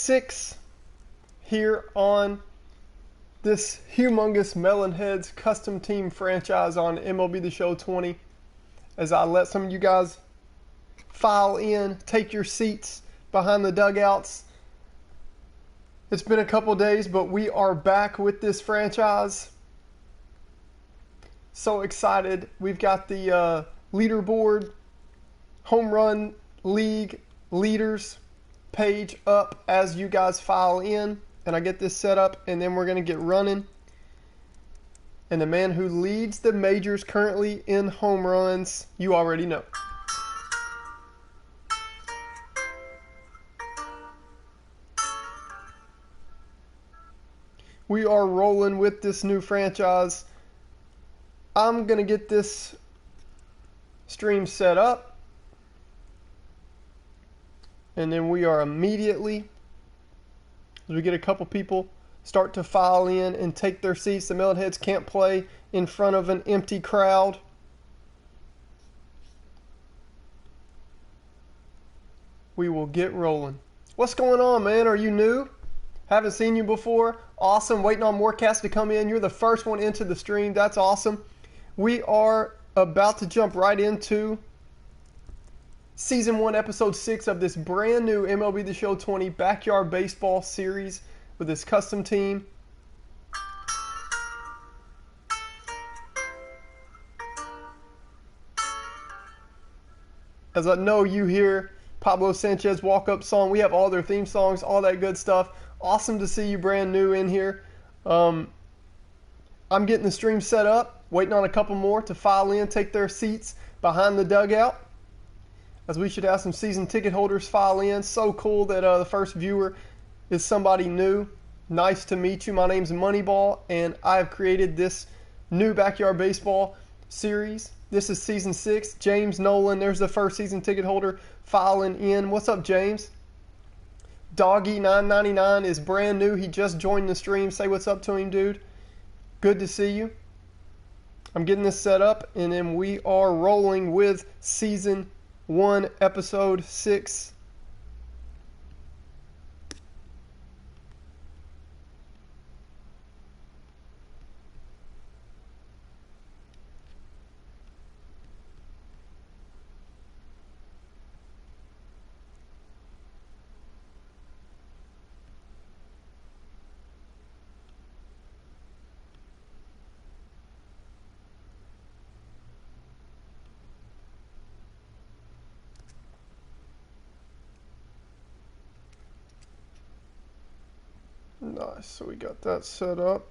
6 here on this humongous Melonheads custom team franchise on MLB The Show 20. As I let some of you guys file in, take your seats behind the dugouts. It's been a couple days, but we are back with this franchise. So excited. We've got the leaderboard, home run league leaders page up as you guys file in. And I get this set up, and then we're going to get running. And the man who leads the majors currently in home runs, you already know. We are rolling with this new franchise. I'm going to get this stream set up. And then we are immediately, as we get a couple people start to file in and take their seats. The Melonheads can't play in front of an empty crowd. We will get rolling. What's going on, man? Are you new? Haven't seen you before? Awesome. Waiting on more cats to come in. You're the first one into the stream. That's awesome. We are about to jump right into Season 1, Episode 6 of this brand new MLB The Show 20 Backyard Baseball series with this custom team. As I know you hear Pablo Sanchez walk-up song. We have all their theme songs, all that good stuff. Awesome to see you brand new in here. I'm getting the stream set up, waiting on a couple more to file in, take their seats behind the dugout. As we should have some season ticket holders file in. So cool that the first viewer is somebody new. Nice to meet you. My name's Moneyball, and I have created this new Backyard Baseball series. This is Season 6. James Nolan, there's the first season ticket holder filing in. What's up, James? Doggy999 is brand new. He just joined the stream. Say what's up to him, dude. Good to see you. I'm getting this set up, and then we are rolling with Season 1, Episode 6. Nice, so we got that set up.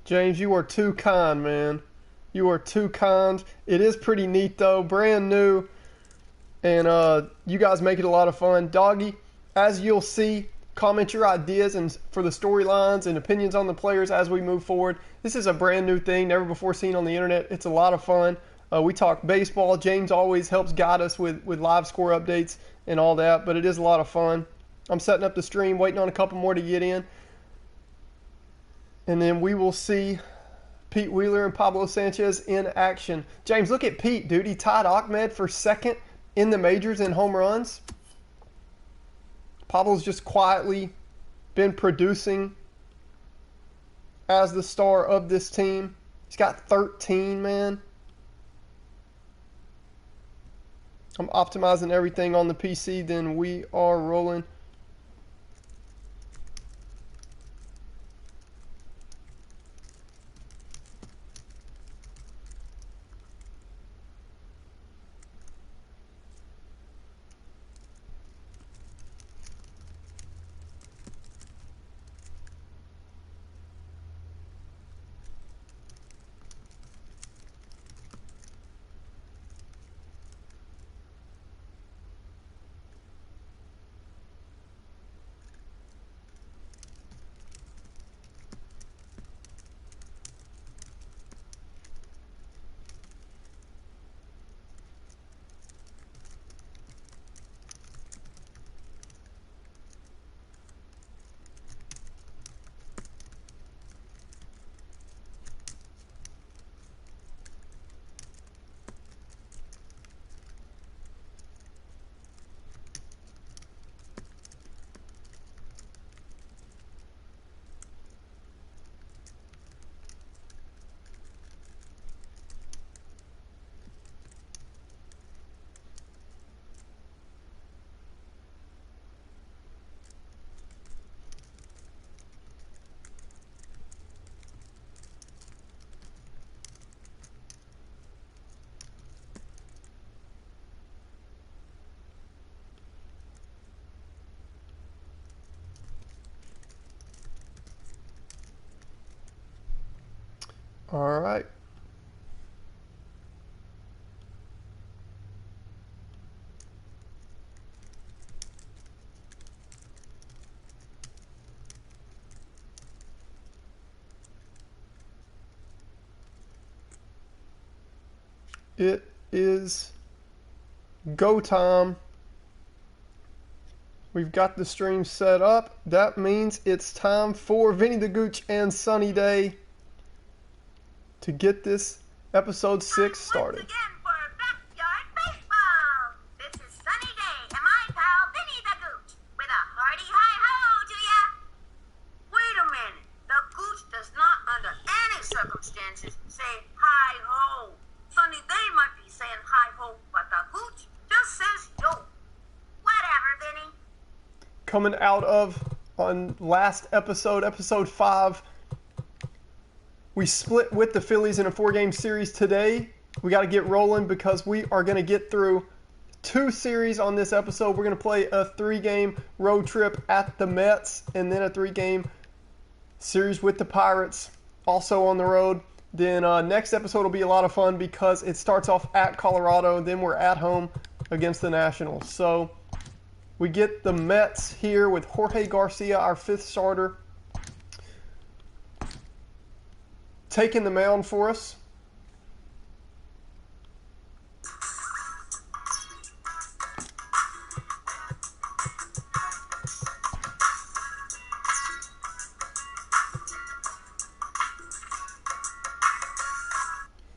James, you are too kind, man. You are too kind. It is pretty neat, though. Brand new. And you guys make it a lot of fun. Doggy, as you'll see, comment your ideas and for the storylines and opinions on the players as we move forward. This is a brand new thing, never before seen on the internet. It's a lot of fun. We talk baseball. James always helps guide us with live score updates and all that, but it is a lot of fun. I'm setting up the stream, waiting on a couple more to get in. And then we will see Pete Wheeler and Pablo Sanchez in action. James, look at Pete, dude. He tied Ahmed for second in the majors in home runs. Pablo's just quietly been producing as the star of this team. He's got 13, man. I'm optimizing everything on the PC, then we are rolling. All right. It is go time. We've got the stream set up. That means it's time for Vinny the Gooch and Sunny Day to get this episode 6 started. Once again for Backyard Baseball. This is Sunny Day and my pal Vinny the Gooch with a hearty hi-ho to ya. Wait a minute. The Gooch does not under any circumstances say hi-ho. Sunny Day might be saying hi-ho, but the Gooch just says yo. Whatever, Vinny. Coming out of on last episode, episode 5, we split with the Phillies in a 4-game series today. We got to get rolling because we are going to get through 2 series on this episode. We're going to play a 3-game road trip at the Mets and then a 3-game series with the Pirates, also on the road. Then next episode will be a lot of fun because it starts off at Colorado, then we're at home against the Nationals. So we get the Mets here with Jorge Garcia, our 5th starter, taking the mound for us.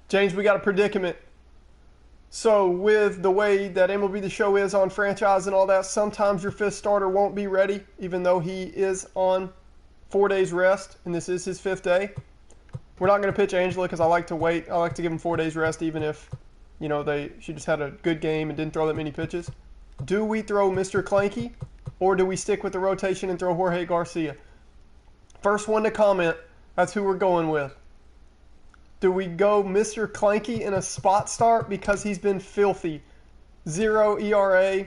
James, we got a predicament. So with the way that MLB The Show is on franchise and all that, sometimes your 5th starter won't be ready, even though he is on 4 days rest, and this is his 5th day. We're not going to pitch Angela because I like to wait. I like to give him 4 days rest, even if, you know, she just had a good game and didn't throw that many pitches. Do we throw Mr. Clanky, or do we stick with the rotation and throw Jorge Garcia? First one to comment, that's who we're going with. Do we go Mr. Clanky in a spot start because he's been filthy? 0 ERA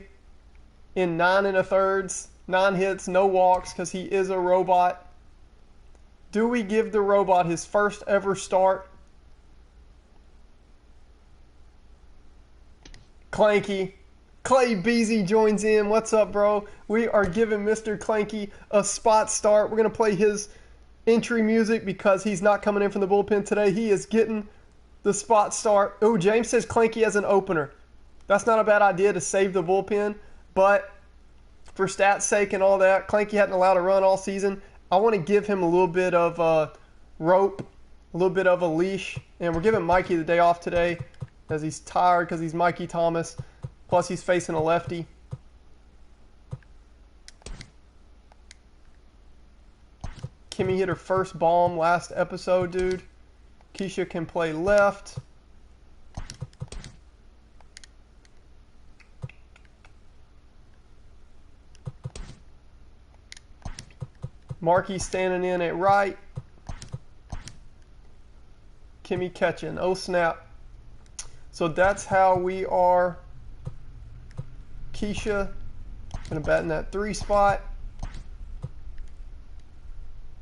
in 9 1/3, 9 hits, no walks because he is a robot. Do we give the robot his first ever start? Clanky. Clay Beasy joins in. What's up, bro? We are giving Mr. Clanky a spot start. We're going to play his entry music because he's not coming in from the bullpen today. He is getting the spot start. Oh, James says Clanky as an opener. That's not a bad idea to save the bullpen, but for stats sake and all that, Clanky hadn't allowed a run all season. I want to give him a little bit of rope, a little bit of a leash, and we're giving Mikey the day off today as he's tired because he's Mikey Thomas, plus he's facing a lefty. Kimmy hit her first bomb last episode, dude. Keisha can play left. Markey standing in at right. Kimmy catching. Oh, snap. So that's how we are. Keisha going to bat in that 3 spot.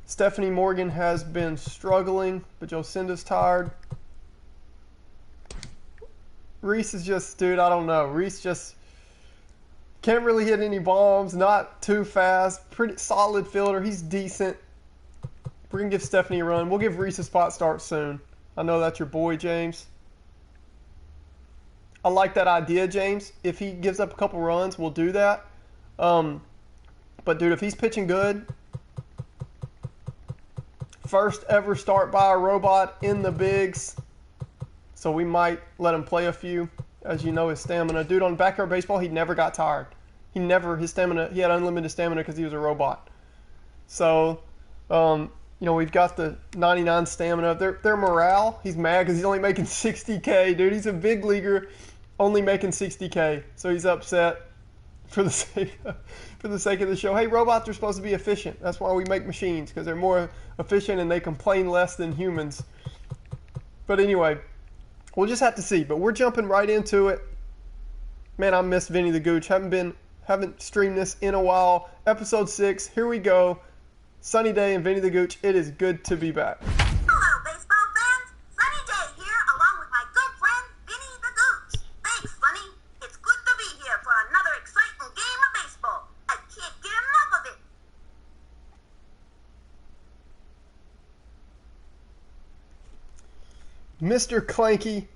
Stephanie Morgan has been struggling, but Jocinda's tired. Reese is just, dude, I don't know. Reese just can't really hit any bombs, not too fast, pretty solid fielder. He's decent. We're going to give Stephanie a run. We'll give Reese a spot start soon. I know that's your boy, James. I like that idea, James. If he gives up a couple runs, we'll do that. But, dude, if he's pitching good, first ever start by a robot in the bigs. So we might let him play a few. As you know, his stamina. Dude, on Backyard Baseball, he never got tired. He had unlimited stamina because he was a robot. So, you know, we've got the 99 stamina. Their morale, he's mad because he's only making 60K. Dude, he's a big leaguer, only making 60K. So he's upset for the sake of the show. Hey, robots are supposed to be efficient. That's why we make machines, because they're more efficient and they complain less than humans. But anyway, we'll just have to see. But we're jumping right into it. Man, I miss Vinny the Gooch. Haven't streamed this in a while. Episode 6. Here we go. Sunny Day and Vinny the Gooch. It is good to be back. Hello, baseball fans. Mr. Clanky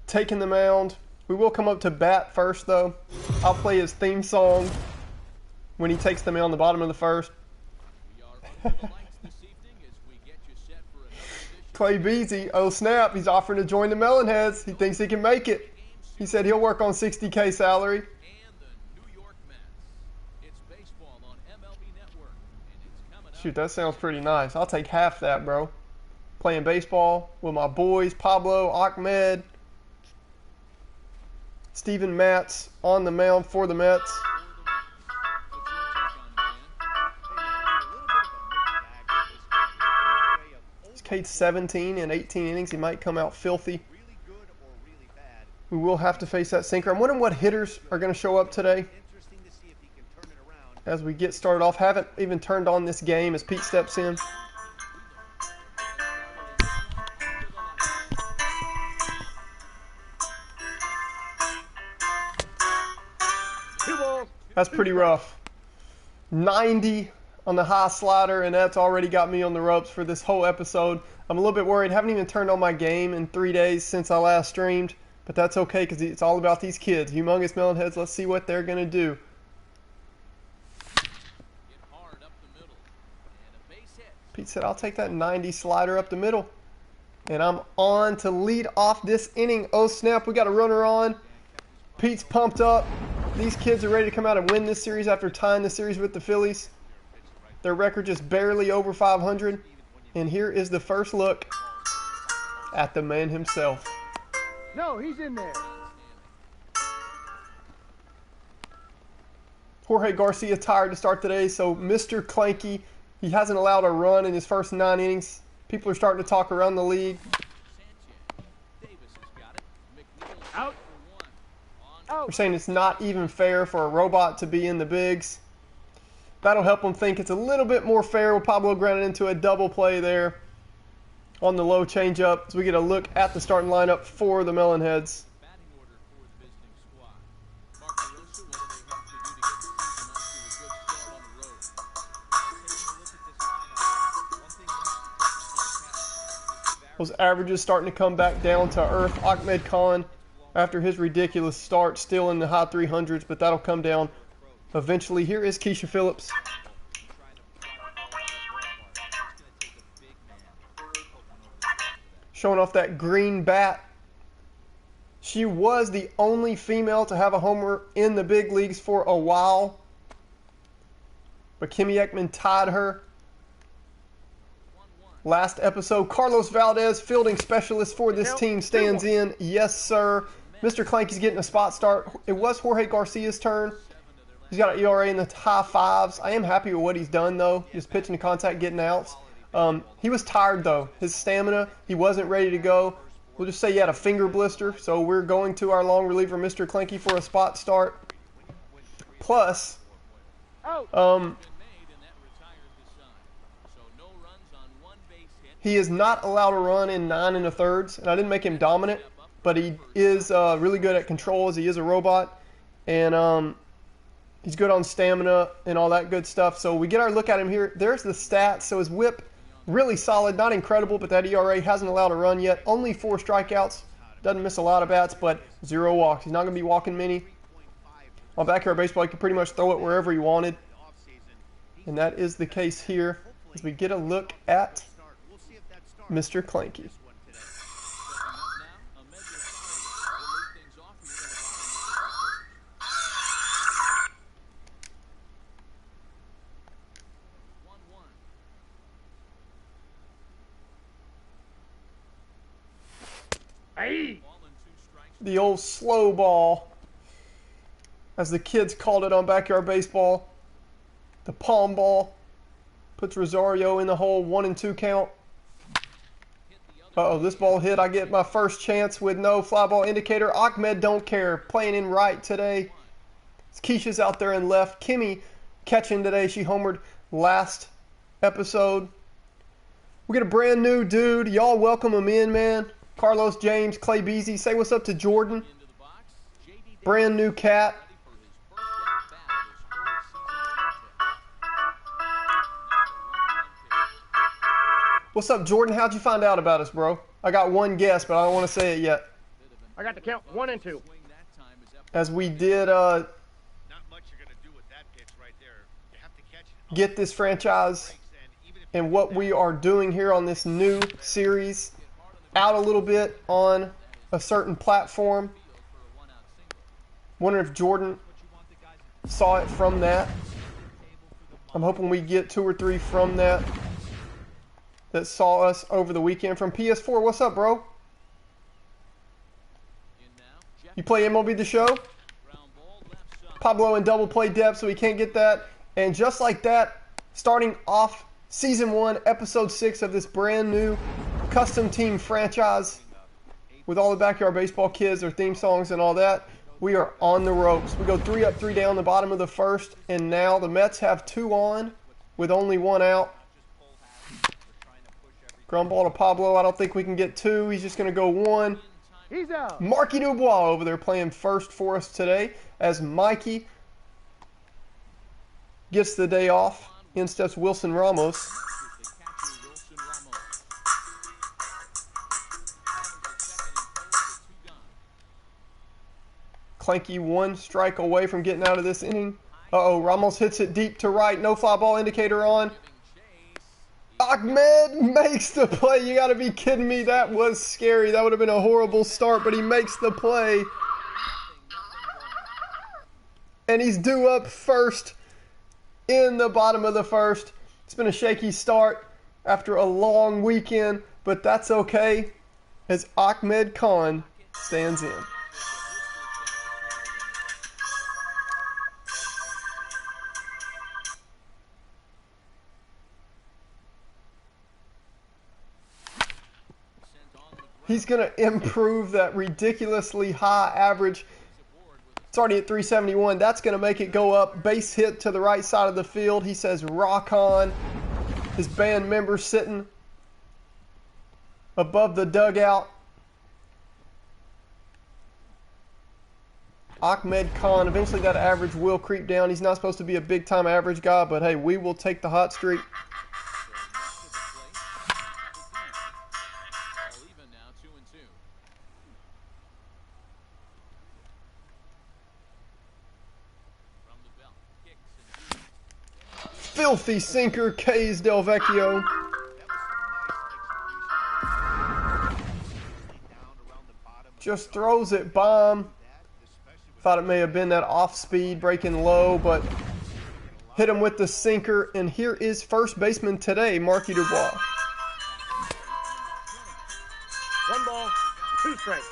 taking the mound. We will come up to bat first, though. I'll play his theme song when he takes the mound, the bottom of the first. Clay Beasy, oh snap, he's offering to join the Melonheads. He thinks he can make it. He said he'll work on $60K salary. Shoot, that sounds pretty nice. I'll take half that, bro. Playing baseball with my boys, Pablo, Ahmed, Steven Matz on the mound for the Mets. He's K'd 17 in 18 innings. He might come out filthy. We will have to face that sinker. I'm wondering what hitters are going to show up today as we get started off. Haven't even turned on this game as Pete steps in. That's pretty rough. 90 on the high slider, and that's already got me on the ropes for this whole episode. I'm a little bit worried. Haven't even turned on my game in 3 days since I last streamed, but that's okay because it's all about these kids. Humongous Melonheads, let's see what they're going to do. Pete said, I'll take that 90 slider up the middle. And I'm on to lead off this inning. Oh, snap, we got a runner on. Pete's pumped up. These kids are ready to come out and win this series after tying the series with the Phillies. Their record just barely over 500. And here is the first look at the man himself. No, he's in there. Jorge Garcia tired to start today, so Mr. Clanky, he hasn't allowed a run in his first 9 innings. People are starting to talk around the league. Out. We're saying it's not even fair for a robot to be in the bigs. That'll help them think it's a little bit more fair with Pablo grounded into a double play there on the low changeup as we get a look at the starting lineup for the Melonheads. Those averages starting to come back down to earth. Ahmed Khan, after his ridiculous start, still in the high 300s, but that'll come down eventually. Here is Keisha Phillips. Showing off that green bat. She was the only female to have a homer in the big leagues for a while, but Kimmy Ekman tied her last episode. Carlos Valdez, fielding specialist for this team, stands in. Yes, sir. Mr. Clanky's getting a spot start. It was Jorge Garcia's turn. He's got an ERA in the high 5s. I am happy with what he's done, though. Just pitching to contact, getting outs. He was tired, though. His stamina, he wasn't ready to go. We'll just say he had a finger blister. So we're going to our long reliever, Mr. Clanky, for a spot start. Plus, he is not allowed to run in 9 1/3, and I didn't make him dominant, but he is really good at control as he is a robot, and he's good on stamina and all that good stuff. So we get our look at him here. There's the stats. So his whip, really solid, not incredible, but that ERA hasn't allowed a run yet. Only 4 strikeouts. Doesn't miss a lot of bats, but 0 walks. He's not going to be walking many. On Backyard Baseball, he could pretty much throw it wherever he wanted, and that is the case here as we get a look at Mr. Clanky. The old slow ball, as the kids called it on Backyard Baseball. The palm ball puts Rosario in the hole, 1-2 count. Uh-oh, this ball hit. I get my first chance with no fly ball indicator. Ahmed don't care, playing in right today. Keisha's out there in left. Kimmy catching today. She homered last episode. We get a brand new dude. Y'all welcome him in, man. Carlos James, Clay Beasy. Say what's up to Jordan. Brand new cat. What's up, Jordan? How'd you find out about us, bro? I got one guess, but I don't want to say it yet. I got the count 1 and 2. As we did Not much you're gonna do with that pitch right there. You have to catch it. get this franchise and what we are doing here on this new series out a little bit on a certain platform. Wonder if Jordan saw it from that. I'm hoping we get 2 or 3 from that saw us over the weekend from PS4. What's up, bro? You play MLB The Show? Pablo in double play depth, so he can't get that. And just like that, starting off Season 1, Episode 6 of this brand new custom team franchise with all the Backyard Baseball kids, their theme songs and all that, we are on the ropes. We go 3 up, 3 down the bottom of the first, and now the Mets have 2 on with only 1 out. Ground ball to Pablo. I don't think we can get 2. He's just going to go 1. He's out. Marky Dubois over there playing first for us today as Mikey gets the day off. In steps Wilson Ramos. Clanky 1 strike away from getting out of this inning. Uh-oh, Ramos hits it deep to right. No fly ball indicator on. Ahmed makes the play. You got to be kidding me. That was scary. That would have been a horrible start, but he makes the play. And he's due up first in the bottom of the first. It's been a shaky start after a long weekend, but that's okay as Ahmed Khan stands in. He's going to improve that ridiculously high average. It's already at 371. That's going to make it go up. Base hit to the right side of the field. He says rock on. His band members sitting above the dugout. Ahmed Khan. Eventually that average will creep down. He's not supposed to be a big-time average guy, but hey, we will take the hot streak. Filthy sinker, K's Del Vecchio. Just throws it bomb. Thought it may have been that off speed breaking low, but hit him with the sinker. And here is first baseman today, Marky Dubois. 1 ball, 2 strikes.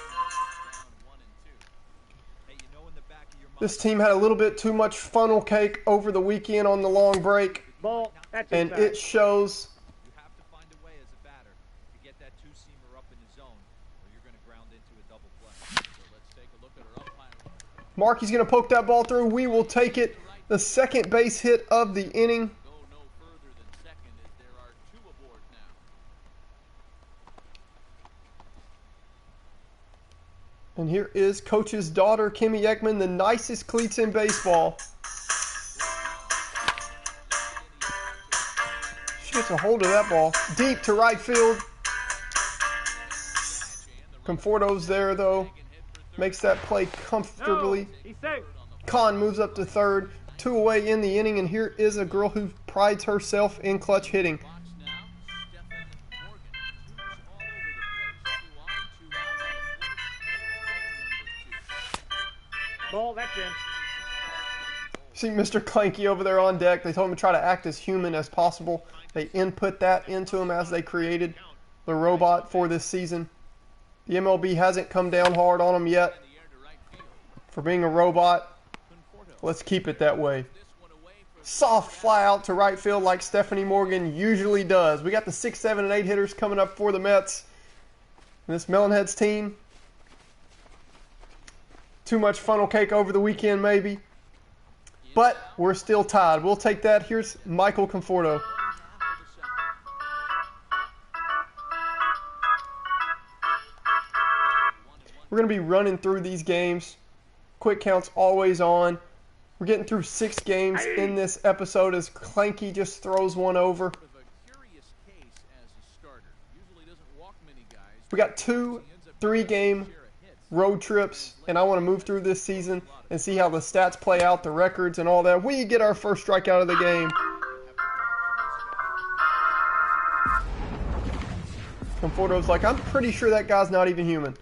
This team had a little bit too much funnel cake over the weekend on the long break, Ball. That's and inside. it shows. You have to find a way as a batter to get that 2-seamer up in the zone, or you're going to ground into a double play. So let's take a look at our umpire. Marky's going to poke that ball through. We will take it. The second base hit of the inning. Go no further than second as there are 2 aboard now. And here is Coach's daughter, Kimmy Ekman, the nicest cleats in baseball. She gets a hold of that ball. Deep to right field. Conforto's there, though. Makes that play comfortably. No, he's safe. Khan moves up to third. 2 away in the inning, and here is a girl who prides herself in clutch hitting. Ball. That's in. See Mr. Clanky over there on deck. They told him to try to act as human as possible. They input that into him as they created the robot for this season. The MLB hasn't come down hard on him yet for being a robot. Let's keep it that way. Soft fly out to right field like Stephanie Morgan usually does. We got the 6, 7, and 8 hitters coming up for the Mets. And this Melonheads team. Too much funnel cake over the weekend maybe. But we're still tied. We'll take that. Here's Michael Conforto. We're going to be running through these games. Quick count's always on. We're getting through 6 games in this episode as Clanky just throws one over. A curious case as a starter. Usually doesn't walk many guys, We got 2 3-game road trips, and I want to move through this season and see how the stats play out, the records, and all that. We get our first strikeout of the game. Conforto's like, I'm pretty sure that guy's not even human.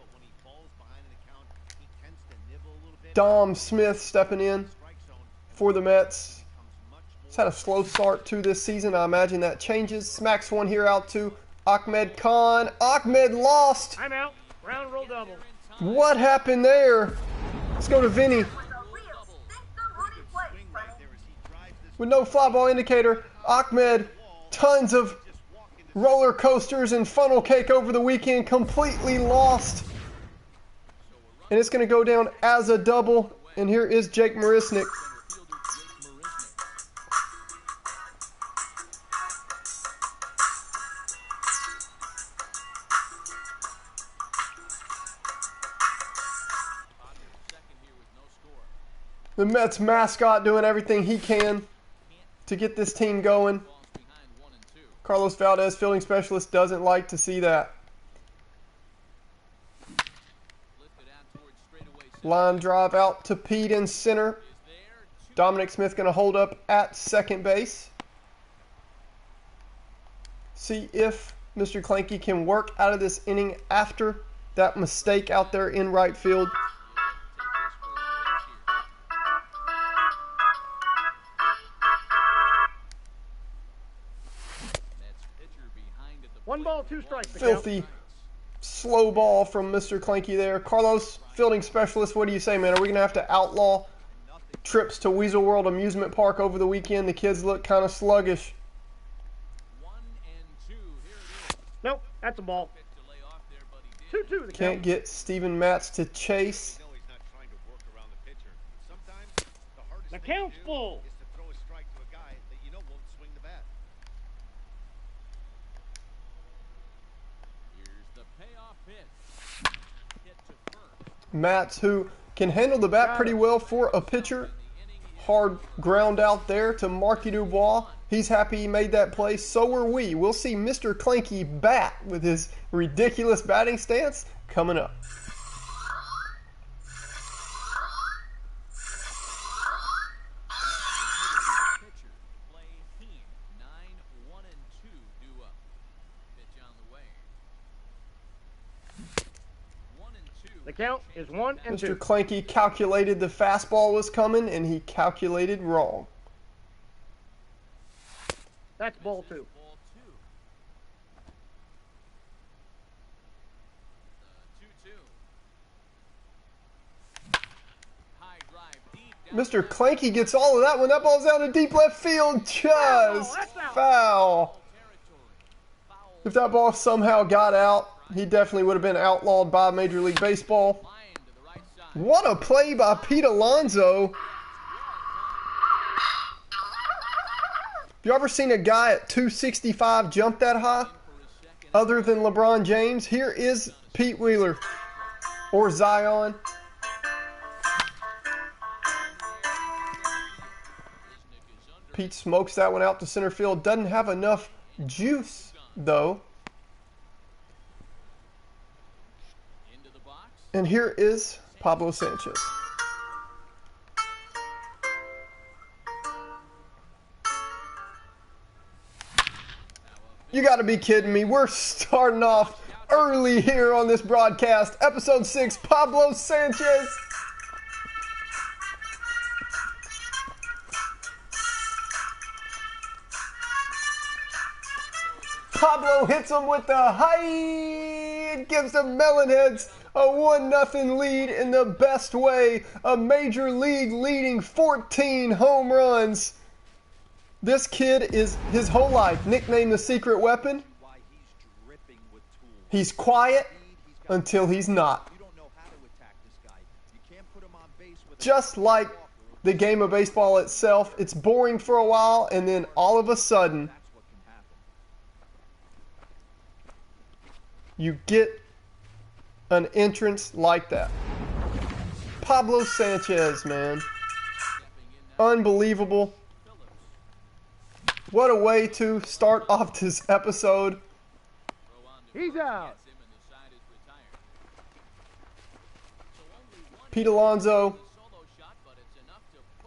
Dom Smith stepping in for the Mets. He's had a slow start to this season. I imagine that changes. Smacks one here out to Ahmed Khan. Ahmed lost. I'm out. Round roll double. What happened there? Let's go to Vinny. It was a real stinker-Rudy play, Sonny. With no fly ball indicator, Ahmed, tons of roller coasters and funnel cake over the weekend, completely lost. And it's going to go down as a double. And here is Jake Marisnick. The Mets mascot doing everything he can to get this team going. Carlos Valdez, fielding specialist, doesn't like to see that. Line drive out to Pete in center. Dominic Smith going to hold up at second base. See if Mr. Clanky can work out of this inning after that mistake out there in right field. One ball, 2 strikes. Filthy slow ball from Mr. Clanky there. Carlos, fielding specialist, what do you say, man? Are we going to have to outlaw trips to Weasel World Amusement Park over the weekend? The kids look kind of sluggish. 1 and 2. Here it is. Nope, that's a ball. 2-2 the Can't count. get Steven Matz to chase. No, he's not trying to work around the pitcher. Sometimes the hardest The thing count's to do full. is to throw a strike to a guy that you know won't swing the bat. Here's the payoff pitch. Hit to first. Matz, who can handle the bat pretty well for a pitcher. Hard ground out there to Marky Dubois. He's happy he made that play. So are we. We'll see Mr. Clanky bat with his ridiculous batting stance coming up. Pitcher, play team 9, 1 and 2 due up. Pitch on the way. 1 and 2. The count is 1 and 2. Mr. Clanky calculated the fastball was coming, and he calculated wrong. That's ball 2. Ball 2. 2-2. High drive deep down. Mr. Clanky gets all of that one. That ball's out in deep left field. Just that's out. foul. Territory. Foul If that ball somehow got out, he definitely would have been outlawed by Major League Baseball. line to the right side. What a play by Pete Alonso. Have you ever seen a guy at 265 jump that high? Other than LeBron James, here is Pete Wheeler. Or Zion. Pete smokes that one out to center field. Doesn't have enough juice, though. Into the box. And here is Pablo Sanchez. You got to be kidding me. We're starting off early here on this broadcast. Episode 6, Pablo Sanchez. Pablo hits him with the height. Gives the Melonheads a 1-0 lead in the best way. A major league leading 14 home runs. This kid is his whole life nicknamed the secret weapon. Why he's dripping with tools. He's quiet until he's not. You don't know how to attack this guy. You can't put him on base with Just like the game of baseball itself, it's boring for a while, and then all of a sudden, that's what can happen. you get an entrance like that. Pablo Sanchez, man. Unbelievable. What a way to start off this episode. He's out. Pete Alonso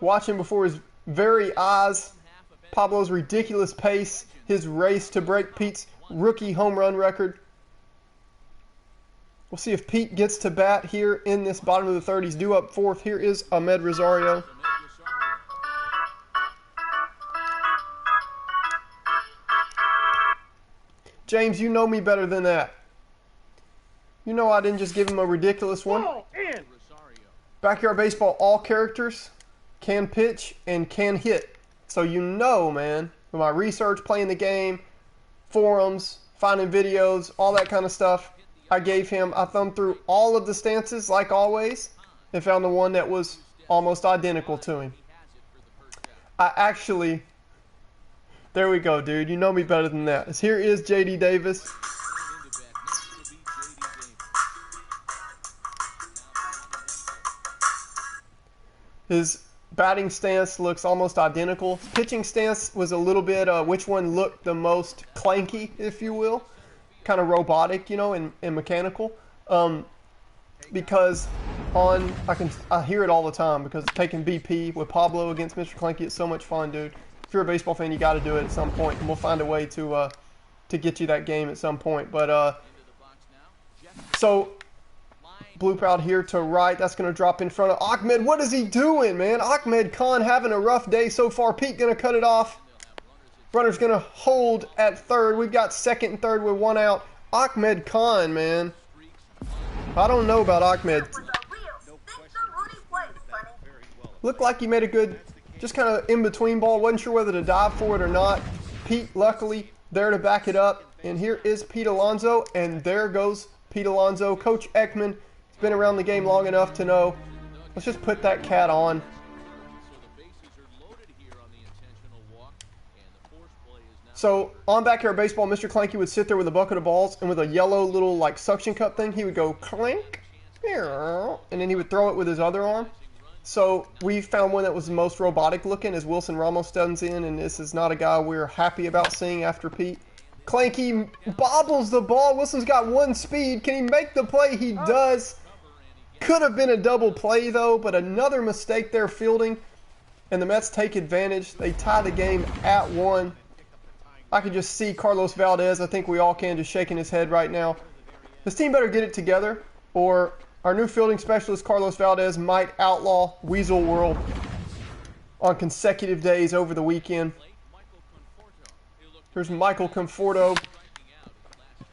watching before his very eyes Pablo's ridiculous pace, his race to break Pete's rookie home run record. We'll see if Pete gets to bat here in this bottom of the third. He's due up fourth. Here is Ahmed Rosario. James, you know me better than that. You know I didn't just give him a ridiculous one. Ball in. Backyard Baseball, all characters can pitch and can hit. So you know, man, with my research, playing the game, forums, finding videos, all that kind of stuff, I thumbed through all of the stances, like always, and found the one that was almost identical to him. There we go, dude. You know me better than that. Here is J.D. Davis. His batting stance looks almost identical. Pitching stance was a little bit, which one looked the most clanky, if you will. Kind of robotic, you know, and mechanical. Because I hear it all the time, because taking BP with Pablo against Mr. Clanky is so much fun, dude. If you're a baseball fan, you got to do it at some point, and we'll find a way to get you that game at some point. But so bloop out here to right. That's going to drop in front of Ahmed. What is he doing, man? Ahmed Khan having a rough day so far. Pete going to cut it off. Runner's going to hold at third. We've got second and third with one out. Ahmed Khan, man. I don't know about Ahmed. Looked like he made a good, just kind of in-between ball. Wasn't sure whether to dive for it or not. Pete, luckily, there to back it up. And here is Pete Alonso, and there goes Pete Alonso. Coach Ekman has been around the game long enough to know, let's just put that cat on. So on Backyard Baseball, Mr. Clanky would sit there with a bucket of balls, and with a yellow little like suction cup thing, he would go clink, and then he would throw it with his other arm. So we found one that was the most robotic looking as Wilson Ramos stands in, and this is not a guy we're happy about seeing after Pete. Clanky bobbles the ball. Wilson's got one speed. Can he make the play? He does. Could have been a double play though, but another mistake there fielding, and the Mets take advantage. They tie the game at 1. I can just see Carlos Valdez, I think we all can, just shaking his head right now. This team better get it together, or our new fielding specialist, Carlos Valdez, might outlaw Weasel World on consecutive days over the weekend. Here's Michael Conforto.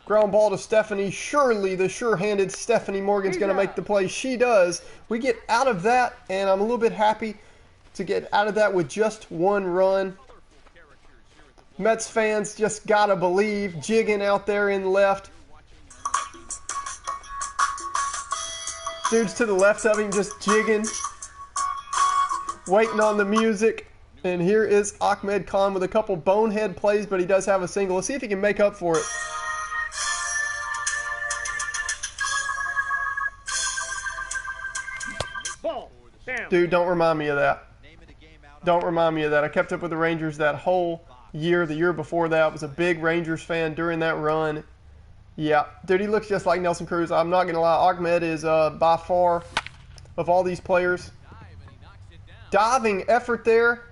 Ground ball to Stephanie. Surely the sure-handed Stephanie Morgan's going to make the play. She does. We get out of that, and I'm a little bit happy to get out of that with just one run. Mets fans just got to believe. Jigging out there in left. Dude's to the left of him just jigging. Waiting on the music. And here is Ahmed Khan with a couple bonehead plays, but he does have a single. Let's see if he can make up for it. Ball down. Dude, don't remind me of that. Don't remind me of that. I kept up with the Rangers that whole year. The year before that, was a big Rangers fan during that run. Yeah, dude, he looks just like Nelson Cruz. I'm not going to lie. Ahmed is by far, of all these players, diving effort there.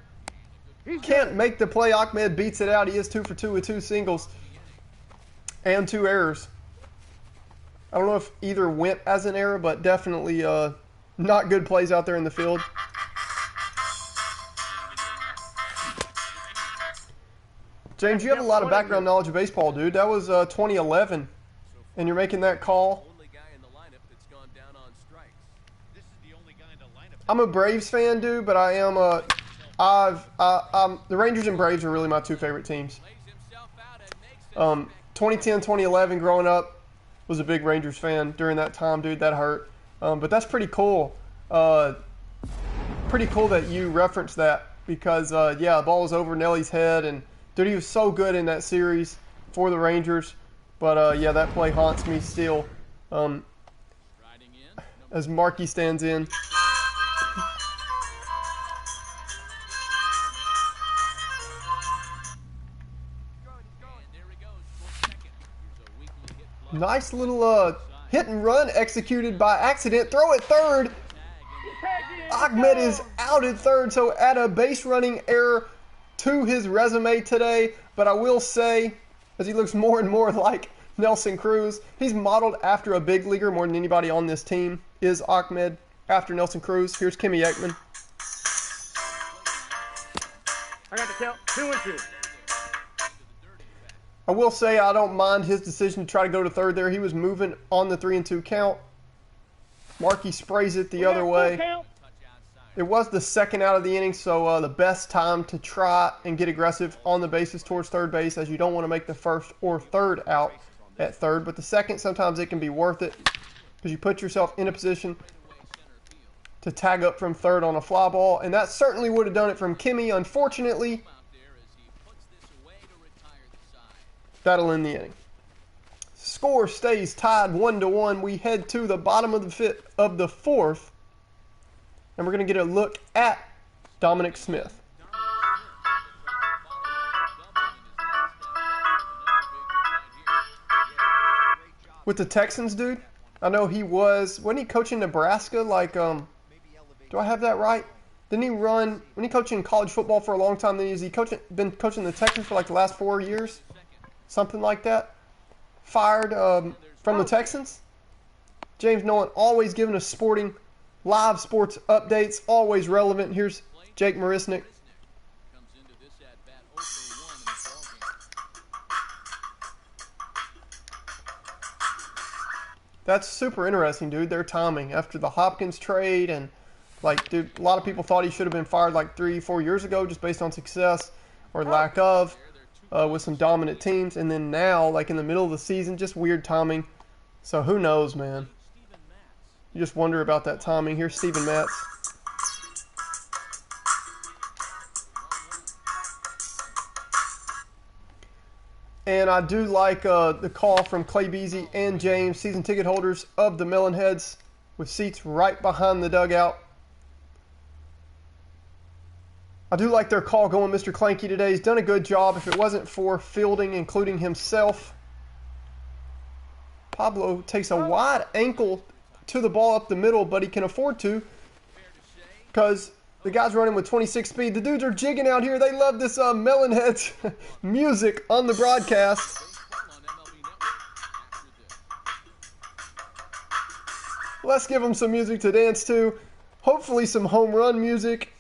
Can't make the play. Ahmed beats it out. He is 2 for 2 with 2 singles and 2 errors. I don't know if either went as an error, but definitely not good plays out there in the field. James, you have a lot of background knowledge of baseball, dude. That was 2011, and you're making that call. I'm a Braves fan, dude, but I am the Rangers and Braves are really my 2 favorite teams. 2010, 2011, growing up, was a big Rangers fan during that time, dude. That hurt, but that's pretty cool. Pretty cool that you referenced that because yeah, the ball was over Nelly's head and. Dude, he was so good in that series for the Rangers. But, yeah, that play haunts me still. As Markey stands in. Nice little hit and run executed by accident. Throw it third. Ahmed is out at third, so add a base running error to his resume today. But I will say, as he looks more and more like Nelson Cruz, he's modeled after a big leaguer more than anybody on this team is Ahmed, after Nelson Cruz. Here's Kimmy Ekman. I got the count. 2-2. I will say I don't mind his decision to try to go to third there. He was moving on the 3-2 count. Markey sprays it the other way. It was the second out of the inning, so the best time to try and get aggressive on the bases towards third base, as you don't want to make the first or third out at third. But the second, sometimes it can be worth it because you put yourself in a position to tag up from third on a fly ball, and that certainly would have done it from Kimmy. Unfortunately, that'll end the inning. Score stays tied 1-1. We head to the bottom of the fourth, and we're going to get a look at Dominic Smith. With the Texans, dude, I know wasn't he coaching Nebraska? Like, do I have that right? Didn't he run, when he coaching college football for a long time, then been coaching the Texans for like the last 4 years? Something like that. Fired from the Texans. James Nolan always giving us live sports updates, always relevant. Here's Jake Marisnick. That's super interesting, dude. Their timing after the Hopkins trade, and like, dude, a lot of people thought he should have been fired like 3-4 years ago just based on success or lack of. With some dominant teams, and then now, like in the middle of the season, just weird timing. So who knows, man? You just wonder about that timing. Here's Steven Matz. And I do like the call from Clay Beasy and James, season ticket holders of the Melonheads, with seats right behind the dugout. I do like their call going Mr. Clanky today. He's done a good job. If it wasn't for fielding, including himself. Pablo takes a wide ankle to the ball up the middle, but he can afford to because the guy's running with 26 speed. The dudes are jigging out here. They love this Melonheads music on the broadcast. Let's give them some music to dance to. Hopefully some home run music.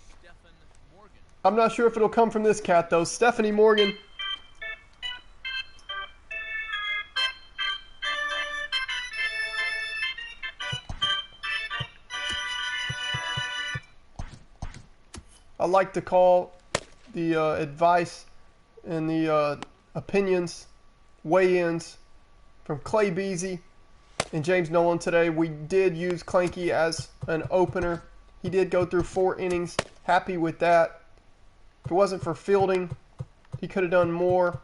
I'm not sure if it'll come from this cat, though. Stephanie Morgan. I like to call the advice and the opinions, weigh-ins from Clay Beasy and James Nolan today. We did use Clanky as an opener. He did go through 4 innings. Happy with that. If it wasn't for fielding, he could have done more,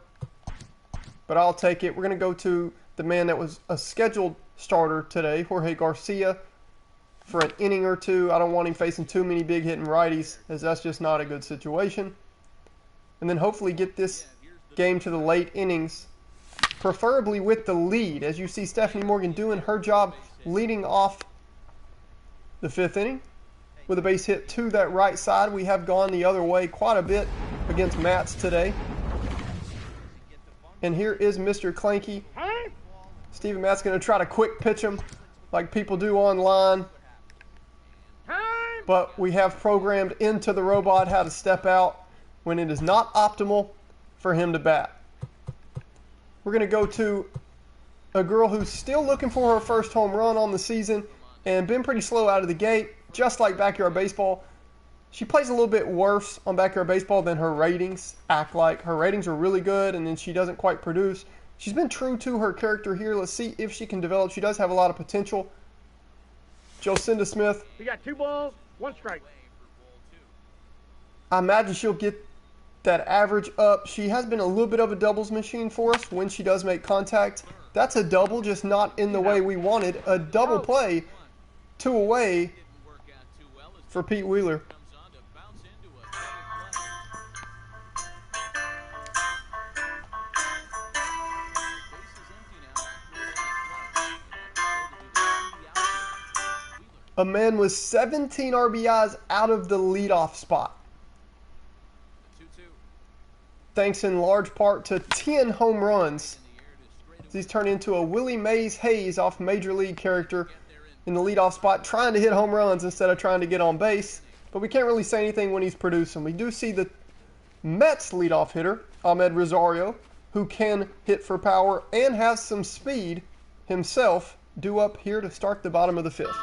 but I'll take it. We're going to go to the man that was a scheduled starter today, Jorge Garcia, for an inning or two. I don't want him facing too many big hitting righties, as that's just not a good situation. And then hopefully get this game to the late innings, preferably with the lead, as you see Stephanie Morgan doing her job leading off the 5th inning. With a base hit to that right side. We have gone the other way quite a bit against Matz today. And here is Mr. Clanky. Steven Matz going to try to quick pitch him like people do online. But we have programmed into the robot how to step out when it is not optimal for him to bat. We're going to go to a girl who's still looking for her first home run on the season and been pretty slow out of the gate. Just like Backyard Baseball, she plays a little bit worse on Backyard Baseball than her ratings act like. Her ratings are really good, and then she doesn't quite produce. She's been true to her character here. Let's see if she can develop. She does have a lot of potential. Jocinda Smith. You got 2 balls, 1 strike. I imagine she'll get that average up. She has been a little bit of a doubles machine for us when she does make contact. That's a double, just not in the way we wanted. A double play, 2 away for Pete Wheeler. A man with 17 RBIs out of the leadoff spot. 2-2. Thanks in large part to 10 home runs. He's turned into a Willie Mays Hayes off Major League character in the leadoff spot, trying to hit home runs instead of trying to get on base. But we can't really say anything when he's producing. We do see the Mets leadoff hitter, Ahmed Rosario, who can hit for power and has some speed himself, due up here to start the bottom of the fifth.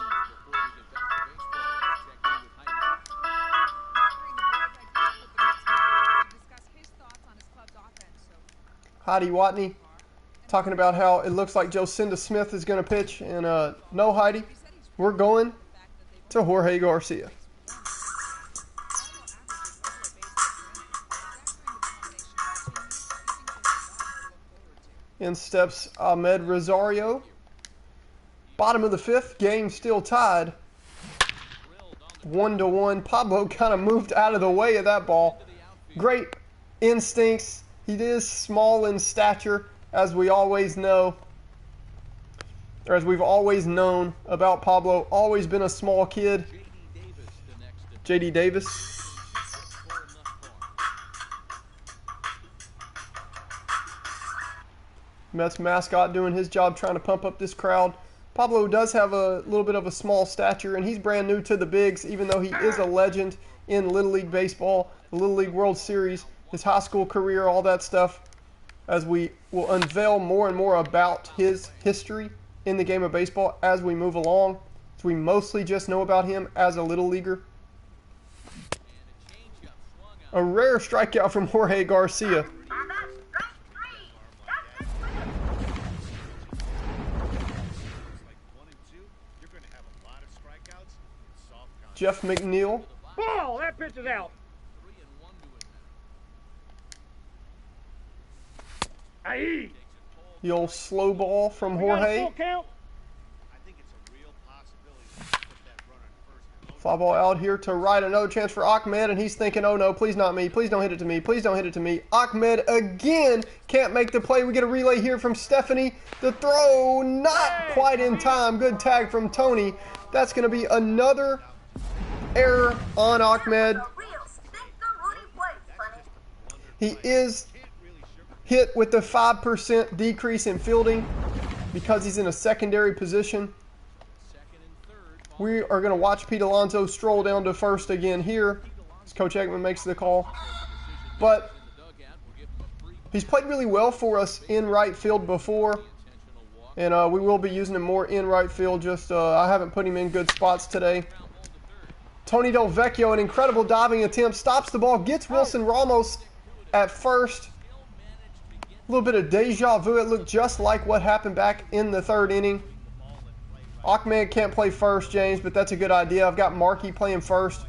Heidi Watney talking about how it looks like Jocinda Smith is going to pitch. And no, Heidi, we're going to Jorge Garcia. In steps Ahmed Rosario. Bottom of the fifth, game still tied. 1-1. Pablo kind of moved out of the way of that ball. Great instincts. He is small in stature, as we always know, or as we've always known about Pablo. Always been a small kid. J.D. Davis. Mets mascot doing his job trying to pump up this crowd. Pablo does have a little bit of a small stature, and he's brand new to the bigs, even though he is a legend in Little League Baseball, the Little League World Series, his high school career, all that stuff, as we will unveil more and more about his history in the game of baseball as we move along. So we mostly just know about him as a Little Leaguer. A rare strikeout from Jorge Garcia. Jeff McNeil. Ball! That pitch is out. Aye. The old slow ball from We got a Jorge. full count. I think it's a real possibility to put that runner at first. Fly ball out here to right. Another chance for Ahmed, and he's thinking, oh no, please not me. Please don't hit it to me. Please don't hit it to me. Ahmed again can't make the play. We get a relay here from Stephanie. The throw not quite in time. Good tag from Tony. That's going to be another error on Ahmed. A real stick-the-rooty play, Sonny. He is hit with the 5% decrease in fielding because he's in a secondary position. We are going to watch Pete Alonso stroll down to first again here as Coach Eggman makes the call. But he's played really well for us in right field before, and we will be using him more in right field. Just I haven't put him in good spots today. Tony Del Vecchio, an incredible diving attempt, stops the ball, gets Wilson Ramos at first. A little bit of deja vu. It looked just like what happened back in the third inning. Ahmed can't play first, James, but that's a good idea. I've got Markey playing first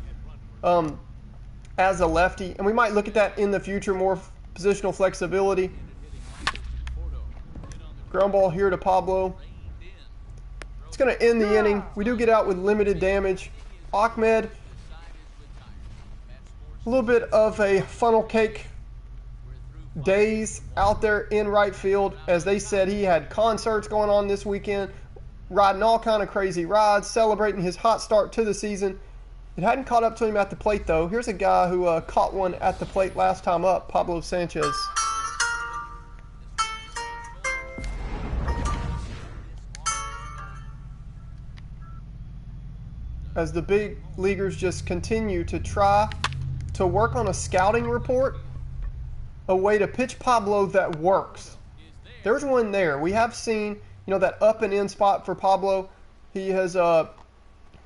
as a lefty, and we might look at that in the future, more positional flexibility. Ground ball here to Pablo. It's going to end the inning. We do get out with limited damage. Ahmed, a little bit of a funnel cake days out there in right field. As they said, he had concerts going on this weekend, riding all kind of crazy rides, celebrating his hot start to the season. It hadn't caught up to him at the plate, though. Here's a guy who caught one at the plate last time up, Pablo Sanchez. As the big leaguers just continue to try to work on a scouting report, a way to pitch Pablo that works. There's one there. We have seen, that up and in spot for Pablo. He has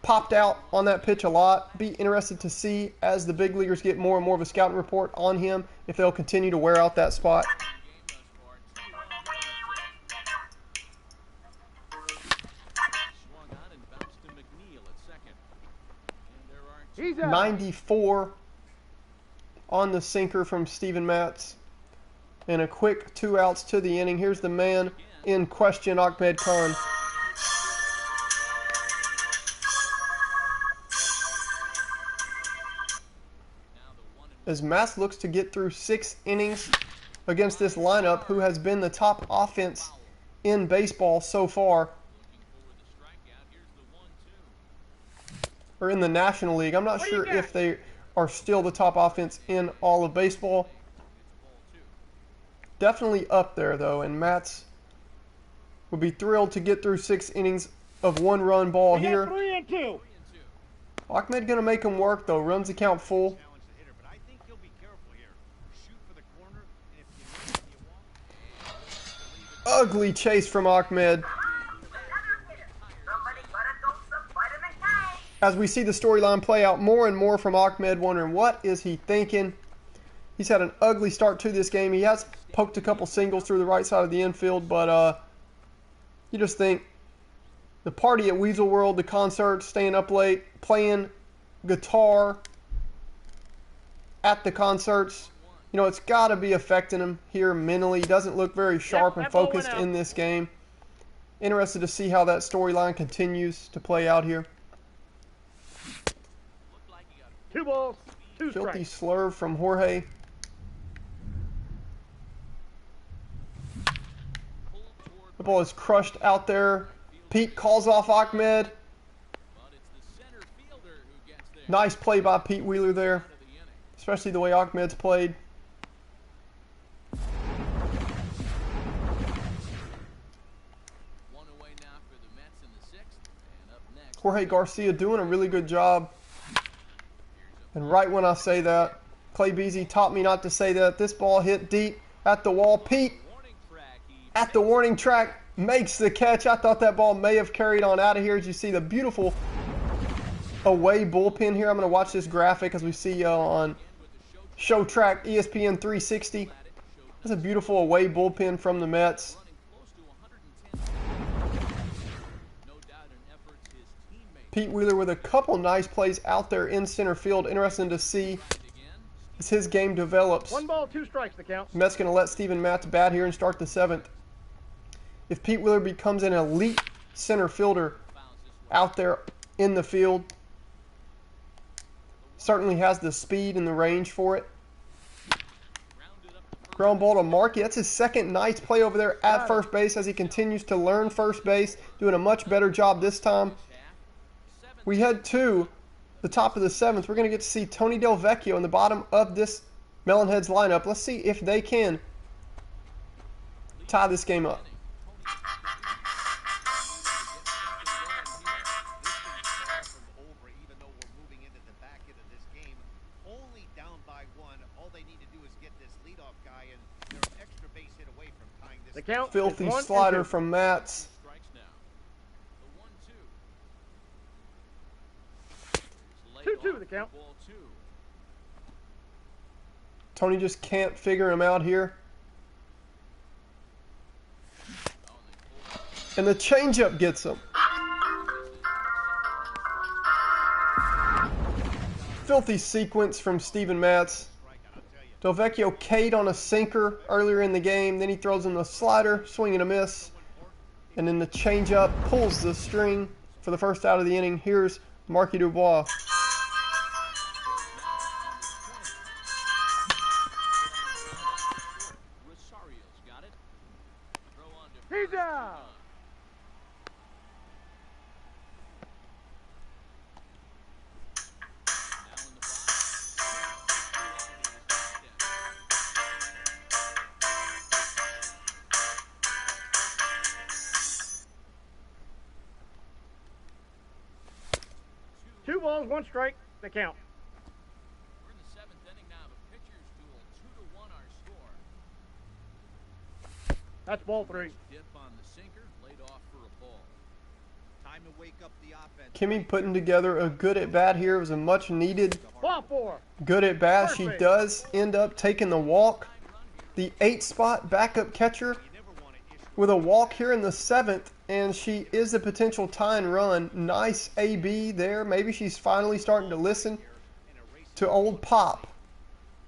popped out on that pitch a lot. Be interested to see as the big leaguers get more and more of a scouting report on him if they'll continue to wear out that spot. He's out. 94 on the sinker from Steven Matz. And a quick 2 outs to the inning. Here's the man in question, Ahmed Khan. As Matz looks to get through 6 innings against this lineup, who has been the top offense in baseball so far. or in the National League. I'm not sure if they are still the top offense in all of baseball. Definitely up there, though, and Mats would be thrilled to get through 6 innings of 1-run ball here. 3-2. Ahmed going to make him work, though. Runs the count full. Challenge the hitter, but I think he'll be careful here. Shoot for the corner, and if you miss, you walk. Ugly chase from Ahmed. Somebody gotta dose some vitamin K. As we see the storyline play out more and more from Ahmed, wondering what is he thinking. He's had an ugly start to this game. He has poked a couple singles through the right side of the infield, but you just think the party at Weasel World, the concert, staying up late, playing guitar at the concerts, you know, it's got to be affecting him here mentally. He doesn't look very sharp and that ball focused went out. in this game. Interested to see how that storyline continues to play out here. 2 balls, 2 Filthy strikes. slurve from Jorge. The ball is crushed out there. Pete calls off Ahmed. Nice play by Pete Wheeler there, especially the way Ahmed's played. Jorge Garcia doing a really good job. And right when I say that, Clay Beasy taught me not to say that. This ball hit deep at the wall. Pete at the warning track makes the catch. I thought that ball may have carried on out of here. As you see the beautiful away bullpen here. I'm going to watch this graphic as we see on Show Track ESPN 360. That's a beautiful away bullpen from the Mets. Pete Wheeler with a couple nice plays out there in center field. Interesting to see as his game develops. 1 ball, 2 strikes, the count. Mets going to let Steven Matz bat here and start the 7th. If Pete Wheeler becomes an elite center fielder out there in the field, certainly has the speed and the range for it. Ground ball to Markey. That's his second nice play over there at first base as he continues to learn first base, doing a much better job this time. We head to the top of the 7th. We're going to get to see Tony Del Vecchio in the bottom of this Melonheads lineup. Let's see if they can tie this game up. Even though we're moving into the back end of this game, only down by 1. All they need to do is get this leadoff guy, and they're an extra base hit away from tying this. The count. Filthy is 1 slider and 2. from Matz. Two, two, the count. Tony just can't figure him out here. And the changeup gets him. Filthy sequence from Steven Matz. Del Vecchio K'd on a sinker earlier in the game. Then he throws in the slider, swing and a miss. And then the changeup pulls the string for the first out of the inning. Here's Marky Dubois. He's out. Two balls, 1 strike, the count. We're in the 7th inning now of a pitcher's duel. 2-1 our score. That's ball 3. Dip on the sinker, laid off for a ball. Time to wake up the offense. Kimmy putting together a good at bat here. It was a much needed Ball 4. good at bat. She does end up taking the walk. The 8th spot backup catcher with a walk here in the 7th, and she is a potential tying run. Nice AB there. Maybe she's finally starting to listen to old Pop,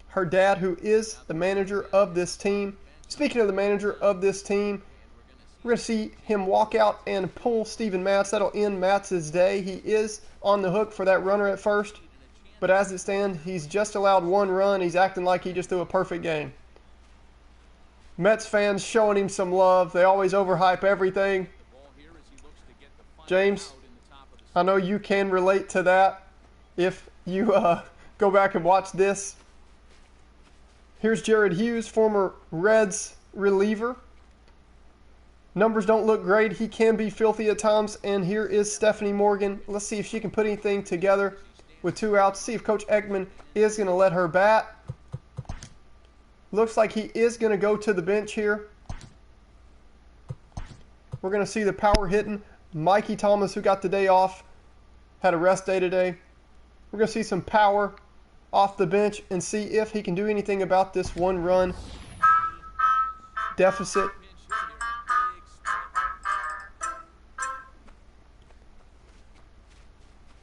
her dad, who is the manager of this team. Speaking of the manager of this team, we're going to see him walk out and pull Steven Matz. That'll end Matz's day. He is on the hook for that runner at first, but as it stands, he's just allowed 1 run. He's acting like he just threw a perfect game. Mets fans showing him some love. They always overhype everything. James, I know you can relate to that. if you go back and watch this. Here's Jared Hughes, former Reds reliever. Numbers don't look great. He can be filthy at times. And here is Stephanie Morgan. Let's see if she can put anything together with 2 outs. See if Coach Ekman is going to let her bat. Looks like he is going to go to the bench here. We're going to see the power hitting. Mikey Thomas, who got the day off, had a rest day today. We're going to see some power off the bench and see if he can do anything about this 1-run deficit.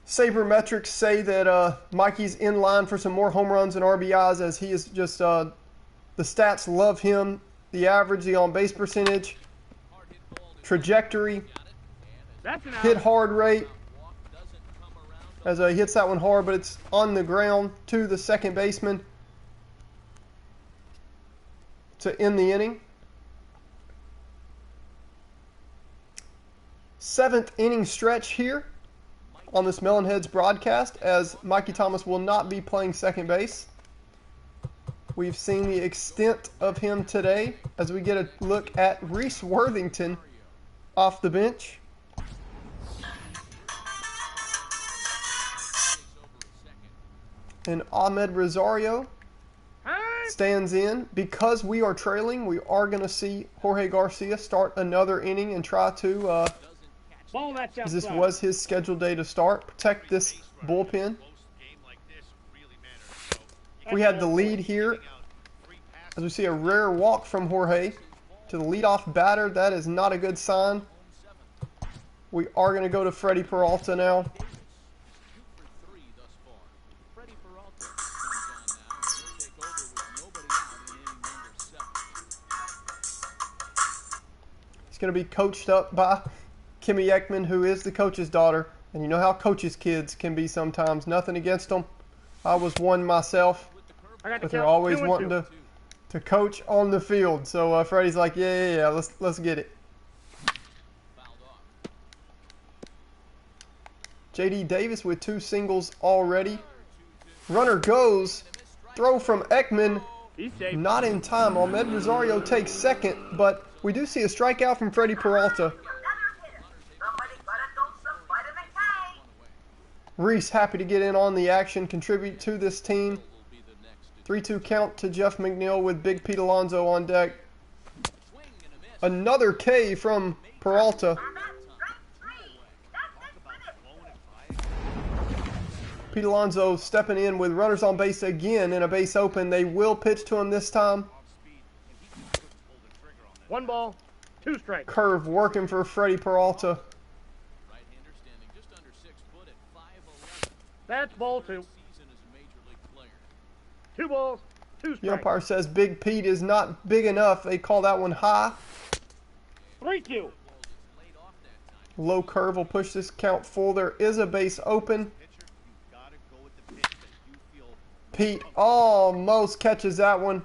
Sabermetrics say that Mikey's in line for some more home runs and RBIs, as he is just, the stats love him. The average, the on-base percentage, trajectory, hit hard rate, as he hits that one hard, but it's on the ground to the second baseman to end the inning. 7th inning stretch here on this Melonheads broadcast, as Mikey Thomas will not be playing second base. We've seen the extent of him today as we get a look at Reese Worthington off the bench. And Ahmed Rosario stands in. Because we are trailing, we are going to see Jorge Garcia start another inning and try to, as this was his scheduled day to start, protect this bullpen. We had the lead here, as we see a rare walk from Jorge to the leadoff batter. That is not a good sign. We are going to go to Freddie Peralta now. He's going to be coached up by Kimmy Ekman, who is the coach's daughter. And you know how coaches' kids can be sometimes. Nothing against them. I was one myself. But they're always wanting to coach on the field. So Freddie's like, yeah, let's get it. J.D. Davis with 2 singles already. Runner goes. Throw from Ekman. Not in time. Ahmed Rosario takes second, but we do see a strikeout from Freddie Peralta. Reese happy to get in on the action, contribute to this team. 3-2 count to Jeff McNeil with Big Pete Alonso on deck. Another K from Peralta. Pete Alonso stepping in with runners on base again and a base open. They will pitch to him this time. 1 ball, 2 strikes. Curve working for Freddie Peralta. That's ball 2. 2 balls, 2 strikes. The umpire says Big Pete is not big enough. They call that one high. 3-2. Low curve will push this count full. There is a base open. Pete almost catches that one.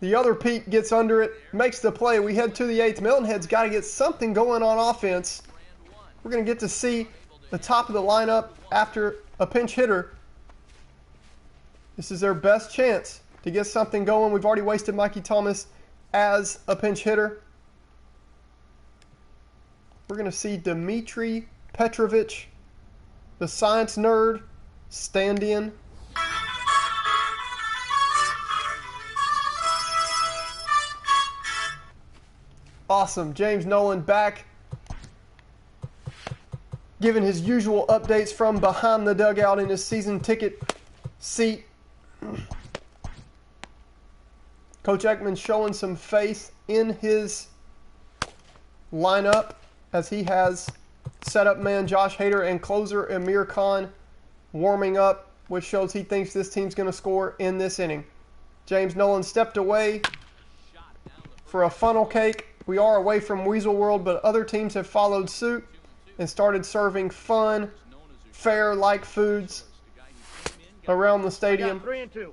The other Pete gets under it, makes the play. We head to the 8th. Miltonhead's got to get something going on offense. We're going to get to see the top of the lineup after a pinch hitter. This is their best chance to get something going. We've already wasted Mikey Thomas as a pinch hitter. We're going to see Dmitry Petrovich, the science nerd, stand in. Awesome. James Nolan back, giving his usual updates from behind the dugout in his season ticket seat. Coach Ekman showing some faith in his lineup as he has setup man Josh Hader and closer Amir Khan warming up, which shows he thinks this team's going to score in this inning. James Nolan stepped away for a funnel cake. We are away from Weasel World, but other teams have followed suit and started serving fun, fair-like foods around the stadium. 3-2.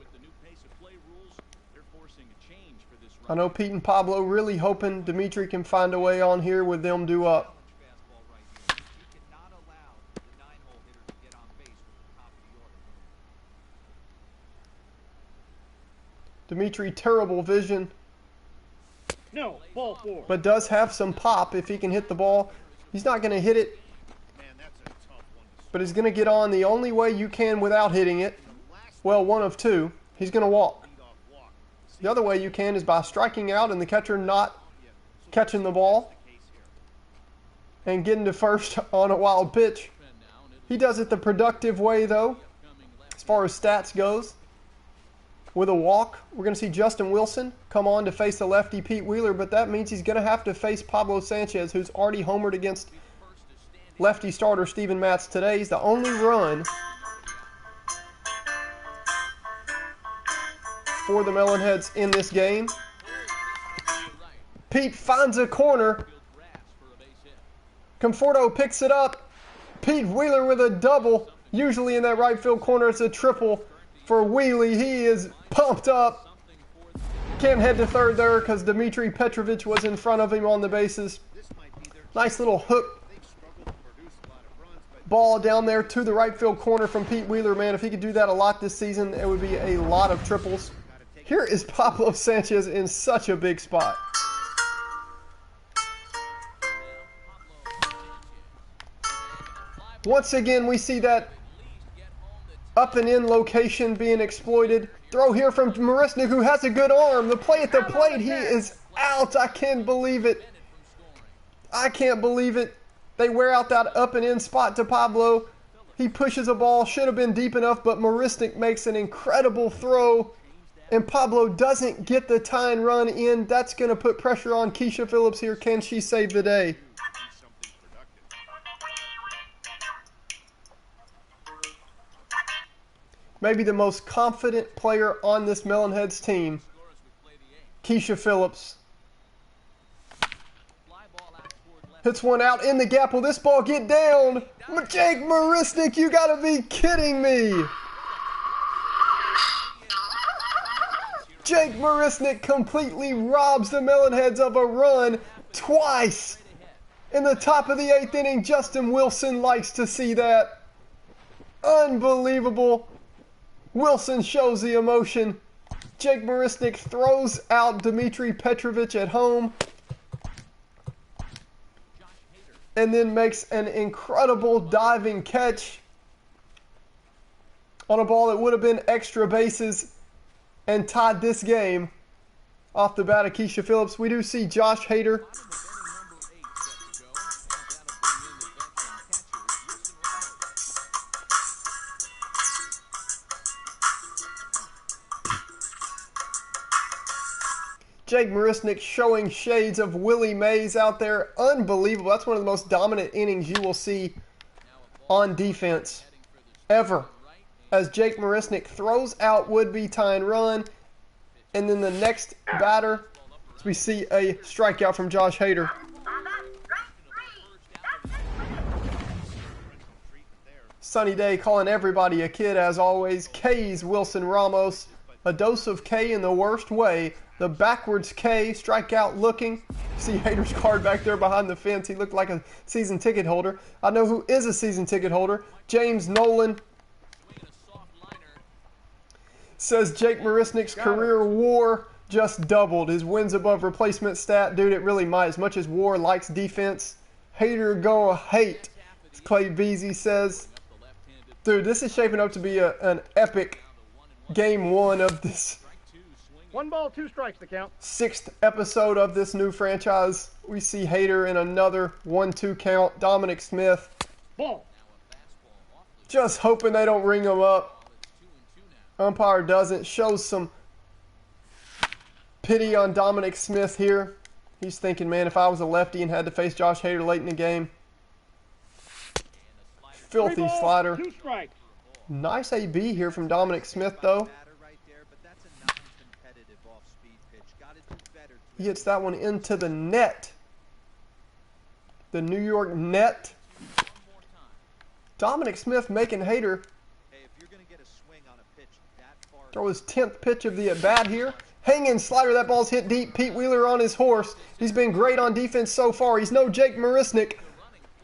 I know Pete and Pablo really hoping Dimitri can find a way on here with them due up. Dimitri, terrible vision, No, ball 4. but does have some pop if he can hit the ball. He's not going to hit it, Man, that's a tough one to but he's going to get on the only way you can without hitting it. Well, one of two. He's going to walk. lead off walk. The other way you can is by striking out and the catcher not catching the ball and getting to first on a wild pitch. He does it the productive way, though, as far as stats goes. With a walk, we're going to see Justin Wilson come on to face the lefty Pete Wheeler, but that means he's going to have to face Pablo Sanchez, who's already homered against lefty starter Steven Matz today. He's the only run for the Melonheads in this game. Pete finds a corner. Conforto picks it up. Pete Wheeler with a double. Usually in that right field corner, it's a triple for Wheelie. He is pumped up. Can't head to third there because Dmitry Petrovic was in front of him on the bases. Nice little hook ball down there to the right field corner from Pete Wheeler. Man, if he could do that a lot this season, it would be a lot of triples. Here is Pablo Sanchez in such a big spot. Once again, we see that up and in location being exploited. Throw here from Marisnik, who has a good arm. The play at the plate, he is out. I can't believe it. I can't believe it. They wear out that up and in spot to Pablo. He pushes a ball, should have been deep enough, but Marisnik makes an incredible throw. And Pablo doesn't get the tying run in. That's going to put pressure on Keisha Phillips here. Can she save the day? Maybe the most confident player on this Melonheads team, Keisha Phillips. Hits one out in the gap. Will this ball get down? Jake Marisnik, you gotta be kidding me. Jake Marisnik completely robs the Melonheads of a run twice. In the top of the 8th inning, Justin Wilson likes to see that. Unbelievable. Wilson shows the emotion. Jake Marisnik throws out Dmitry Petrovic at home. And then makes an incredible diving catch on a ball that would have been extra bases and tied this game off the bat of Keisha Phillips. We do see Josh Hader Jake Marisnik showing shades of Willie Mays out there. Unbelievable. That's one of the most dominant innings you will see on defense ever. As Jake Marisnik throws out would-be tying run. And then the next batter, we see a strikeout from Josh Hader. Sunny day calling everybody a kid as always. K's Wilson Ramos. A dose of K in the worst way. The backwards K, strikeout looking. See Hader's card back there behind the fence. He looked like a season ticket holder. I know who is a season ticket holder. James Nolan says Jake Marisnik's career WAR just doubled. His wins above replacement stat. Dude, it really might. As much as WAR likes defense, Hader gonna hate, as Clay Beasy says. Dude, this is shaping up to be an epic game one of this 1 ball, 2 strikes to count. 6th episode of this new franchise. We see Hader in another 1-2 count. Dominic Smith. Ball. Just hoping they don't ring him up. Umpire doesn't. Shows some pity on Dominic Smith here. He's thinking, man, if I was a lefty and had to face Josh Hader late in the game. Filthy 3 balls, slider. 2 strikes. Nice AB here from Dominic Smith, though. He hits that one into the net. The New York net. Dominic Smith making Hader throw his 10th pitch of the at-bat here. Hanging slider, that ball's hit deep. Pete Wheeler on his horse. He's been great on defense so far. He's no Jake Marisnik,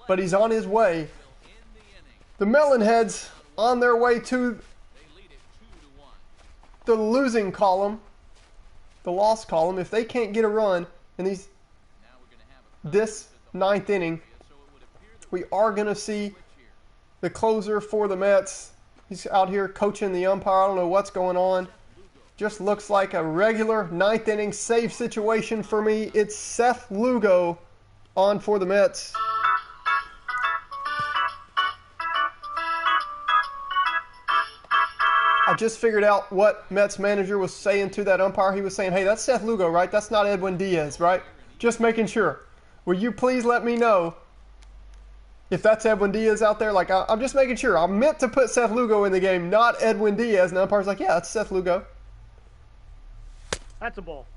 but he's on his way. The Melonheads on their way to the losing column the loss column. If they can't get a run in this ninth inning, we are going to see the closer for the Mets. He's out here coaching the umpire. I don't know what's going on. Just looks like a regular ninth inning save situation for me. It's Seth Lugo on for the Mets. I just figured out what Mets manager was saying to that umpire. He was saying, hey, that's Seth Lugo, right? That's not Edwin Diaz, right? Just making sure. Will you please let me know if that's Edwin Diaz out there? Like, I'm just making sure. I meant to put Seth Lugo in the game, not Edwin Diaz. And the umpire's like, yeah, that's Seth Lugo. That's a ball.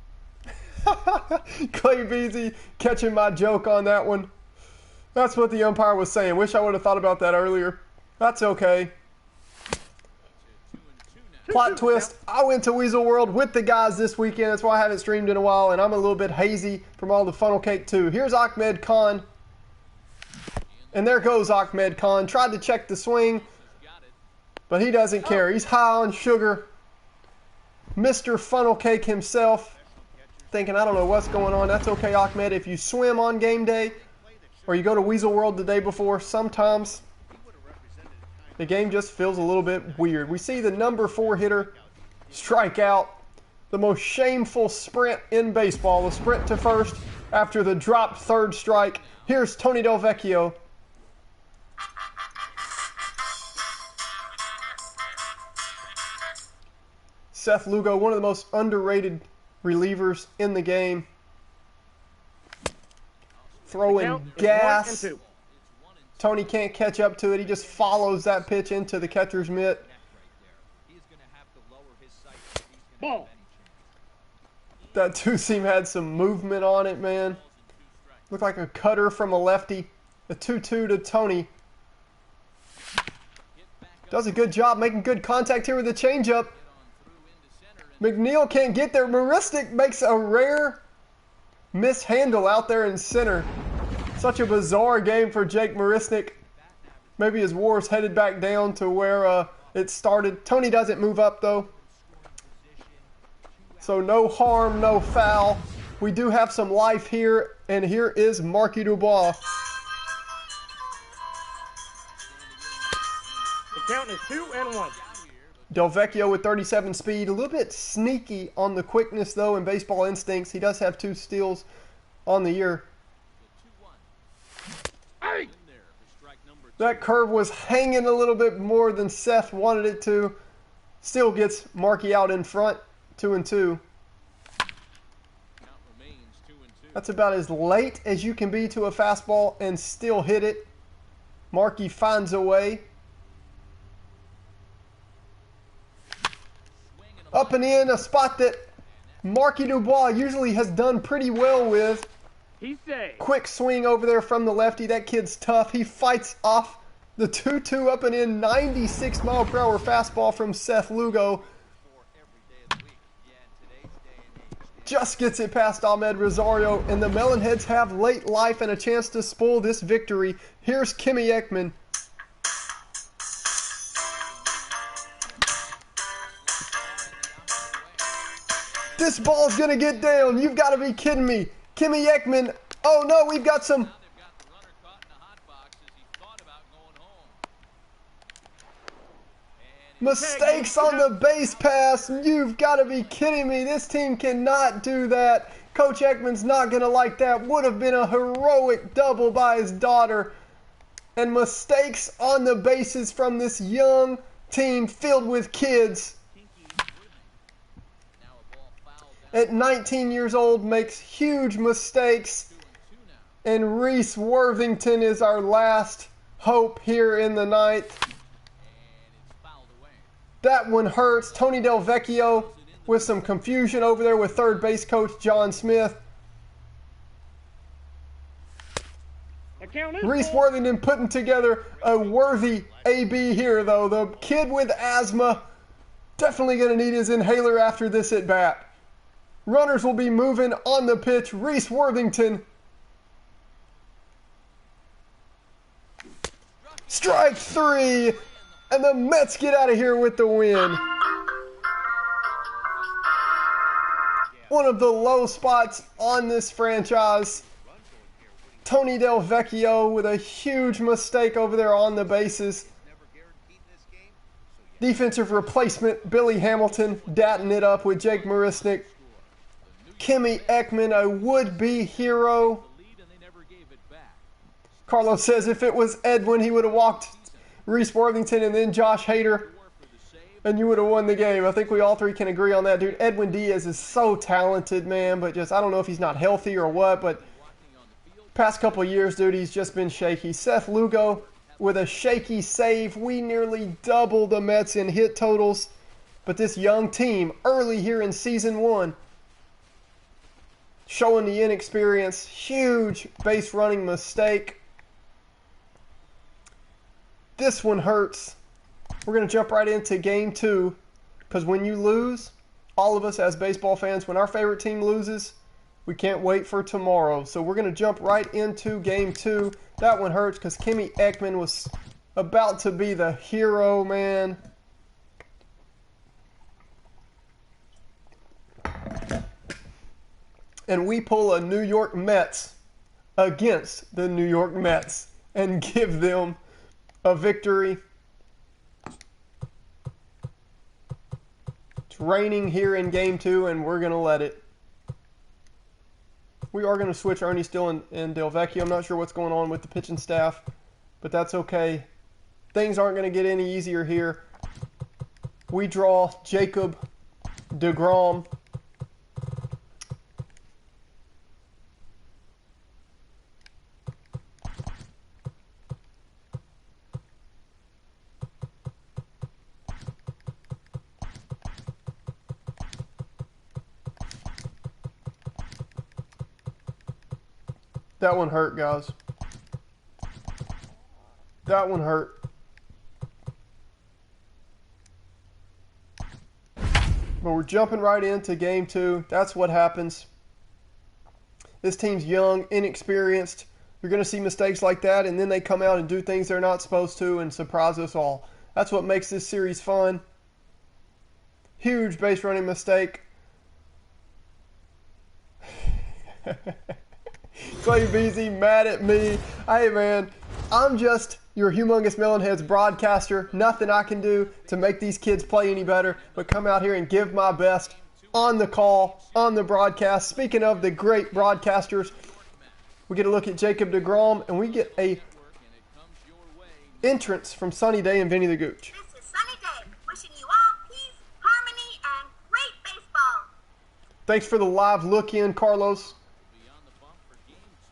Clay Beasy catching my joke on that one. That's what the umpire was saying. Wish I would have thought about that earlier. That's okay. Plot twist, I went to Weasel World with the guys this weekend. That's why I haven't streamed in a while, and I'm a little bit hazy from all the funnel cake too. Here's Ahmed Khan. And there goes Ahmed Khan. Tried to check the swing, but he doesn't care. He's high on sugar. Mr. Funnel Cake himself. Thinking, I don't know what's going on. That's okay, Ahmed. If you swim on game day, or you go to Weasel World the day before, sometimes the game just feels a little bit weird. We see the number 4 hitter strike out. The most shameful sprint in baseball. A sprint to first after the dropped third strike. Here's Tony Del Vecchio. Seth Lugo, one of the most underrated relievers in the game. Throwing gas. Tony can't catch up to it. He just follows that pitch into the catcher's mitt. Ball. That two-seam had some movement on it, man. Looked like a cutter from a lefty. A 2-2 to Tony. Does a good job making good contact here with the changeup. McNeil can't get there. Maristic makes a rare mishandle out there in center. Such a bizarre game for Jake Maristic. Maybe his war's headed back down to where it started. Tony doesn't move up though. So no harm, no foul. We do have some life here, and here is Marky Dubois. The count is 2-1. Del Vecchio with 37 speed. A little bit sneaky on the quickness though and baseball instincts. He does have 2 steals on the year. That curve was hanging a little bit more than Seth wanted it to. Still gets Marky out in front, 2-2. That's about as late as you can be to a fastball and still hit it. Marky finds a way. Up and in, a spot that Marky Dubois usually has done pretty well with. Quick swing over there from the lefty. That kid's tough. He fights off the 2-2 up and in. 96-mile-per-hour fastball from Seth Lugo. Just gets it past Ahmed Rosario, and the Melonheads have late life and a chance to spoil this victory. Here's Kimmy Ekman. This ball's gonna get down. You've got to be kidding me. Kimmy Ekman. Oh no, we've got some. Mistakes on the base pass. You've got to be kidding me. This team cannot do that. Coach Ekman's not going to like that. Would have been a heroic double by his daughter. And mistakes on the bases from this young team filled with kids. At 19 years old, makes huge mistakes. And Reese Worthington is our last hope here in the ninth. That one hurts. Tony Del Vecchio with some confusion over there with third base coach John Smith. Reese Worthington putting together a worthy AB here, though. The kid with asthma definitely going to need his inhaler after this at bat. Runners will be moving on the pitch. Reese Worthington. Strike 3. And the Mets get out of here with the win. one of the low spots on this franchise. Tony Del Vecchio with a huge mistake over there on the bases. Defensive replacement Billy Hamilton datting it up with Jake Marisnick. Kimmy Ekman, a would-be hero. Carlos says if it was Edwin, he would have walked Reese Worthington and then Josh Hader, and you would have won the game. I think we all three can agree on that, dude. Edwin Diaz is so talented, man, but just I don't know if he's not healthy or what, but past couple of years, dude, he's just been shaky. Seth Lugo with a shaky save. We nearly doubled the Mets in hit totals, but this young team early here in season 1 showing the inexperience. Huge base running mistake. This one hurts. We're going to jump right into game 2, because when you lose, all of us as baseball fans, when our favorite team loses, we can't wait for tomorrow. So we're going to jump right into game 2. That one hurts because Kimmy Ekman was about to be the hero, man. And we pull a New York Mets against the New York Mets and give them a victory. It's raining here in game 2, and we're going to let it. We are going to switch Ernie Still and Del Vecchio. I'm not sure what's going on with the pitching staff, but that's okay. Things aren't going to get any easier here. We draw Jacob deGrom. That one hurt, guys. That one hurt. But we're jumping right into game 2. That's what happens. This team's young, inexperienced. You're going to see mistakes like that, and then they come out and do things they're not supposed to and surprise us all. That's what makes this series fun. Huge base running mistake. Clay Beasy mad at me. Hey man, I'm just your Humongous Melonheads broadcaster. Nothing I can do to make these kids play any better but come out here and give my best on the call, on the broadcast. Speaking of the great broadcasters, we get a look at Jacob deGrom, and we get a entrance from Sunny Day and Vinny the Gooch. This is Sunny Day, wishing you all peace, harmony, and great baseball. Thanks for the live look in, Carlos.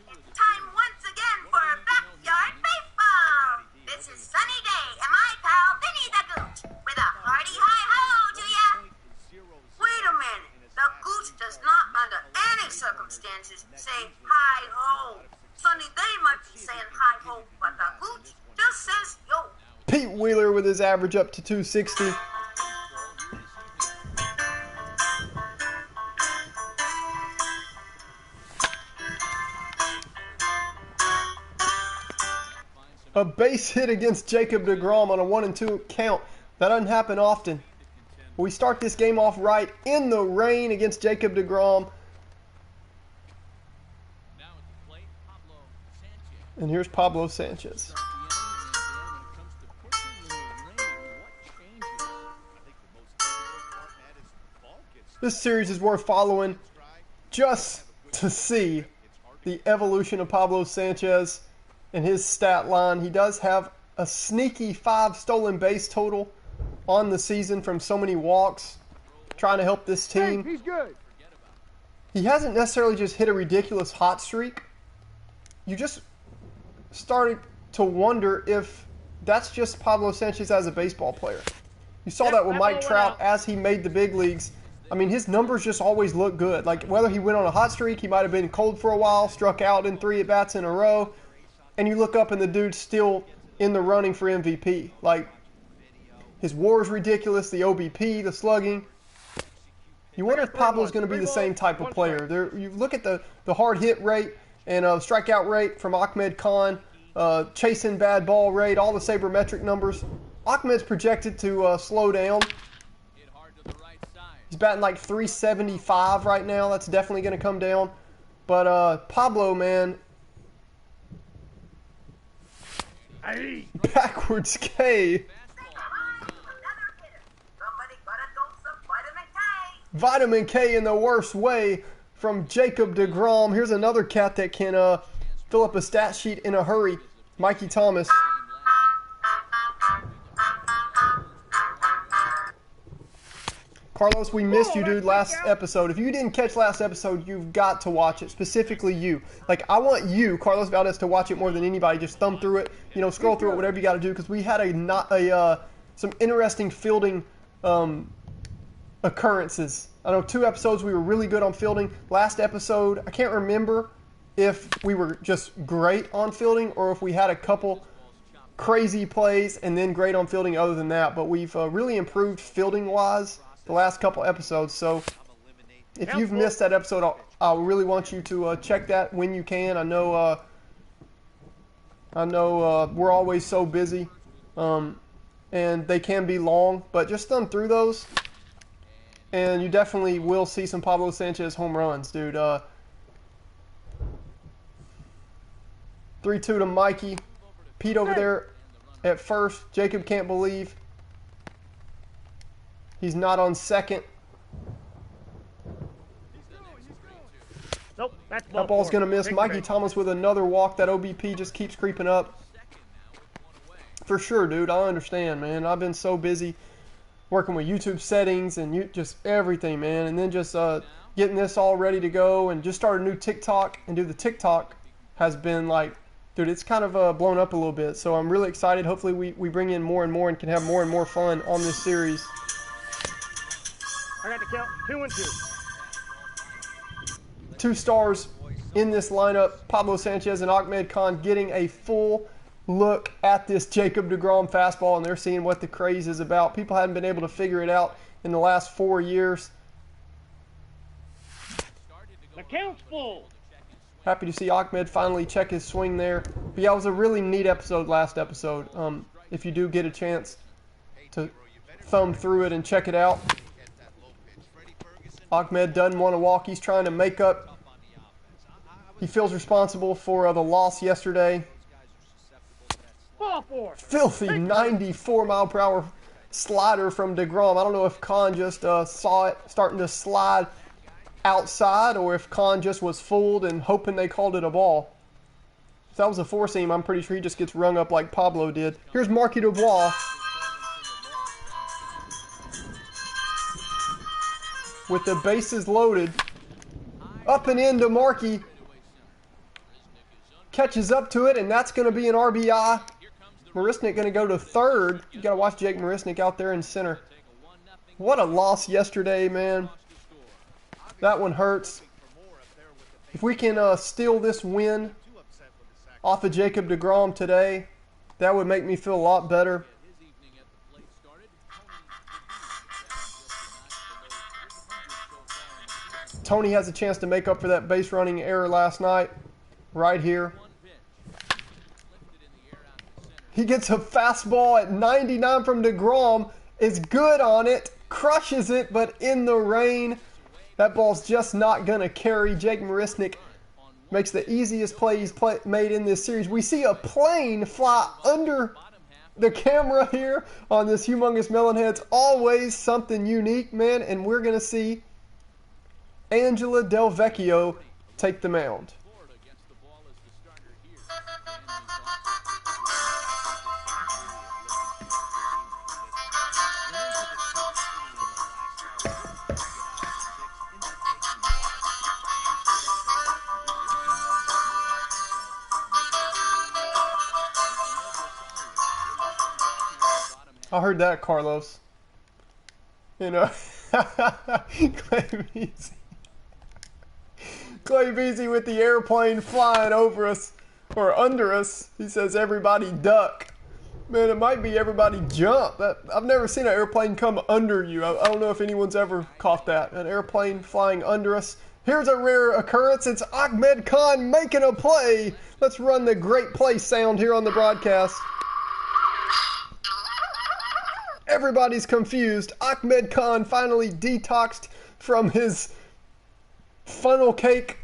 It's time once again for backyard baseball. This is Sunny Day and my pal Vinny the Gooch with a hearty hi-ho to ya. Wait a minute. The Gooch does not under any circumstances say hi-ho. Sunny Day might be saying hi-ho, but the Gooch just says yo. Pete Wheeler with his average up to 260. A base hit against Jacob deGrom on a 1-2 count. That doesn't happen often. We start this game off right in the rain against Jacob deGrom. And here's Pablo Sanchez. This series is worth following just to see the evolution of Pablo Sanchez and his stat line. He does have a sneaky 5 stolen base total on the season from so many walks, trying to help this team. Hey, he's good. He hasn't necessarily just hit a ridiculous hot streak. You just started to wonder if that's just Pablo Sanchez as a baseball player. You saw that with Mike Trout as he made the big leagues. I mean, his numbers just always look good. Like, whether he went on a hot streak, he might have been cold for a while, struck out in 3 at-bats in a row, and you look up and the dude's still in the running for MVP. Like, his WAR is ridiculous, the OBP, the slugging. You wonder if Pablo's going to be the same type of player. You look at the hard hit rate and strikeout rate from Ahmed Khan, chasing bad ball rate, all the sabermetric numbers. Ahmed's projected to slow down. He's batting like 375 right now. That's definitely going to come down. But Pablo, man, Hey. backwards K. Somebody gotta dose some vitamin K. Vitamin K in the worst way from Jacob deGrom. Here's another cat that can fill up a stat sheet in a hurry. Mikey Thomas. Carlos, we missed you, dude, last episode. If you didn't catch last episode, you've got to watch it, specifically you. Like, I want you, Carlos Valdez, to watch it more than anybody. Just thumb through it, scroll through it, whatever you got to do, because we had some interesting fielding occurrences. I know 2 episodes we were really good on fielding. Last episode, I can't remember if we were just great on fielding or if we had a couple crazy plays and then great on fielding other than that. But we've really improved fielding-wise the last couple episodes. So if you've missed that episode, I really want you to check that when you can. I know we're always so busy, and they can be long, but just thumb through those, and you definitely will see some Pablo Sanchez home runs, dude. 3-2 to Mikey. Pete over there at first. Jacob can't believe he's not on second. Nope, that's That ball's going to miss. Mikey Thomas with another walk. That OBP just keeps creeping up. For sure, dude. I understand, man. I've been so busy working with YouTube settings and just everything, man. And then just getting this all ready to go and just start a new TikTok. And the TikTok has been like, dude, it's kind of blown up a little bit. So I'm really excited. Hopefully we bring in more and more and can have more and more fun on this series. I got the count 2 and 2. 2 stars in this lineup. Pablo Sanchez and Ahmed Khan getting a full look at this Jacob deGrom fastball, and they're seeing what the craze is about. People hadn't been able to figure it out in the last 4 years. The count's full. Happy to see Ahmed finally check his swing there. But yeah, it was a really neat episode last episode. If you do get a chance to thumb through it and check it out. Ahmed doesn't want to walk. He's trying to make up. He feels responsible for the loss yesterday. Ball 4. Filthy 94-mile-per-hour slider from deGrom. I don't know if Khan just saw it starting to slide outside or if Khan just was fooled and hoping they called it a ball. If that was a 4-seam, I'm pretty sure he just gets rung up like Pablo did. Here's Marky Dubois with the bases loaded. Up and into Marky. Catches up to it, and that's going to be an RBI. Marisnik going to go to third. You got to watch Jake Marisnik out there in center. What a loss yesterday, man. That one hurts. If we can steal this win off of Jacob deGrom today, that would make me feel a lot better. Tony has a chance to make up for that base running error last night, right here. He gets a fastball at 99 from deGrom, is good on it, crushes it, but in the rain. That ball's just not going to carry. Jake Marisnik makes the easiest play he's made in this series. We see a plane fly under the camera here on this humongous Melonheads. Always something unique, man, and we're going to see Angela Del Vecchio take the mound. I heard that, Carlos. Clay Beasy with the airplane flying over us, or under us. He says, everybody duck. Man, it might be everybody jump. I've never seen an airplane come under you. I don't know if anyone's ever caught that. An airplane flying under us. Here's a rare occurrence. It's Ahmed Khan making a play. Let's run the great play sound here on the broadcast. Everybody's confused. Ahmed Khan finally detoxed from his funnel cake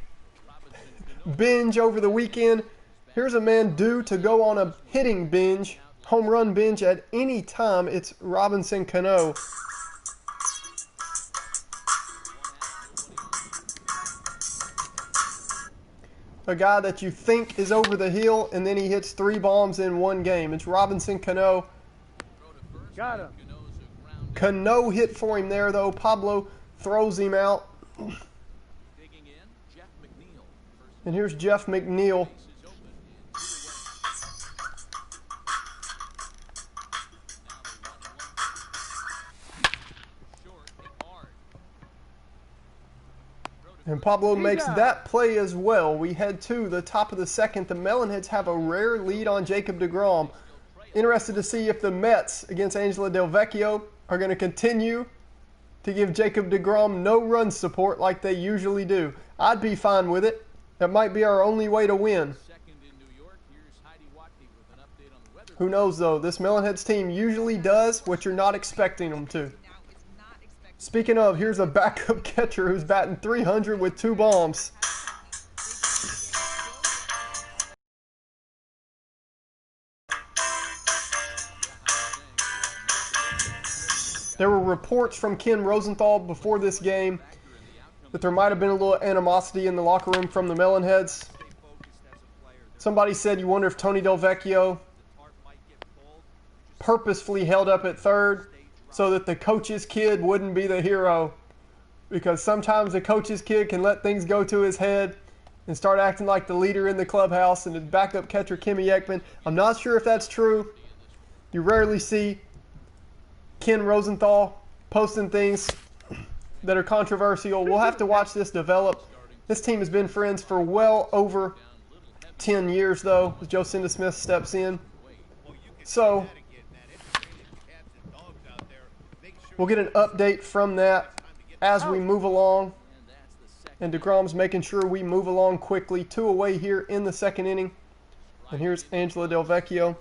binge over the weekend. Here's a man due to go on a hitting binge, home run binge at any time. It's Robinson Cano. A guy that you think is over the hill, and then he hits 3 bombs in one game. It's Robinson Cano. Got him. Cano hit for him there, though. Pablo throws him out. And here's Jeff McNeil. And Pablo makes that play as well. We head to the top of the second. The Melonheads have a rare lead on Jacob deGrom. Interested to see if the Mets against Angela Del Vecchio are going to continue to give Jacob deGrom no run support like they usually do. I'd be fine with it. That might be our only way to win. Who knows, though? This Melonheads team usually does what you're not expecting them to. Speaking of, here's a backup catcher who's batting .300 with 2 bombs. There were reports from Ken Rosenthal before this game that there might have been a little animosity in the locker room from the Melonheads. Somebody said you wonder if Tony Del Vecchio purposefully held up at third so that the coach's kid wouldn't be the hero, because sometimes the coach's kid can let things go to his head and start acting like the leader in the clubhouse, and his backup catcher Kimmy Ekman. I'm not sure if that's true. You rarely see Ken Rosenthal posting things that are controversial. We'll have to watch this develop. This team has been friends for well over 10 years, though, as Joe Smith steps in. So we'll get an update from that as we move along. And deGrom's making sure we move along quickly. 2 away here in the second inning. And here's Angela Del Vecchio.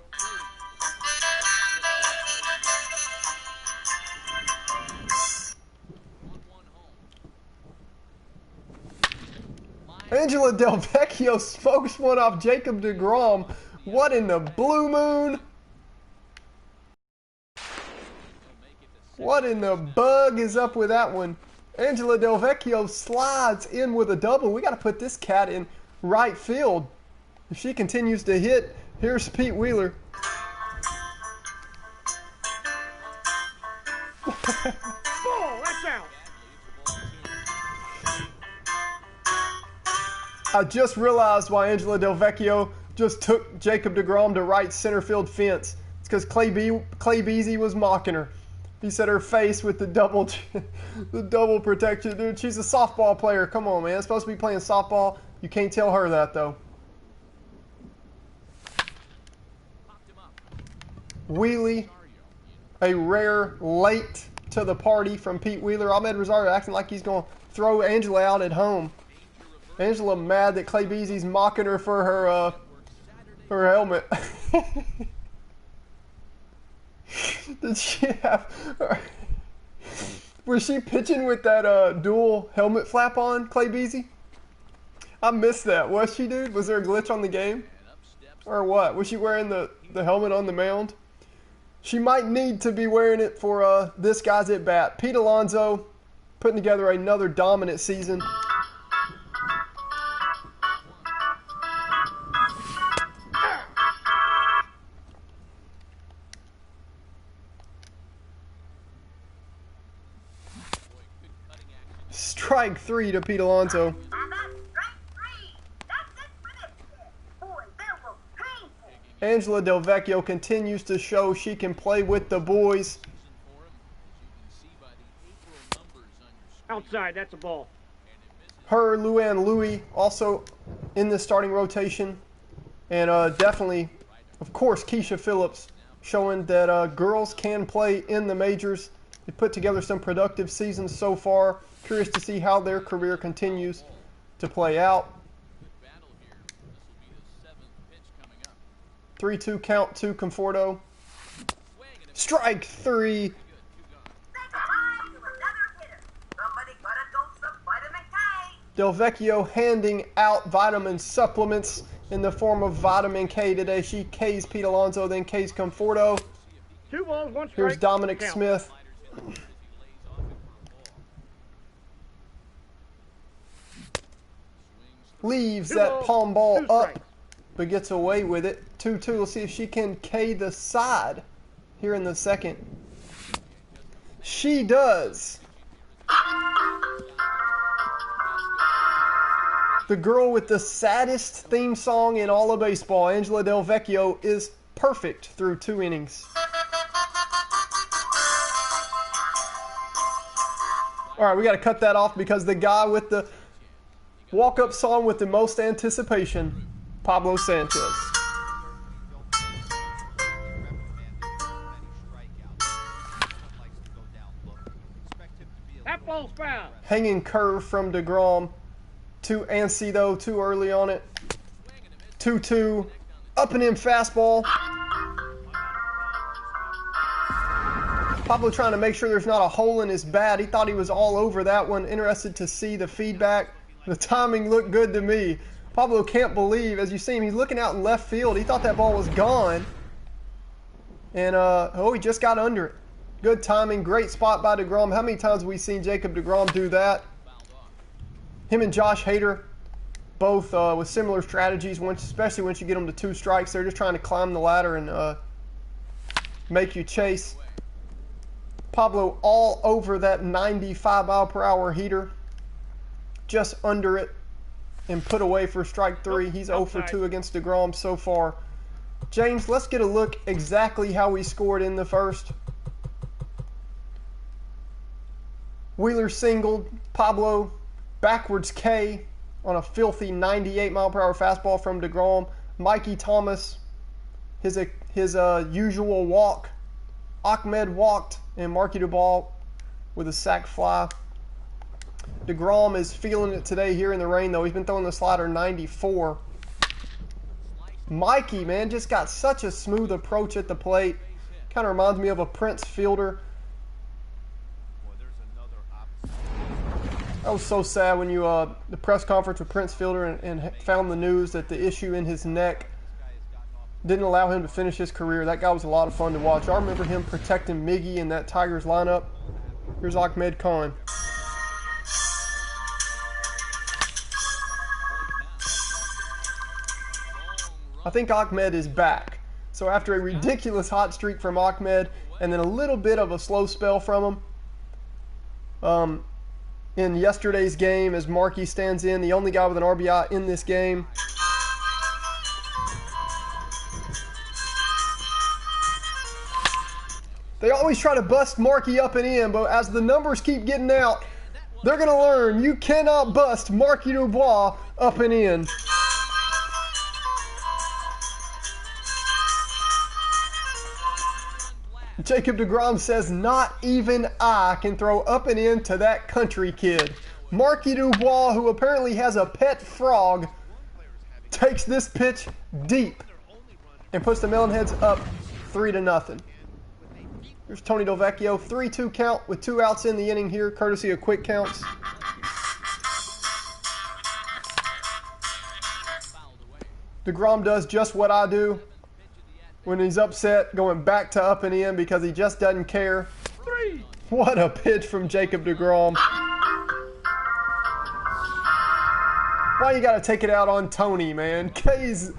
Angela Del Vecchio smokes one off Jacob deGrom. What in the blue moon? What in the bug is up with that one? Angela Del Vecchio slides in with a double. We got to put this cat in right field. If she continues to hit, here's Pete Wheeler. Ball, that's out. I just realized why Angela Del Vecchio just took Jacob deGrom to right center field fence. It's because Clay Beasy was mocking her. He said her face with the double protection. Dude, she's a softball player. Come on, man. It's supposed to be playing softball. You can't tell her that, though. Wheelie, a rare late to the party from Pete Wheeler. Ahmed Rosario acting like he's going to throw Angela out at home. Angela mad that Clay Beasy's mocking her for her helmet. Did she have... Was she pitching with that dual helmet flap on, Clay Beasy? I missed that. Was she, dude? Was there a glitch on the game? Or what? Was she wearing the helmet on the mound? She might need to be wearing it for this guy's at bat. Pete Alonso putting together another dominant season. Strike 3 to Pete Alonso. Angela Del Vecchio continues to show she can play with the boys. Outside, that's a ball. Her, Luann Louie, also in the starting rotation. And definitely, of course, Keisha Phillips showing that girls can play in the majors. They put together some productive seasons so far. Curious to see how their career continues to play out. 3-2 count to Conforto. Strike 3. Say goodbye to another hitter. Somebody got a dose of vitamin K. Delvecchio handing out vitamin supplements in the form of vitamin K today. She K's Pete Alonso, then K's Conforto. 2 balls, 1 strike. Here's Dominic Count. Smith. Leaves 2 that balls, palm ball 2 up, strikes. but gets away with it. 2-2. We'll see if she can K the side here in the second. She does. The girl with the saddest theme song in all of baseball, Angela Delvecchio, is perfect through 2 innings. All right, we got to cut that off because the guy with the walk-up song with the most anticipation, Pablo Sanchez. That ball's foul. Hanging curve from DeGrom to Ansi, though, too early on it. 2-2. Up and in fastball. Pablo trying to make sure there's not a hole in his bat. He thought he was all over that one. Interested to see the feedback. The timing looked good to me. Pablo can't believe, as you see him, he's looking out in left field. He thought that ball was gone. And, he just got under it. Good timing. Great spot by DeGrom. How many times have we seen Jacob DeGrom do that? Him and Josh Hader, both with similar strategies, especially once you get them to 2 strikes. They're just trying to climb the ladder and make you chase. Pablo all over that 95-mile-per-hour heater. Just under it and put away for strike 3. He's 0 for 2 against DeGrom so far. James, let's get a look exactly how we scored in the first. Wheeler singled. Pablo backwards K on a filthy 98-mile-per-hour fastball from DeGrom. Mikey Thomas, his usual walk. Ahmed walked, and Marky Duvall with a sac fly. DeGrom is feeling it today here in the rain, though. He's been throwing the slider 94. Mikey, man, just got such a smooth approach at the plate. Kind of reminds me of a Prince fielder. That was so sad when you the press conference with Prince Fielder and found the news that the issue in his neck didn't allow him to finish his career. That guy was a lot of fun to watch. I remember him protecting Miggy in that Tigers lineup. Here's Ahmed Khan. I think Ahmed is back. So after a ridiculous hot streak from Ahmed and then a little bit of a slow spell from him, in yesterday's game as Markey stands in, the only guy with an RBI in this game. They always try to bust Markey up and in, but as the numbers keep getting out, they're going to learn you cannot bust Marky Dubois up and in. Jacob DeGrom says, not even I can throw up and in to that country kid. Marky Dubois, who apparently has a pet frog, takes this pitch deep and puts the Melonheads up 3-0. Here's Tony Delvecchio, 3-2 count with 2 outs in the inning here, courtesy of quick counts. DeGrom does just what I do when he's upset, going back to up and in because he just doesn't care. 3. What a pitch from Jacob DeGrom. Why you got to take it out on Tony, man? K's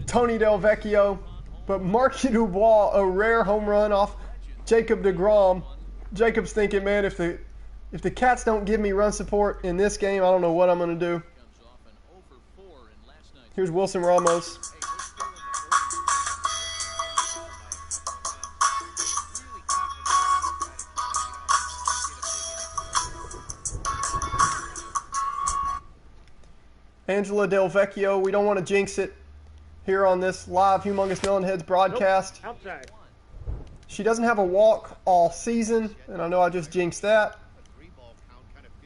Tony Delvecchio, but Marky Dubois, a rare home run off Jacob DeGrom. Jacob's thinking, man, if the Cats don't give me run support in this game, I don't know what I'm going to do. Here's Wilson Ramos. Angela Delvecchio, we don't want to jinx it here on this live Humongous Melonheads broadcast. Nope. Outside. She doesn't have a walk all season, and I know I just jinxed that.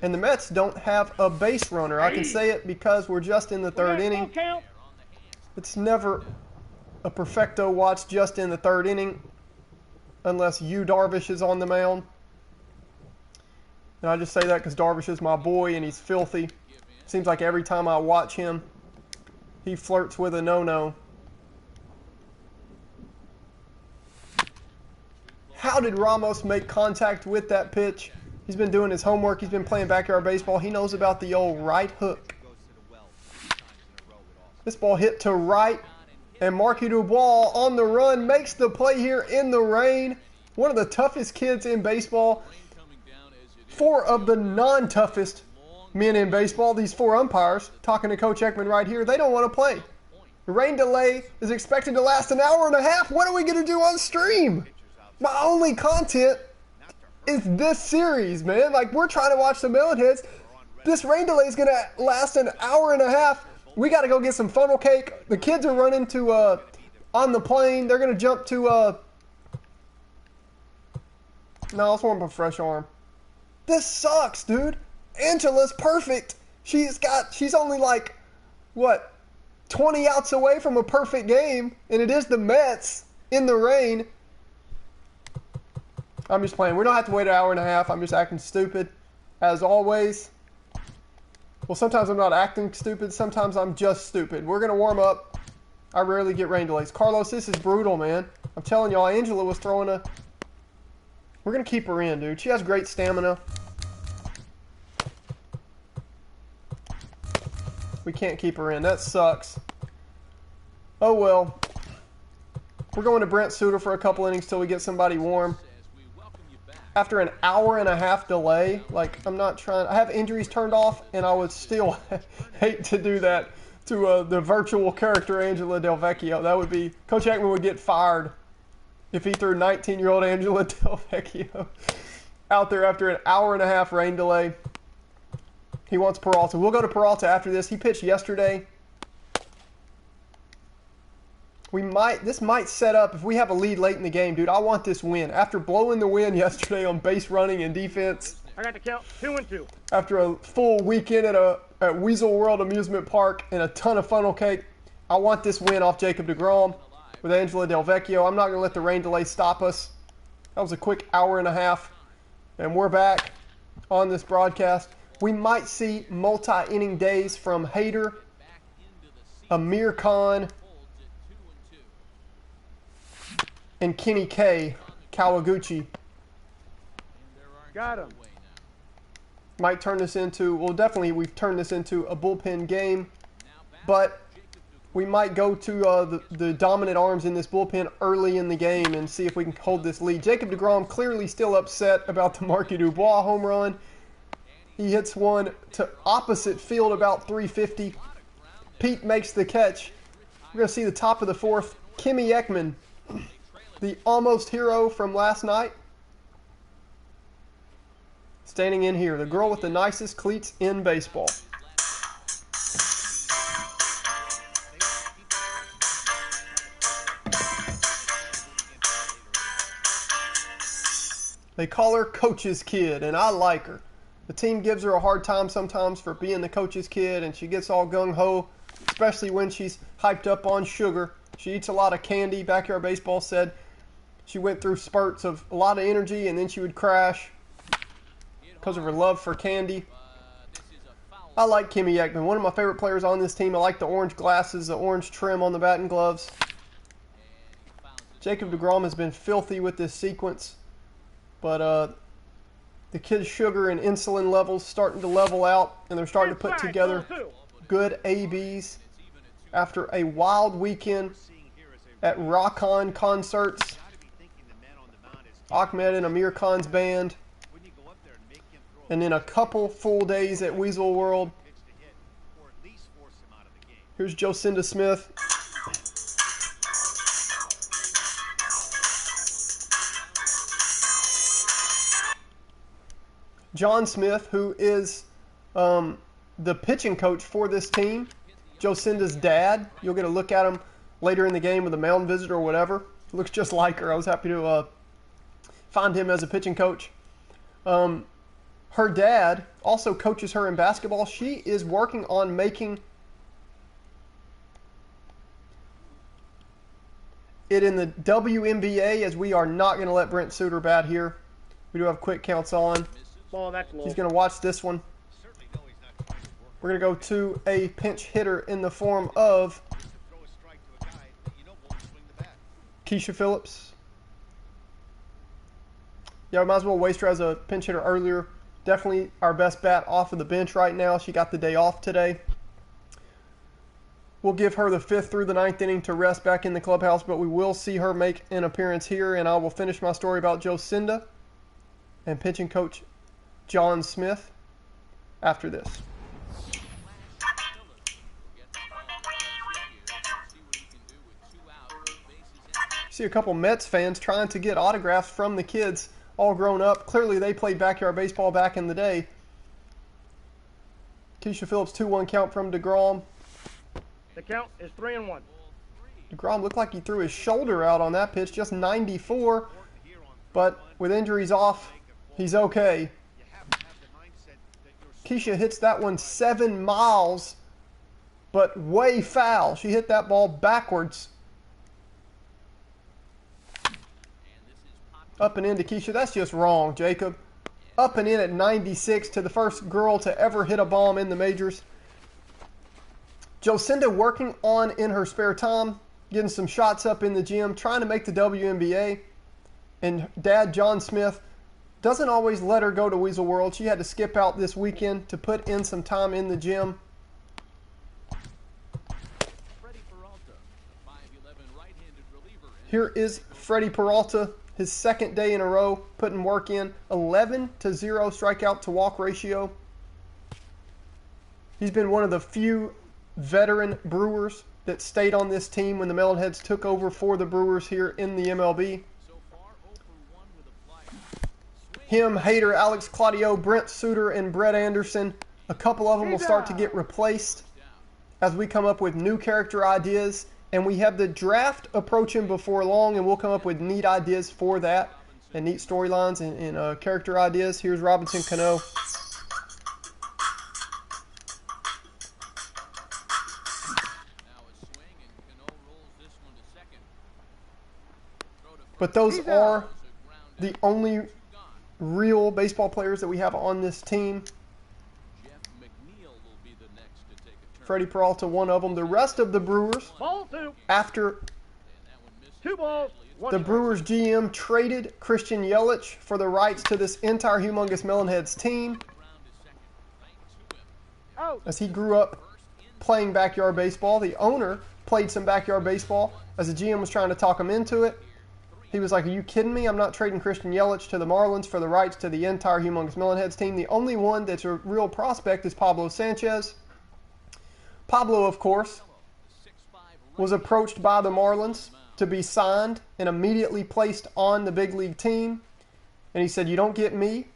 And the Mets don't have a base runner. I can say it because we're just in the 3rd inning. It's never a perfecto watch just in the 3rd inning. unless Yu Darvish is on the mound. And I just say that because Darvish is my boy and he's filthy. Seems like every time I watch him, he flirts with a no-no. How did Ramos make contact with that pitch? He's been doing his homework. He's been playing backyard baseball. He knows about the old right hook. This ball hit to right, and Marky Dubois on the run makes the play here in the rain. One of the toughest kids in baseball. 4 of the non-toughest men in baseball, these 4 umpires, talking to Coach Ekman right here, they don't want to play. The rain delay is expected to last an hour and a half. What are we going to do on stream? My only content is this series, man. Like, we're trying to watch the Melonheads. This rain delay is going to last an hour and a half. We got to go get some funnel cake. The kids are running to, on the plane. They're going to jump to, no, let's warm up a fresh arm. This sucks, dude. Angela's perfect. She's only like, what, 20 outs away from a perfect game, and it is the Mets in the rain. I'm just playing. We don't have to wait an hour and a half. I'm just acting stupid, as always. Well, sometimes I'm not acting stupid. Sometimes I'm just stupid. We're going to warm up. I rarely get rain delays. Carlos, this is brutal, man. I'm telling y'all, Angela was throwing a... We're going to keep her in, dude. She has great stamina. We can't keep her in. That sucks. Oh, well. We're going to Brent Suter for a couple innings till we get somebody warm. After an hour and a half delay, like, I'm not trying... I have injuries turned off, and I would still hate to do that to the virtual character Angela Del Vecchio. That would be... Coach Ekman would get fired if he threw 19-year-old Angela Del Vecchio out there after an hour and a half rain delay. He wants Peralta. We'll go to Peralta after this. He pitched yesterday. This might set up, if we have a lead late in the game, dude, I want this win. After blowing the win yesterday on base running and defense. I got the count 2-2. After a full weekend at Weasel World Amusement Park and a ton of funnel cake, I want this win off Jacob deGrom with Angela Del Vecchio. I'm not going to let the rain delay stop us. That was a quick hour and a half. And we're back on this broadcast. We might see multi-inning days from Hader, Amir Khan, and Kenny K. Kawaguchi. Got him. Might turn this into, well, definitely we've turned this into a bullpen game, but we might go to the dominant arms in this bullpen early in the game and see if we can hold this lead. Jacob deGrom clearly still upset about the Marky Dubois home run. He hits one to opposite field about 350. Pete makes the catch. We're going to see the top of the 4th. Kimmy Ekman, the almost hero from last night, standing in here. The girl with the nicest cleats in baseball. They call her Coach's Kid, and I like her. The team gives her a hard time sometimes for being the coach's kid, and she gets all gung-ho, especially when she's hyped up on sugar. She eats a lot of candy. Backyard Baseball said she went through spurts of a lot of energy, and then she would crash because of her love for candy. I like Kimmy Ekman, one of my favorite players on this team. I like the orange glasses, the orange trim on the batting gloves. Jacob deGrom has been filthy with this sequence, but the kid's sugar and insulin levels starting to level out, and they're starting to put together good ABs after a wild weekend at Rock-On concerts. Ahmed and Amir Khan's band, and then a couple full days at Weasel World. Here's Jocinda Smith. John Smith, who is the pitching coach for this team, Jocinda's dad. You'll get a look at him later in the game with a mound visit or whatever. Looks just like her. I was happy to find him as a pitching coach. Her dad also coaches her in basketball. She is working on making it in the WNBA, as we are not going to let Brent Suter bat here. We do have quick counts on. Ball, that's low. He's going to watch this one. Certainly know he's not trying to work. We're going to go to a pinch hitter in the form of To throw a strike to a guy that you know won't swing the bat. Keisha Phillips. Yeah, we might as well waste her as a pinch hitter earlier. Definitely our best bat off of the bench right now. She got the day off today. We'll give her the 5th through the 9th inning to rest back in the clubhouse, but we will see her make an appearance here, and I will finish my story about Jocinda and pitching coach John Smith after this. See a couple Mets fans trying to get autographs from the kids, all grown up. Clearly they played backyard baseball back in the day. Keisha Phillips, 2-1 count from DeGrom. The count is 3-1. DeGrom looked like he threw his shoulder out on that pitch, just 94. But with injuries off, he's okay. You have to have the mindset that you're Keisha hits that one 7 miles, but way foul. She hit that ball backwards. Up and into Keisha. That's just wrong, Jacob. Up and in at 96 to the first girl to ever hit a bomb in the majors. Jocinda working on in her spare time, getting some shots up in the gym, trying to make the WNBA. And Dad, John Smith, doesn't always let her go to Weasel World. She had to skip out this weekend to put in some time in the gym. Here is Freddie Peralta, his 2nd day in a row, putting work in. 11-0 strikeout to walk ratio. He's been one of the few veteran Brewers that stayed on this team when the Melonheads took over for the Brewers here in the MLB. Him, Hader, Alex Claudio, Brent Suter, and Brett Anderson. A couple of them will start to get replaced as we come up with new character ideas. And we have the draft approaching before long, and we'll come up with neat ideas for that and neat storylines and character ideas. Here's Robinson Cano. But those are the only real baseball players that we have on this team. Freddie Peralta, one of them. The rest of the Brewers, Ball 2. after 2 balls, 1 the strike. Brewers GM traded Christian Yelich for the rights to this entire humongous Melonheads team, Out. as he grew up playing backyard baseball. The owner played some backyard baseball. As the GM was trying to talk him into it, he was like, "Are you kidding me? I'm not trading Christian Yelich to the Marlins for the rights to the entire humongous Melonheads team." The only one that's a real prospect is Pablo Sanchez. Pablo, of course, was approached by the Marlins to be signed and immediately placed on the big league team. And he said, "You don't get me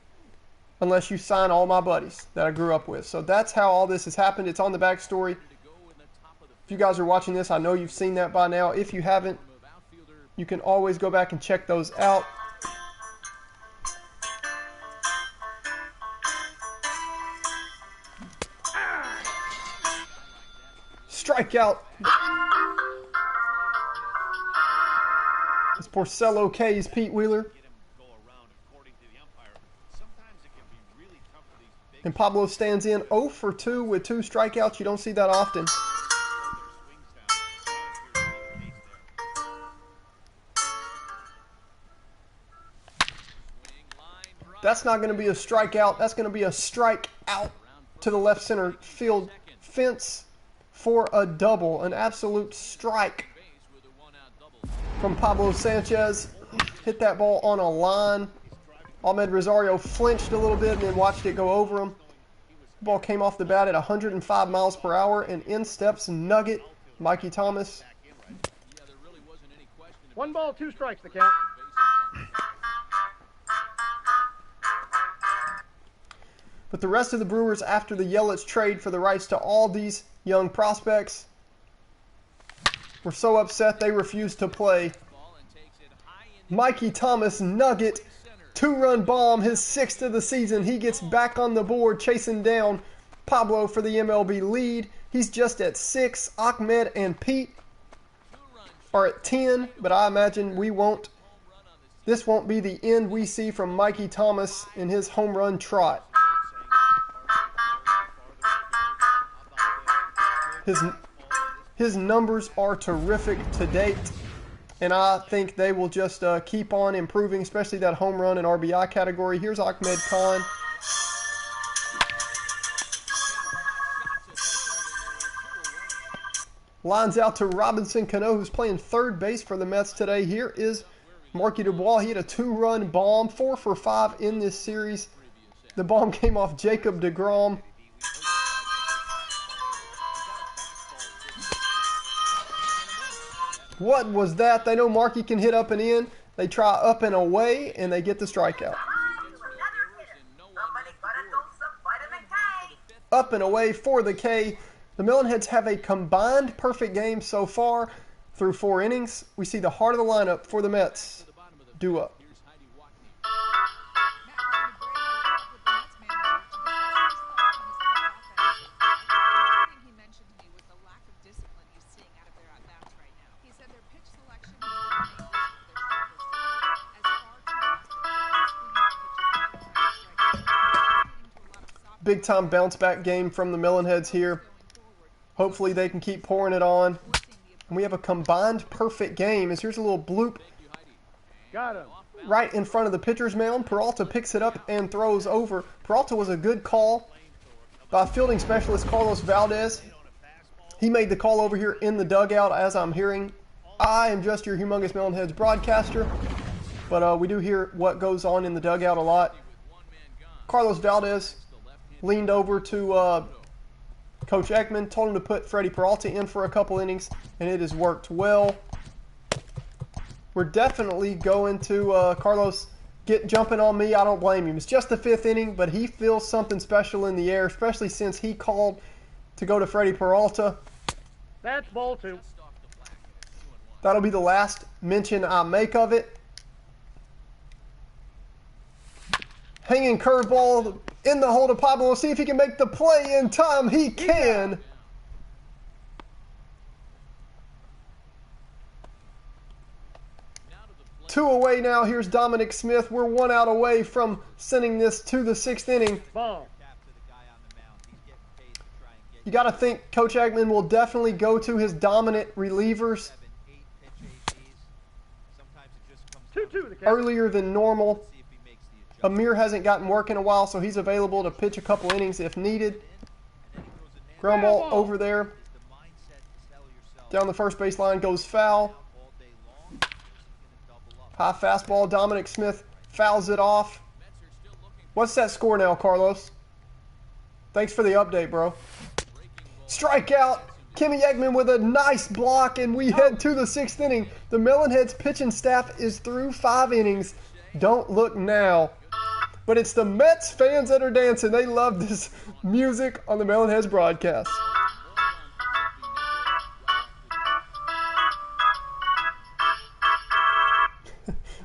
unless you sign all my buddies that I grew up with." So that's how all this has happened. It's on the backstory. If you guys are watching this, I know you've seen that by now. If you haven't, you can always go back and check those out. Strikeout. It's Porcello K's Pete Wheeler. get him go around according to the umpire. Sometimes it can be really tough for these big And Pablo stands in 0 for 2 with 2 strikeouts. You don't see that often. swings down. Appears to be the case there. That's not going to be a strikeout. That's going to be a strike out to the left center field fence for a double. An absolute strike from Pablo Sanchez. Hit that ball on a line. Ahmed Rosario flinched a little bit and then watched it go over him. The ball came off the bat at 105 miles per hour, and in steps Nugget Mikey Thomas. 1 ball, 2 strikes, the count. But the rest of the Brewers, after the Yelich trade for the rights to all these young prospects, were so upset they refused to play. Mikey Thomas, Nugget, 2-run bomb, his 6th of the season. He gets back on the board, chasing down Pablo for the MLB lead. He's just at 6. Ahmed and Pete are at 10, but I imagine this won't be the end we see from Mikey Thomas in his home run trot. His numbers are terrific to date, and I think they will just keep on improving, especially that home run and RBI category. Here's Ahmed Khan. Lines out to Robinson Cano, who's playing third base for the Mets today. Here is Marky Dubois. He had a 2-run bomb, 4 for 5 in this series. The bomb came off Jacob deGrom. What was that? They know Marky can hit up and in. They try up and away, and they get the strikeout. Up and away for the K. The Melonheads have a combined perfect game so far through 4 innings. We see the heart of the lineup for the Mets do up. Big time bounce back game from the Melonheads here. Hopefully they can keep pouring it on. And we have a combined perfect game. As here's a little bloop right in front of the pitcher's mound. Peralta picks it up and throws over. Peralta was a good call by fielding specialist Carlos Valdez. He made the call over here in the dugout as I'm hearing. I am just your Humongous Melonheads broadcaster, but we do hear what goes on in the dugout a lot. Carlos Valdez leaned over to Coach Ekman, told him to put Freddie Peralta in for a couple innings, and it has worked well. We're definitely going to Carlos get jumping on me. I don't blame him. It's just the 5th inning, but he feels something special in the air, especially since he called to go to Freddie Peralta. That's ball 2. That'll be the last mention I make of it. Hanging curveball in the hole to Pablo. We'll see if he can make the play in time. He can. Two away now. Here's Dominic Smith. We're 1 out away from sending this to the 6th inning. Ball. You got to think Coach Eggman will definitely go to his dominant relievers 2-2 the count. earlier than normal. Amir hasn't gotten work in a while, so he's available to pitch a couple innings if needed. Ground ball over there. Down the first base line goes foul. High fastball. Dominic Smith fouls it off. What's that score now, Carlos? Thanks for the update, bro. Strikeout. Kimmy Eggman with a nice block, and we head to the 6th inning. The Melonheads pitching staff is through 5 innings. Don't look now. But it's the Mets fans that are dancing. They love this music on the Melonheads broadcast.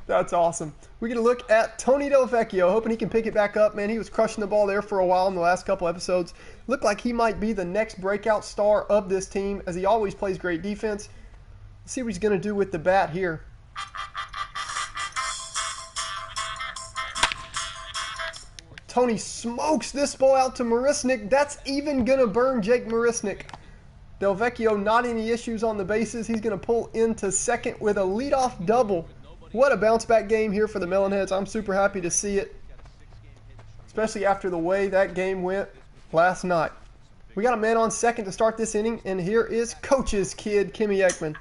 That's awesome. We get a look at Tony Del Vecchio, hoping he can pick it back up. Man, he was crushing the ball there for a while in the last couple episodes. Looked like he might be the next breakout star of this team, as he always plays great defense. Let's see what he's going to do with the bat here. Tony smokes this ball out to Marisnik. That's even going to burn Jake Marisnik. Del Vecchio not any issues on the bases. He's going to pull into second with a leadoff double. What a bounce back game here for the Melonheads. I'm super happy to see it, especially after the way that game went last night. We got a man on second to start this inning, and here is Coach's kid, Kimmy Eggman.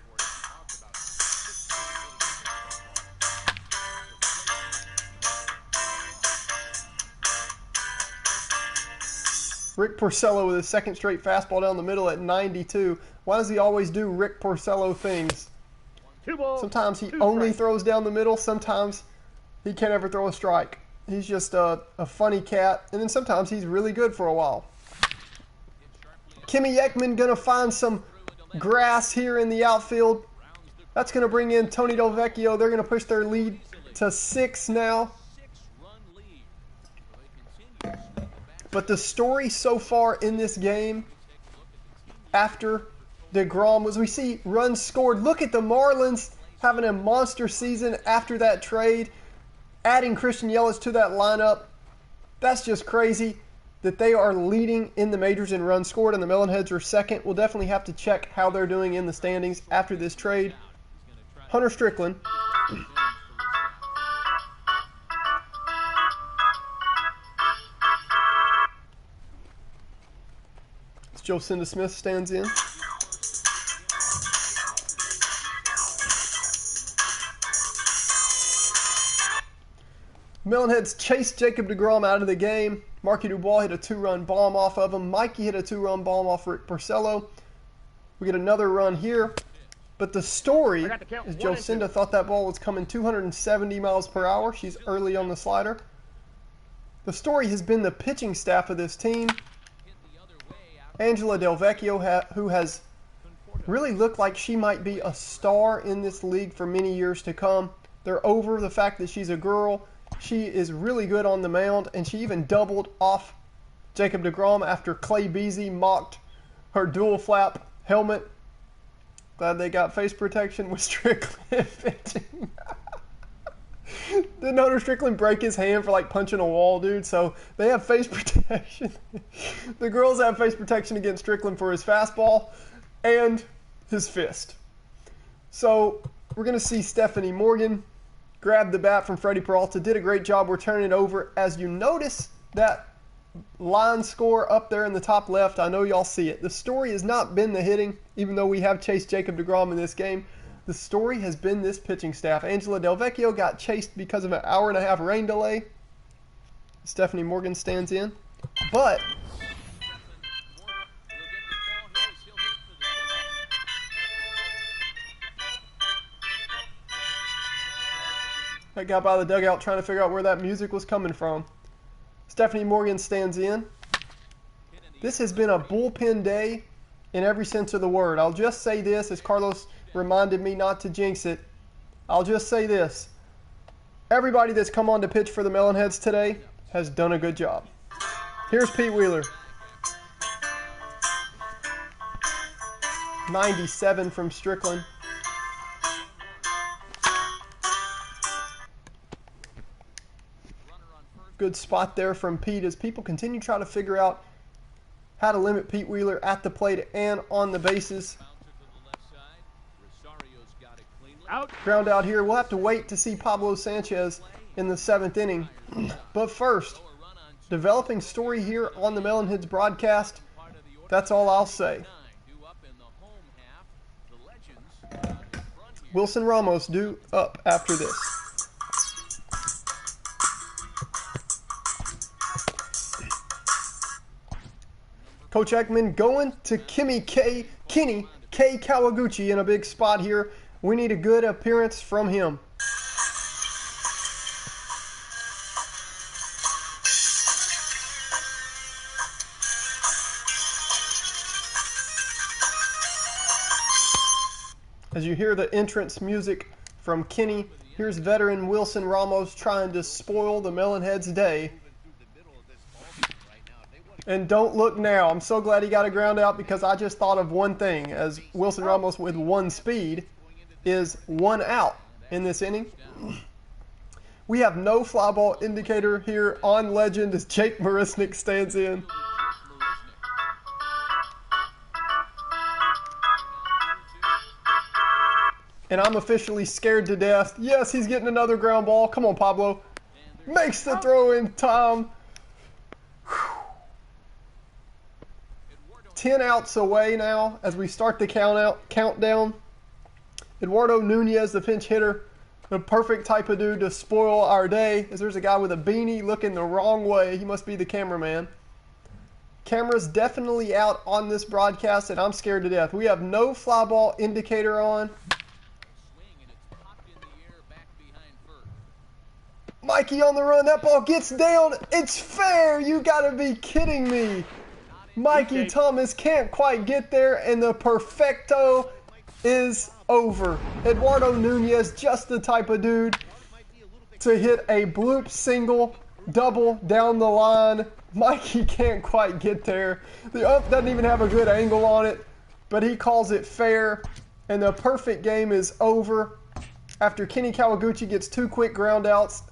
Rick Porcello with his 2nd straight fastball down the middle at 92. Why does he always do Rick Porcello things? 2 balls. Sometimes he 2 only strikes. throws down the middle. Sometimes he can't ever throw a strike. He's just a funny cat. And then sometimes he's really good for a while. Kimmy Eckman going to find some grass here in the outfield. That's going to bring in Tony Del Vecchio. They're going to push their lead to 6 now. But the story so far in this game, after DeGrom as we see runs scored. Look at the Marlins having a monster season after that trade, adding Christian Yelich to that lineup. That's just crazy that they are leading in the majors in runs scored and the Melonheads are second. We'll definitely have to check how they're doing in the standings after this trade. Hunter Strickland. Jocinda Smith stands in. Melonheads chased Jacob deGrom out of the game. Marky Dubois hit a 2-run bomb off of him. Mikey hit a 2-run bomb off Rick Porcello. We get another run here. But the story is Jocinda thought that ball was coming 270 miles per hour. She's early on the slider. The story has been the pitching staff of this team. Angela Del Vecchio, who has really looked like she might be a star in this league for many years to come. They're over the fact that she's a girl. She is really good on the mound, and she even doubled off Jacob deGrom after Clay Beasy mocked her dual flap helmet. Glad they got face protection with Strickland pitching. Didn't Hunter Strickland break his hand for like punching a wall, dude? So they have face protection. The girls have face protection against Strickland for his fastball and his fist. So we're going to see Stephanie Morgan grab the bat from Freddie Peralta. Did a great job. We're turning it over. As you notice that line score up there in the top left, I know y'all see it. The story has not been the hitting, even though we have chased Jacob deGrom in this game. The story has been this pitching staff. Angela Del Vecchio got chased because of an hour-and-a-half rain delay. Stephanie Morgan stands in. But that guy by the dugout trying to figure out where that music was coming from. Stephanie Morgan stands in. This has been a bullpen day in every sense of the word. I'll just say this, as Carlos reminded me not to jinx it. I'll just say this. Everybody that's come on to pitch for the Melonheads today has done a good job. Here's Pete Wheeler. 97 from Strickland. Good spot there from Pete as people continue to try to figure out how to limit Pete Wheeler at the plate and on the bases. Ground out here. We'll have to wait to see Pablo Sanchez in the 7th inning. But first, developing story here on the Melonheads broadcast. That's all I'll say. Wilson Ramos due up after this. Coach Ekman going to Kenny K. Kawaguchi in a big spot here. We need a good appearance from him. As you hear the entrance music from Kenny, here's veteran Wilson Ramos trying to spoil the Melonheads' day. And don't look now. I'm so glad he got a ground out because I just thought of one thing. As Wilson Ramos with 1 speed is 1 out in this inning. We have no fly ball indicator here on Legend as Jake Marisnik stands in. And I'm officially scared to death. Yes, he's getting another ground ball. Come on, Pablo. Makes the throw in time. 10 outs away now as we start the countdown. Eduardo Nunez, the pinch hitter, the perfect type of dude to spoil our day. As there's a guy with a beanie looking the wrong way. He must be the cameraman. Camera's definitely out on this broadcast, and I'm scared to death. We have no fly ball indicator on. Mikey on the run. That ball gets down. It's fair. You got to be kidding me. Mikey Thomas can't quite get there, and the perfecto is over. Eduardo Nunez, just the type of dude to hit a bloop single, double down the line. Mikey can't quite get there. The ump doesn't even have a good angle on it, but he calls it fair, and the perfect game is over after Kenny Kawaguchi gets 2 quick ground outs.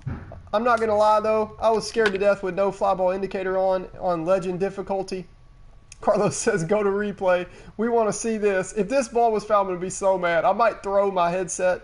I'm not going to lie, though. I was scared to death with no fly ball indicator on legend difficulty. Carlos says, go to replay. We want to see this. If this ball was fouled, I'm going to be so mad. I might throw my headset.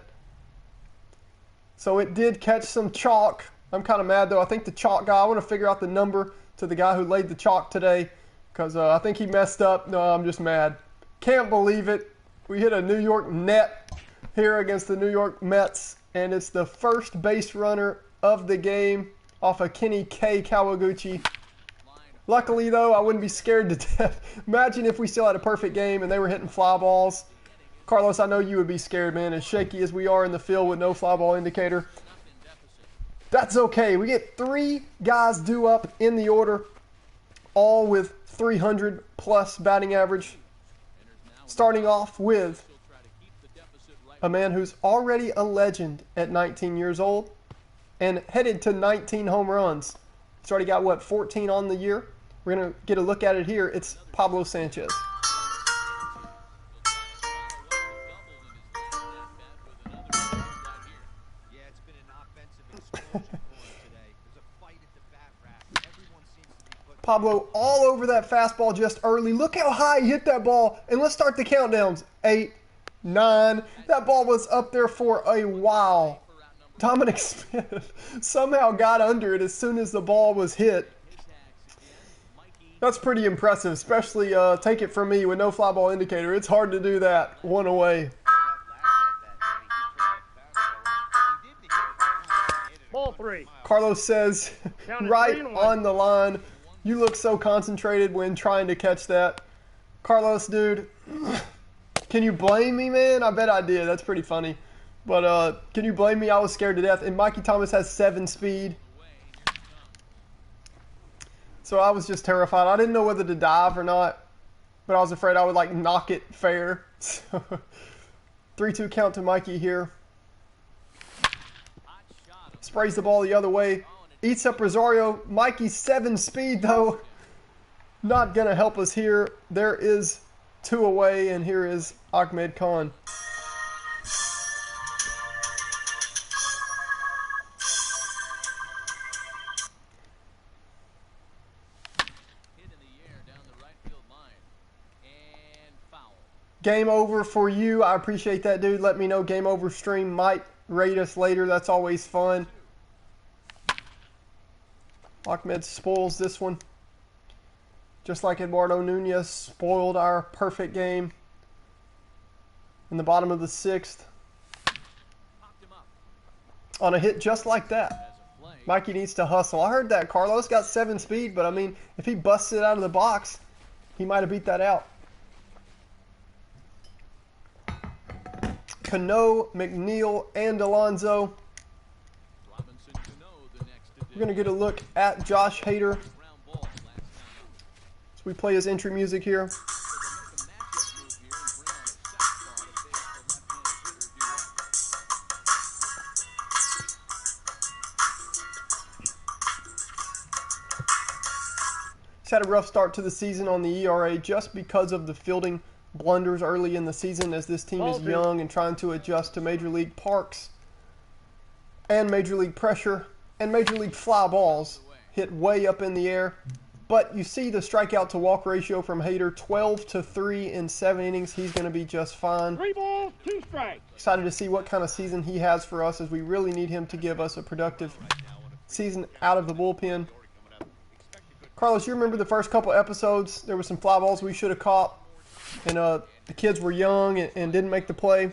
So it did catch some chalk. I'm kind of mad, though. I think the chalk guy, I want to figure out the number to the guy who laid the chalk today because I think he messed up. No, I'm just mad. Can't believe it. We hit a New York net here against the New York Mets, and it's the first base runner of the game off of Kenny K. Kawaguchi. Luckily, though, I wouldn't be scared to death. Imagine if we still had a perfect game and they were hitting fly balls. Carlos, I know you would be scared, man, as shaky as we are in the field with no fly ball indicator. That's okay. We get 3 guys due up in the order, all with 300 plus batting average. Starting off with a man who's already a legend at 19 years old and headed to 19 home runs. He's already got, what, 14 on the year? We're going to get a look at it here. It's Pablo Sanchez. Pablo all over that fastball just early. Look how high he hit that ball. And let's start the countdowns. 8, 9. That ball was up there for a while. Dominic Smith somehow got under it as soon as the ball was hit. That's pretty impressive, especially take it from me with no fly ball indicator. It's hard to do that one away. Ball 3. Carlos says, right on the line. You look so concentrated when trying to catch that. Carlos, dude, can you blame me, man? I bet I did. That's pretty funny. But can you blame me? I was scared to death. And Mikey Thomas has 7 speed. So I was just terrified. I didn't know whether to dive or not. But I was afraid I would, like, knock it fair. So 3-2 count to Mikey here. Sprays the ball the other way. Eats up Rosario. Mikey's 7 speed, though. Not going to help us here. There is 2 away, and here is Ahmed Khan. Game over for you. I appreciate that, dude. Let me know. Game over stream might rate us later. That's always fun. Ahmed spoils this one. Just like Eduardo Nunez spoiled our perfect game in the bottom of the 6th. On a hit just like that. Mikey needs to hustle. I heard that. Carlos got 7 speed, but I mean, if he busts it out of the box, he might have beat that out. Cano, McNeil, and Alonso. We're going to get a look at Josh Hader. So we play his entry music here. He's had a rough start to the season on the ERA just because of the fielding blunders early in the season, as this team is young and trying to adjust to Major League parks and Major League pressure and Major League fly balls hit way up in the air. But you see the strikeout to walk ratio from Hader, 12-3 in 7 innings. He's going to be just fine. 3 balls, 2 strikes. Excited to see what kind of season he has for us, as we really need him to give us a productive season out of the bullpen. Carlos, you remember the first couple episodes? There were some fly balls we should have caught. And the kids were young and didn't make the play.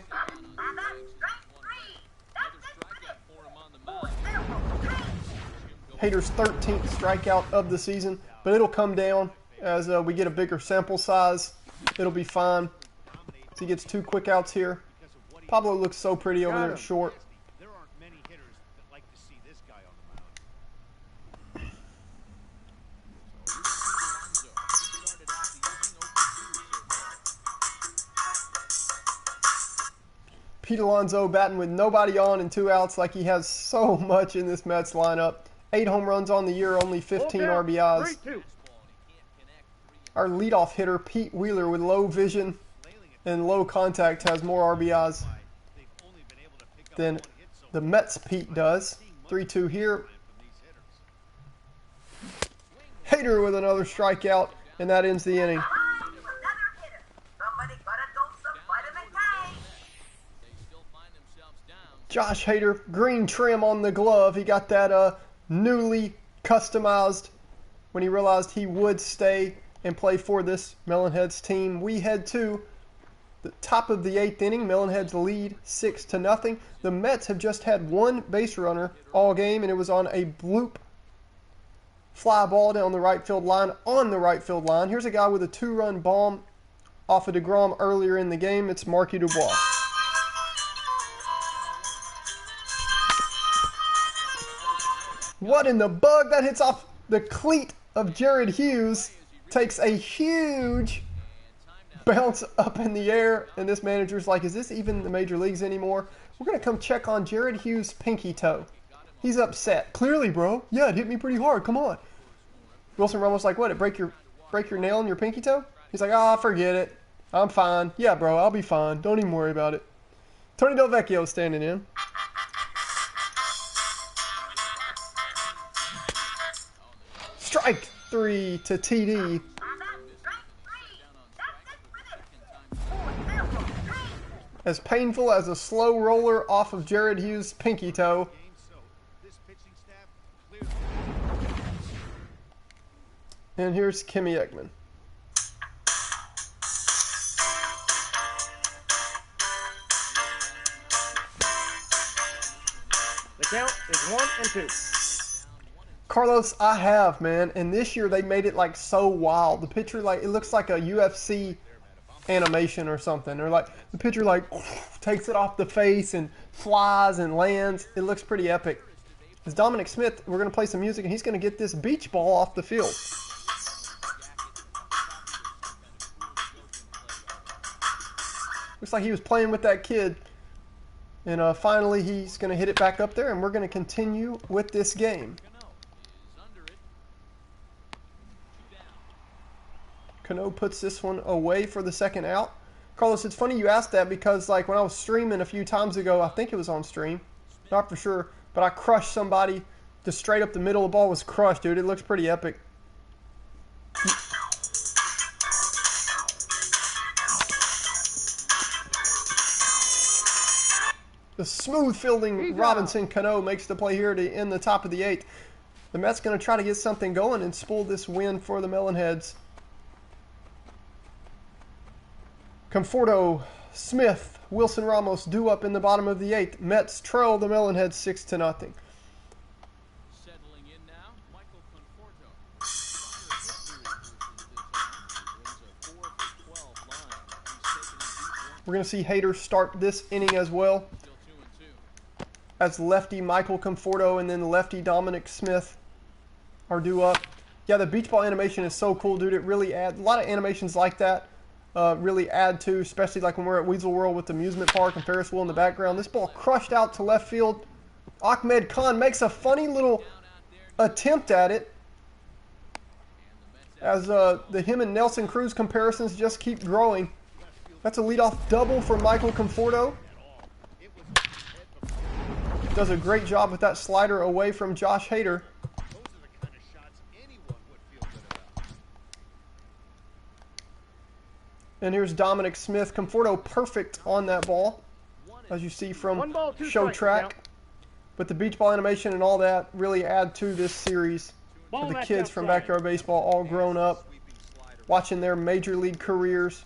Hader's 13th strikeout of the season, but it'll come down as we get a bigger sample size. It'll be fine. So he gets 2 quick outs here. Pablo looks so pretty over there at short. There aren't many hitters that like to see this guy on the mound. Pete Alonso batting with nobody on and 2 outs, like he has so much in this Mets lineup. 8 home runs on the year, only 15 RBIs. 3-2. Our leadoff hitter, Pete Wheeler, with low vision. and low contact has more RBIs than the Mets' Pete does. 3-2 here. Hader with another strikeout, and that ends the inning. Josh Hader, green trim on the glove. He got that newly customized when he realized he would stay and play for this Melonheads team. We head to the top of the 8th inning. Melonheads lead 6-0. The Mets have just had one base runner all game, and it was on a bloop fly ball down the right field line, on the right field line. Here's a guy with a 2-run bomb off of DeGrom earlier in the game. It's Marky Dubois. What in the bug? That hits off the cleat of Jared Hughes. Takes a huge bounce up in the air, and this manager's like, is this even the major leagues anymore? We're going to come check on Jared Hughes' pinky toe. He's upset. Clearly, bro. Yeah, it hit me pretty hard. Come on. Wilson Ramos like, what? It break your nail in your pinky toe? He's like, ah, forget it. I'm fine. Yeah, bro, I'll be fine. Don't even worry about it. Tony Del Vecchio standing in. Strike 3 to TD. As painful as a slow roller off of Jared Hughes' pinky toe. And here's Kimmy Eggman. The count is 1-2. Carlos, I have, man. And this year they made it like so wild. The pitcher, like, it looks like a UFC animation or something. Or like the pitcher like takes it off the face and flies and lands. It looks pretty epic. As Dominic Smith, we're going to play some music and he's going to get this beach ball off the field. Looks like he was playing with that kid. And finally he's going to hit it back up there and we're going to continue with this game. Cano puts this one away for the second out. Carlos, it's funny you asked that because like when I was streaming a few times ago, I think it was on stream, not for sure, but I crushed somebody just straight up the middle. The ball was crushed, dude. It looks pretty epic. The smooth fielding Robinson Cano makes the play here to end the top of the 8th. The Mets going to try to get something going and spool this win for the Melonheads. Conforto, Smith, Wilson Ramos due up in the bottom of the 8th. Mets trail the Melonheads 6-0. Settling in now, Michael Conforto. We're going to see Hader start this inning as well. As lefty Michael Conforto and then lefty Dominic Smith are due up. Yeah, the beach ball animation is so cool, dude. It really adds a lot of animations like that. Really add to, especially like when we're at Weasel World with the amusement park and Ferris wheel in the background. This ball crushed out to left field. Ahmed Khan makes a funny little attempt at it. As the him and Nelson Cruz comparisons just keep growing. That's a leadoff double for Michael Conforto. Does a great job with that slider away from Josh Hader. And here's Dominic Smith. Conforto perfect on that ball, as you see from Show Track. But the beach ball animation and all that really add to this series. For the kids from Backyard Baseball all grown up, watching their major league careers.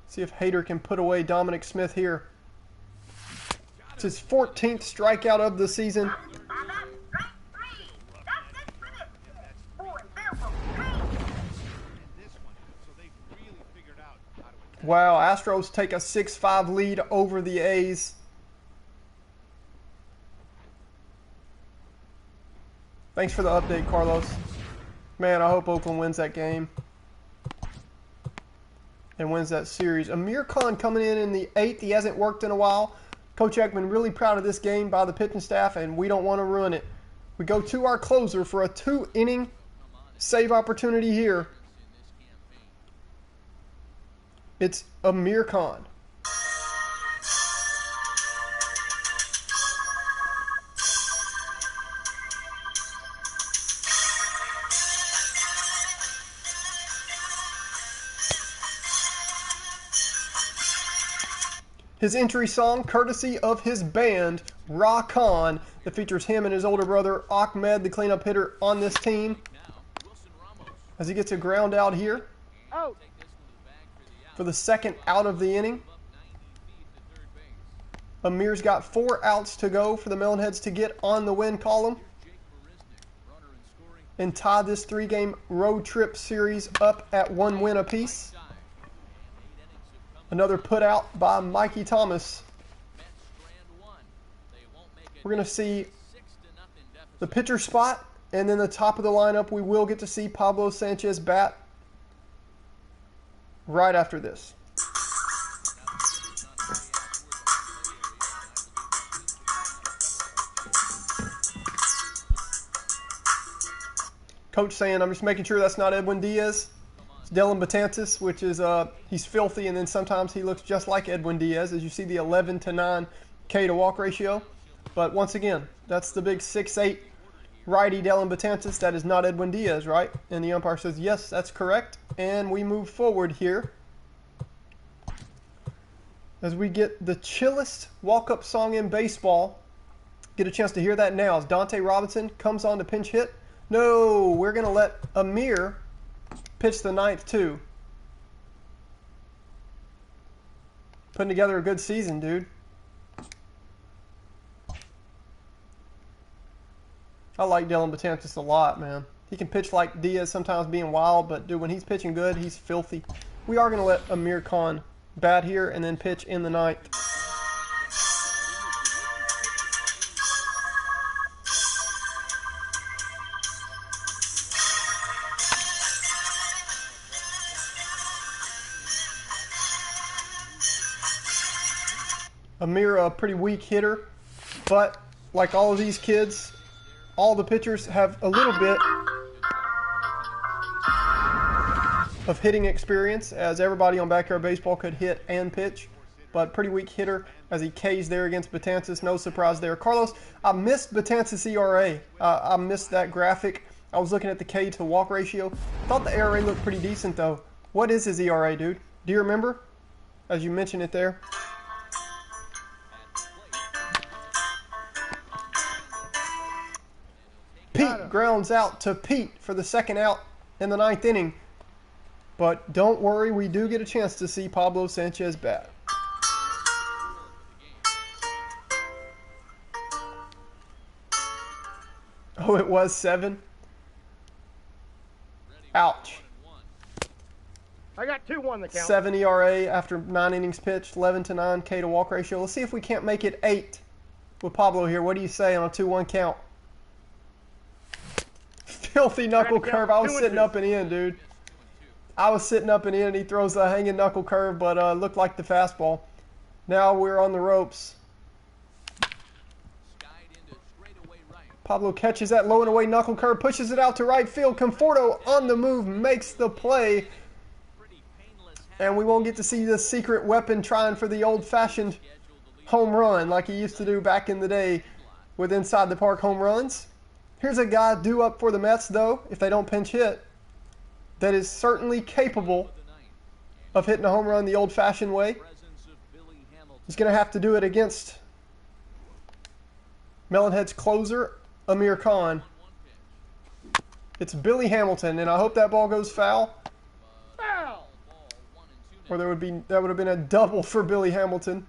See if Hader can put away Dominic Smith here. It's his 14th strikeout of the season. Wow, Astros take a 6-5 lead over the A's. Thanks for the update, Carlos. Man, I hope Oakland wins that game. And wins that series. Amir Khan coming in the 8th. He hasn't worked in a while. Coach Ekman really proud of this game by the pitching staff, and we don't want to ruin it. We go to our closer for a 2-inning save opportunity here. It's Amir Khan. His entry song, courtesy of his band, Ra Khan, that features him and his older brother, Ahmed, the cleanup hitter on this team. As he gets a ground out here Out. for the second out of the inning. Amir's got 4 outs to go for the Melonheads to get on the win column and tie this 3-game road trip series up at 1 win apiece. Another put out by Mikey Thomas. We're going to see the pitcher spot, and then the top of the lineup, we will get to see Pablo Sanchez bat right after this. Coach saying, I'm just making sure that's not Edwin Diaz. It's Dylan Betances, which is, he's filthy, and then sometimes he looks just like Edwin Diaz, as you see the 11-9 K to walk ratio. But once again, that's the big 6'8" righty Dylan Betances. That is not Edwin Diaz, right? And the umpire says, yes, that's correct. And we move forward here as we get the chillest walk-up song in baseball. Get a chance to hear that now as Dante Robinson comes on to pinch hit. No, we're going to let Amir pitch the 9th too. Putting together a good season, dude. I like Dylan Betances a lot, man. He can pitch like Diaz, sometimes being wild, but dude, when he's pitching good, he's filthy. We are going to let Amir Khan bat here and then pitch in the 9th. Amir, a pretty weak hitter, but like all of these kids, all the pitchers have a little bit of hitting experience, as everybody on Backyard Baseball could hit and pitch, but pretty weak hitter as he Ks there against Betances. No surprise there. Carlos, I missed Betances' ERA. I missed that graphic. I was looking at the K to walk ratio. Thought the ERA looked pretty decent, though. What is his ERA, dude? Do you remember? As you mentioned it there. Pete grounds out to Pete for the 2nd out in the 9th inning. But don't worry, we do get a chance to see Pablo Sanchez bat. Oh, it was 7? Ouch. I got 2-1 the count. 7 ERA after 9 innings pitched, 11-9 K to walk ratio. Let's see if we can't make it 8 with Pablo here. What do you say on a 2-1 count? Filthy knuckle curve. I was sitting up and in, dude. I was sitting up and in, and he throws a hanging knuckle curve, but looked like the fastball. Now we're on the ropes. Pablo catches that low and away knuckle curve, pushes it out to right field. Conforto on the move, makes the play. And we won't get to see the secret weapon trying for the old-fashioned home run like he used to do back in the day with inside the park home runs. Here's a guy due up for the Mets, though, if they don't pinch hit, that is certainly capable of hitting a home run the old-fashioned way. He's going to have to do it against Melonhead's closer, Amir Khan. It's Billy Hamilton, and I hope that ball goes foul. Foul! Or that would have been a double for Billy Hamilton.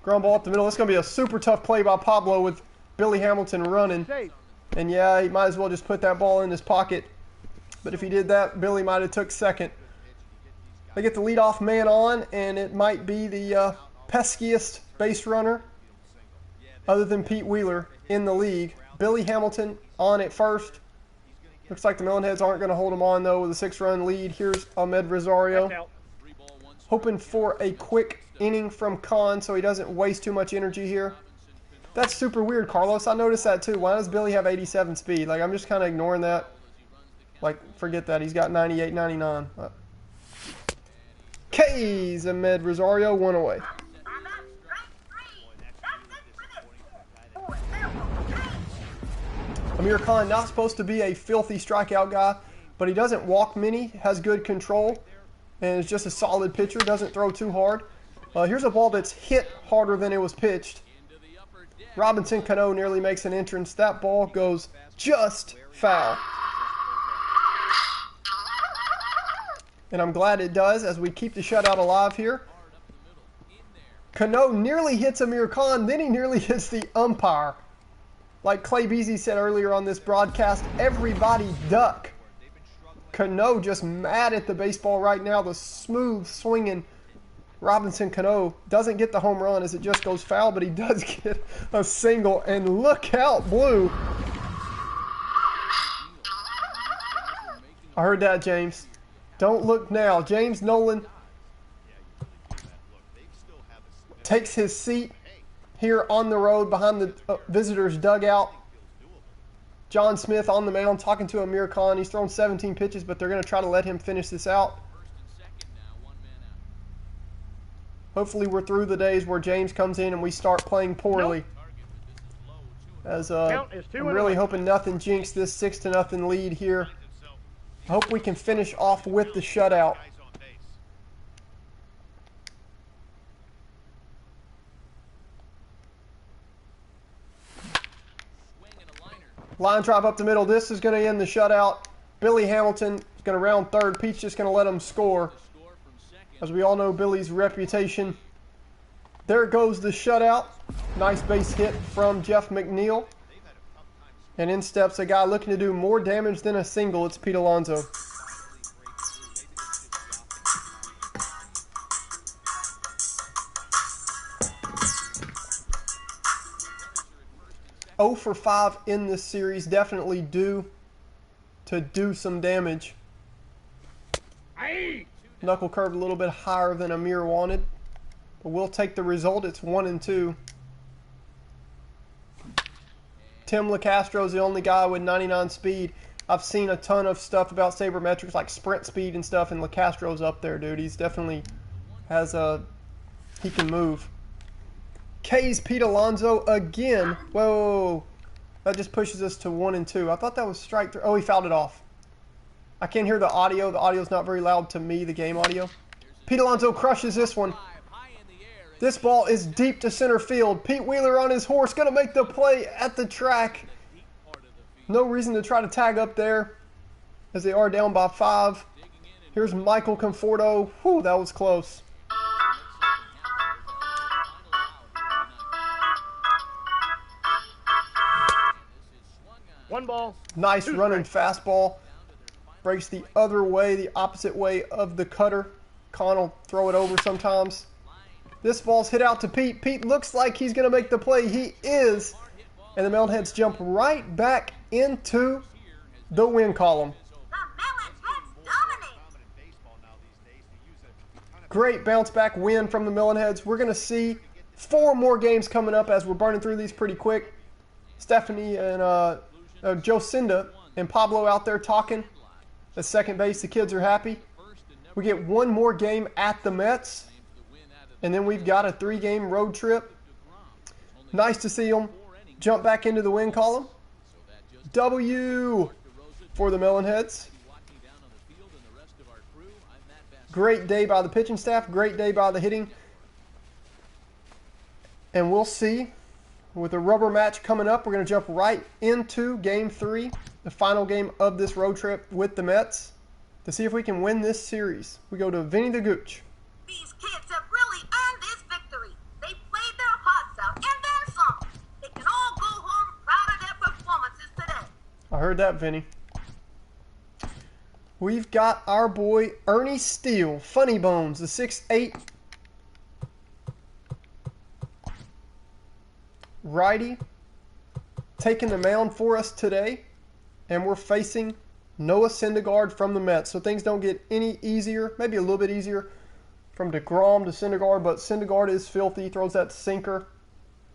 Ground ball up the middle. It's going to be a super tough play by Pablo with Billy Hamilton running. Safe. And yeah, he might as well just put that ball in his pocket. But if he did that, Billy might have took second. They get the leadoff man on, and it might be the peskiest base runner other than Pete Wheeler in the league. Billy Hamilton on at first. Looks like the Melonheads aren't going to hold him on, though, with a 6-run lead. Here's Ahmed Rosario. Hoping for a quick inning from Khan so he doesn't waste too much energy here. That's super weird, Carlos. I noticed that, too. Why does Billy have 87 speed? Like, I'm just kind of ignoring that. Like, forget that. He's got 98, 99. K's Ahmed Rosario, 1 away. Stand up, strike 3. That's it for this. 4 Amir Khan, not supposed to be a filthy strikeout guy, but he doesn't walk many, has good control, and is just a solid pitcher, doesn't throw too hard. Here's a ball that's hit harder than it was pitched. Robinson Cano nearly makes an entrance. That ball goes just foul. And I'm glad it does as we keep the shutout alive here. Cano nearly hits Amir Khan, then he nearly hits the umpire. Like Clay Beasy said earlier on this broadcast, everybody duck. Cano just mad at the baseball right now. The smooth swinging Robinson Cano doesn't get the home run as it just goes foul, but he does get a single. And look out, Blue. I heard that, James. Don't look now. James Nolan takes his seat here on the road behind the visitors' dugout. John Smith on the mound talking to Amir Khan. He's thrown 17 pitches, but they're going to try to let him finish this out. Hopefully we're through the days where James comes in and we start playing poorly. As I'm really hoping nothing jinxed this 6-0 lead here. I hope we can finish off with the shutout. Line drive up the middle. This is going to end the shutout. Billy Hamilton is going to round third. Pete's just going to let him score. As we all know Billy's reputation. There goes the shutout. Nice base hit from Jeff McNeil. And in steps a guy looking to do more damage than a single. It's Pete Alonso. Oh for 5 in this series. Definitely due to do some damage. Knuckle curved a little bit higher than Amir wanted. But we'll take the result. It's 1-2. Tim LaCastro is the only guy with 99 speed. I've seen a ton of stuff about sabermetrics like sprint speed and stuff, and LaCastro's up there, dude. He's definitely has a... he can move. K's Pete Alonso again. Whoa. That just pushes us to 1-2. I thought that was strike 3. Oh, he fouled it off. I can't hear the audio. The audio's not very loud to me, the game audio. Pete Alonso crushes this one. This ball is deep to center field. Pete Wheeler on his horse, going to make the play at the track. No reason to try to tag up there as they are down by 5. Here's Michael Conforto. Whew, that was close. One ball. Nice running fastball. Breaks the other way, the opposite way of the cutter. Con will throw it over sometimes. This ball's hit out to Pete. Pete looks like he's going to make the play. He is. And the Melonheads jump right back into the win column. The Melonheads dominate. Great bounce back win from the Melonheads. We're going to see 4 more games coming up as we're burning through these pretty quick. Stephanie and Jocinda and Pablo out there talking at second base. The kids are happy. We get 1 more game at the Mets. And then we've got a 3-game road trip. Nice to see them jump back into the win column. W for the Melonheads. Great day by the pitching staff. Great day by the hitting. And we'll see. With a rubber match coming up, we're going to jump right into Game 3, the final game of this road trip with the Mets, to see if we can win this series. We go to Vinny the Gooch. These kids have really earned this victory. They played their hearts out and then some. They can all go home proud of their performances today. I heard that, Vinny. We've got our boy Ernie Steele, Funny Bones, the 6'8" righty, taking the mound for us today. And we're facing Noah Syndergaard from the Mets. So things don't get any easier, maybe a little bit easier from DeGrom to Syndergaard, but Syndergaard is filthy. He throws that sinker,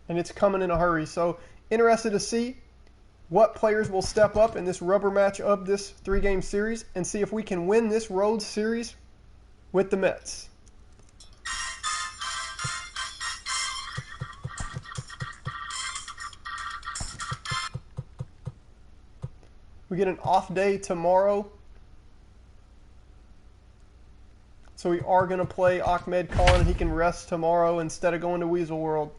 and it's coming in a hurry. So interested to see what players will step up in this rubber match of this 3-game series and see if we can win this road series with the Mets. We get an off day tomorrow. So we are going to play Ahmed Khan, and he can rest tomorrow instead of going to Weasel World.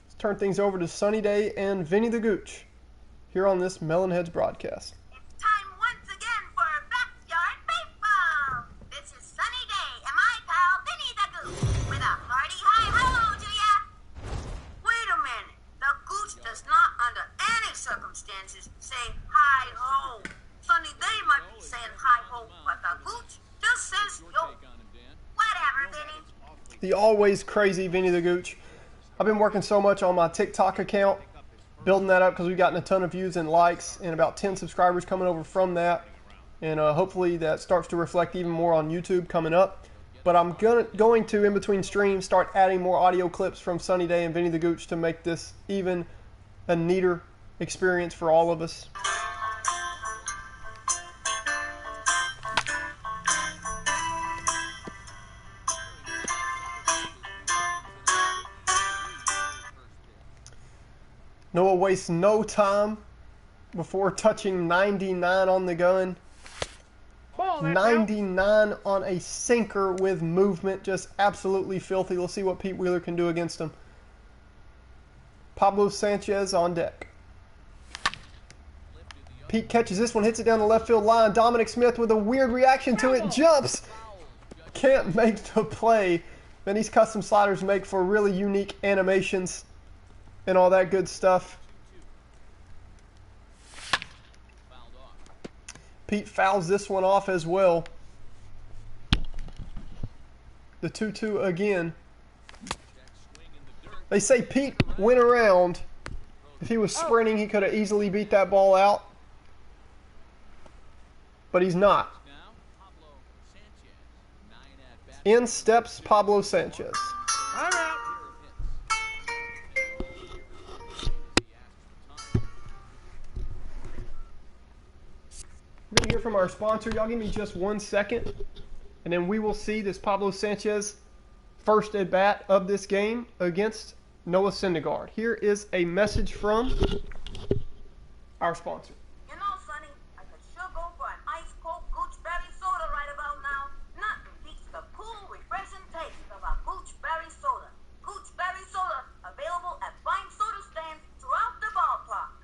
Let's turn things over to Sunny Day and Vinny the Gooch here on this Melonheads broadcast. It's time once again for Backyard Baseball. This is Sunny Day and my pal Vinny the Goose with a hearty hi-ho to ya. Wait a minute. The Goose does not under any circumstances say hi-ho. Sunny Day might be saying hi-ho, but the Goose just says yo. Whatever, Vinny. The always crazy Vinny the Gooch. I've been working so much on my TikTok account, building that up because we've gotten a ton of views and likes and about 10 subscribers coming over from that. And hopefully that starts to reflect even more on YouTube coming up. But I'm going to, in between streams, start adding more audio clips from Sunny Day and Vinny the Gooch to make this even a neater experience for all of us. Noah wastes no time before touching 99 on the gun. Ball, that 99 on a sinker with movement, just absolutely filthy. Let's see what Pete Wheeler can do against him. Pablo Sanchez on deck. Pete catches this one, hits it down the left field line. Dominic Smith with a weird reaction to it, jumps. Can't make the play. Then these custom sliders make for really unique animations and all that good stuff. Pete fouls this one off as well. The 2-2 again. They say Pete went around. If he was sprinting, he could have easily beat that ball out. But he's not. In steps Pablo Sanchez. I'm out. We're going to hear from our sponsor. Y'all give me just 1 second, and then we will see this Pablo Sanchez first at bat of this game against Noah Syndergaard. Here is a message from our sponsor. You know, Sonny, I could sure go for an ice-cold gooseberry soda right about now. Nothing beats the cool, refreshing taste of a gooseberry soda. Gooseberry soda, available at fine soda stands throughout the ballpark.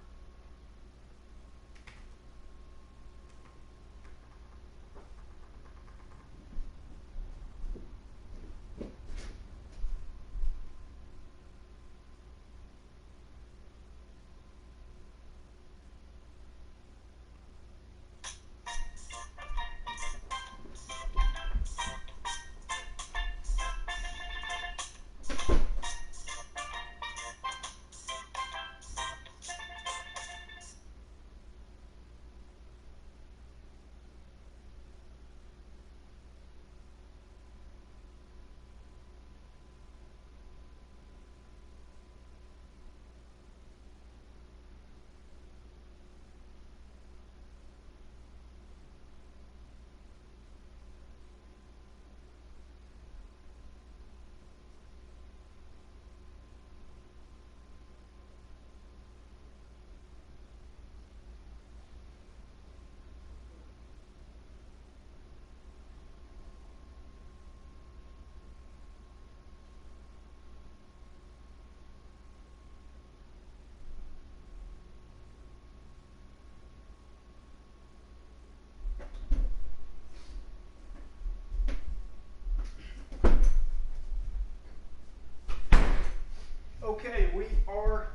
Okay, we are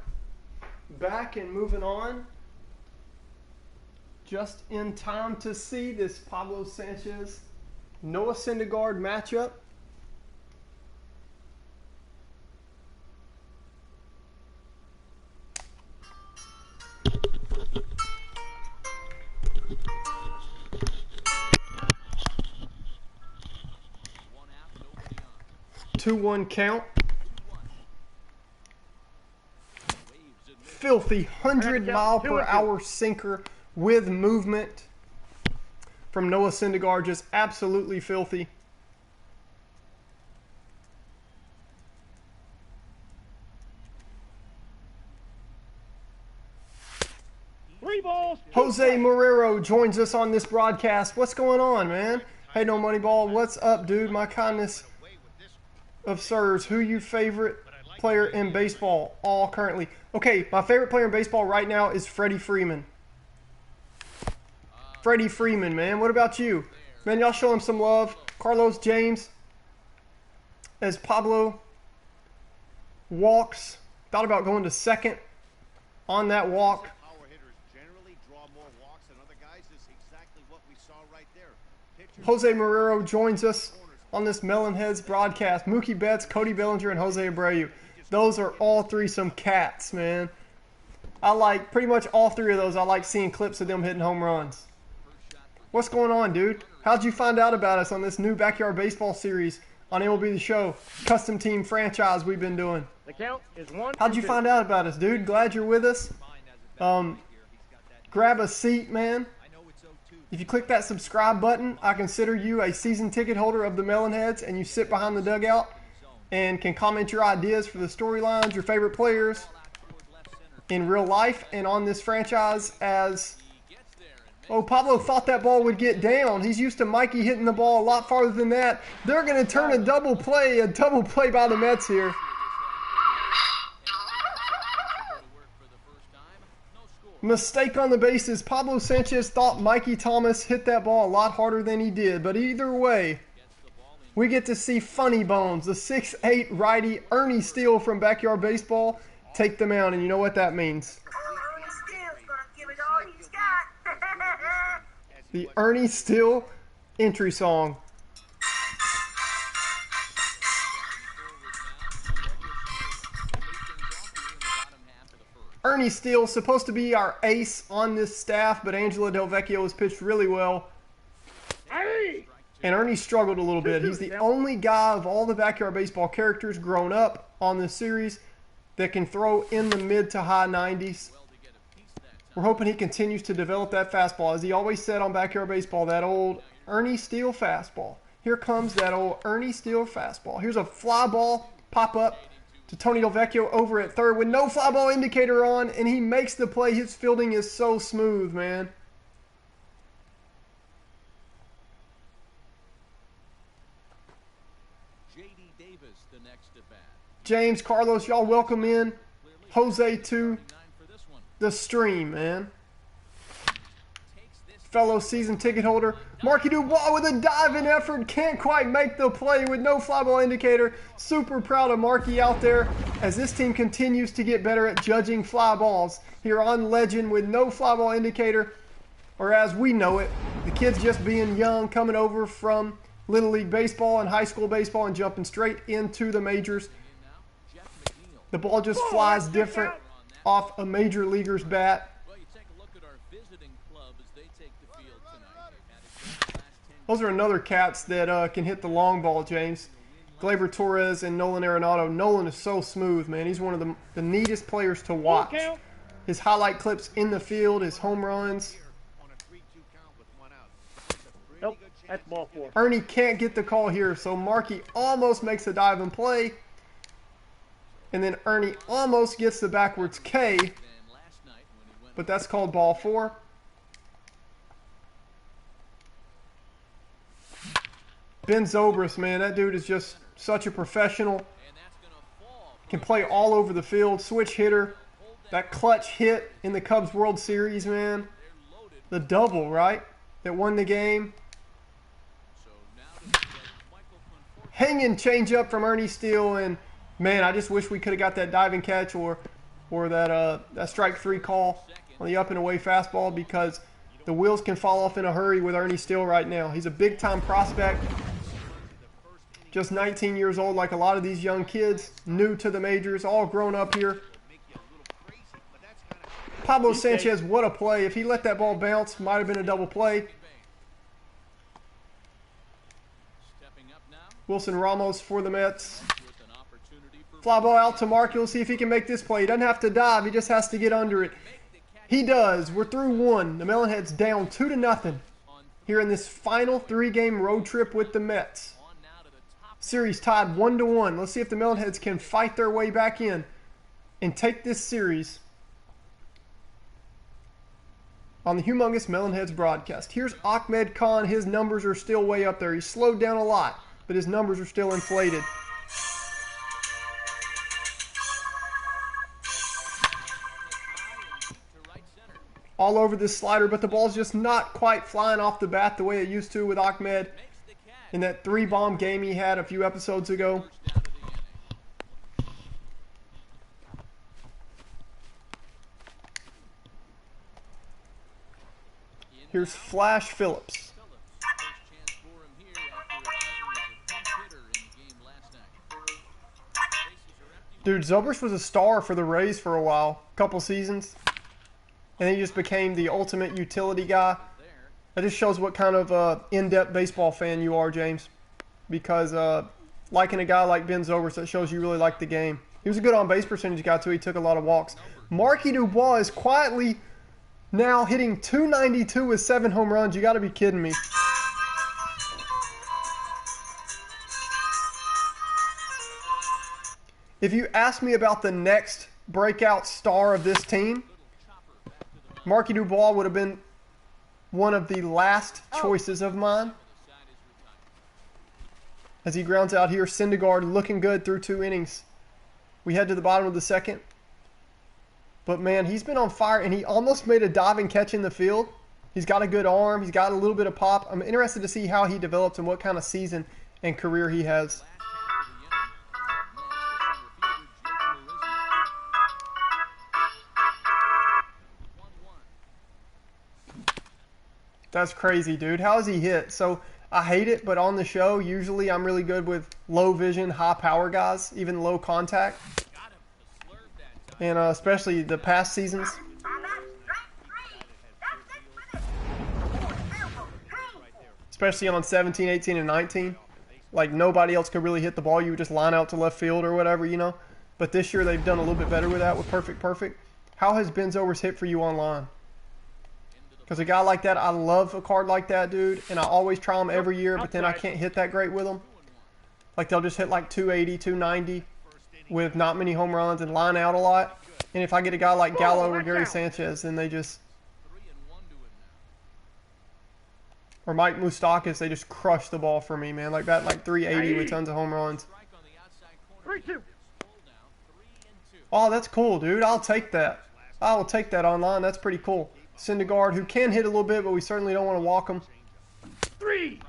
back and moving on. Just in time to see this Pablo Sanchez Noah Syndergaard matchup. One out, nobody on. 2-1 count. Waves and misses. Filthy 100-mile-per-hour sinker with movement from Noah Syndergaard. Just absolutely filthy. 3 balls. 2 Jose strikes. Marrero joins us on this broadcast. What's going on, man? Hey, No Money Ball, what's up, dude? My kindness of sirs, who you favorite player in baseball all currently? Okay, my favorite player in baseball right now is Freddie Freeman. Freddie Freeman, man. What about you? Man, y'all show him some love. Carlos James, as Pablo walks, thought about going to second on that walk. Power hitters generally draw more walks than other guys. Is exactly what we saw right there. Pitchers Jose Marrero joins us on this Melonheads broadcast. Mookie Betts, Cody Bellinger, and Jose Abreu. Those are all three some cats, man. I like pretty much all three of those. I like seeing clips of them hitting home runs. What's going on, dude? How'd you find out about us on this new Backyard Baseball series on MLB The Show? Custom team franchise we've been doing. The count is 1. How'd you find out about us, dude? Glad you're with us. Grab a seat, man. If you click that subscribe button, I consider you a season ticket holder of the Melonheads, and you sit behind the dugout and can comment your ideas for the storylines, your favorite players in real life and on this franchise as... Oh, Pablo thought that ball would get down. He's used to Mikey hitting the ball a lot farther than that. They're going to turn a double play by the Mets here. Mistake on the bases. Pablo Sanchez thought Mikey Thomas hit that ball a lot harder than he did. But either way, we get to see Funny Bones, the 6'8 righty Ernie Steele from Backyard Baseball, take them out. And you know what that means. Ernie Steele's gonna give it all he's got. The Ernie Steele entry song. Ernie Steele supposed to be our ace on this staff, but Angelo Del Vecchio has pitched really well. Hey! And Ernie struggled a little bit. He's the only guy of all the Backyard Baseball characters grown up on this series that can throw in the mid to high 90s. We're hoping he continues to develop that fastball. As he always said on Backyard Baseball, that old Ernie Steele fastball. Here comes that old Ernie Steele fastball. Here's a fly ball pop up to Tony Del Vecchio over at third with no fly ball indicator on, and he makes the play. His fielding is so smooth, man. J.D. Davis, the next at bat. James, Carlos, y'all welcome in Jose to 9 for this one. the stream, man. Takes this Fellow season ticket holder, Marky Dubois with a diving effort, can't quite make the play with no fly ball indicator. Super proud of Marky out there as this team continues to get better at judging fly balls. Here on Legend with no fly ball indicator, or as we know it, the kids just being young, coming over from Little League Baseball and high school baseball and jumping straight into the majors. now. Jeff McNeil. The ball just flies different off a major leaguer's bat. Well, you take a look at our visiting club as they take the field tonight. They've had a good last 10 Those are another cats that can hit the long ball, James. Gleyber Torres and Nolan Arenado. Nolan is so smooth, man. He's one of the neatest players to watch. Count. His highlight clips in the field, his home runs. on a 3-2 count with 1 out. It's a pretty Nope, good chance that's ball 4. Ernie can't get the call here, so Markey almost makes a dive and play. And then Ernie almost gets the backwards K, than last night when he went but that's called ball 4. Ben Zobrist, man, that dude is just such a professional. and that's going to fall. Can play all over the field, switch hitter. That clutch hit in the Cubs World Series, man. They're loaded. The double, right? That won the game. So now to get Michael Conforto. Hanging changeup from Ernie Steele, and man, I just wish we could have got that diving catch or that strike 3 call on the up and away fastball, because the wheels can fall off in a hurry with Ernie Steele right now. He's a big time prospect, just 19 years old, like a lot of these young kids, new to the majors, all grown up here. make you a little crazy, but that's kind of Pablo Sanchez, what a play. If he let that ball bounce, might have been a double play. Stepping up now Wilson Ramos for the Mets. with an opportunity for Fly ball out to Mark. You'll see if he can make this play. He doesn't have to dive. He just has to get under it. He does. We're through 1. The Melonheads down 2-0 here in this final 3-game road trip with the Mets. on now to the top. Series tied 1-1. Let's see if the Melonheads can fight their way back in and take this series. on the humongous Melonheads broadcast. Here's Ahmed Khan. His numbers are still way up there. He's slowed down a lot, but his numbers are still inflated. All over this slider, but the ball's just not quite flying off the bat the way it used to with Ahmed in that 3-bomb game he had a few episodes ago. Here's Flash Phillips. Dude, Zobrist was a star for the Rays for a while, a couple seasons. And then he just became the ultimate utility guy. That just shows what kind of in-depth baseball fan you are, James. Because liking a guy like Ben Zobrist, that shows you really like the game. He was a good on-base percentage guy, too. He took a lot of walks. Marky Dubois is quietly now hitting .292 with 7 home runs. You got to be kidding me. If you ask me about the next breakout star of this team, Marky Dubois would have been one of the last choices of mine. As he grounds out here, Syndergaard looking good through 2 innings. We head to the bottom of the second. But man, he's been on fire, and he almost made a diving catch in the field. He's got a good arm. He's got a little bit of pop. I'm interested to see how he develops and what kind of season and career he has. That's crazy, dude. How is he hit? So I hate it, but on the show, usually I'm really good with low vision, high power guys, even low contact. And especially the past seasons. Especially on 17, 18, and 19. Like nobody else could really hit the ball. You would just line out to left field or whatever, you know. But this year they've done a little bit better with that with Perfect. How has Ben Zobrist hit for you online? Because a guy like that, I love a card like that, dude. And I always try them every year, but then I can't hit that great with them. Like they'll just hit like 280, 290 with not many home runs and line out a lot. And if I get a guy like Gallo or Gary Sanchez, then they just... Or Mike Moustakas, they just crush the ball for me, man. Like that, like 380 with tons of home runs. 3-2. Oh, that's cool, dude. I'll take that. I will take that online. That's pretty cool. Syndergaard, who can hit a little bit, but we certainly don't want to walk him. 3.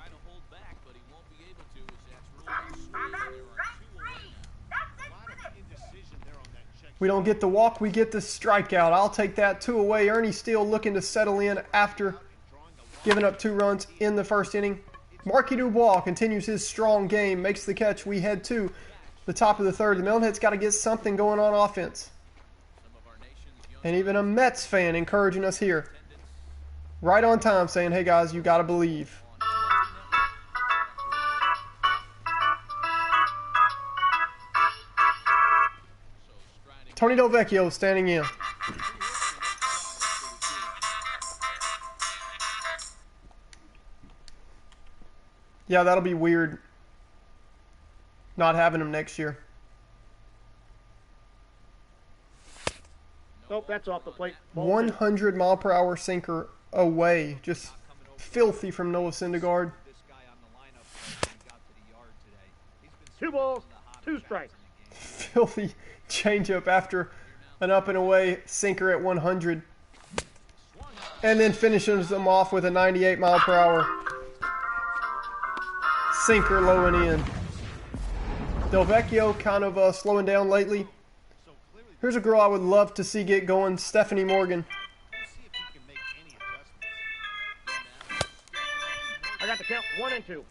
We don't get the walk, we get the strikeout. I'll take that. 2 away. Ernie Steele looking to settle in after giving up 2 runs in the first inning. Marky Dubois continues his strong game, makes the catch. We head to the top of the third. The Melonheads got to get something going on offense. And even a Mets fan encouraging us here. Right on time saying, hey guys, you got to believe. Tony Delvecchio standing in. Yeah, that'll be weird not having him next year. Nope, that's off the plate. 100 mile per hour sinker away. Just filthy from Noah Syndergaard. 2 balls, 2 strikes. Filthy changeup after an up and away sinker at 100. And then finishes them off with a 98 mile per hour sinker low and in. Delvecchio kind of slowing down lately. Here's a girl I would love to see get going, Stephanie Morgan. I got the count 1 and 2.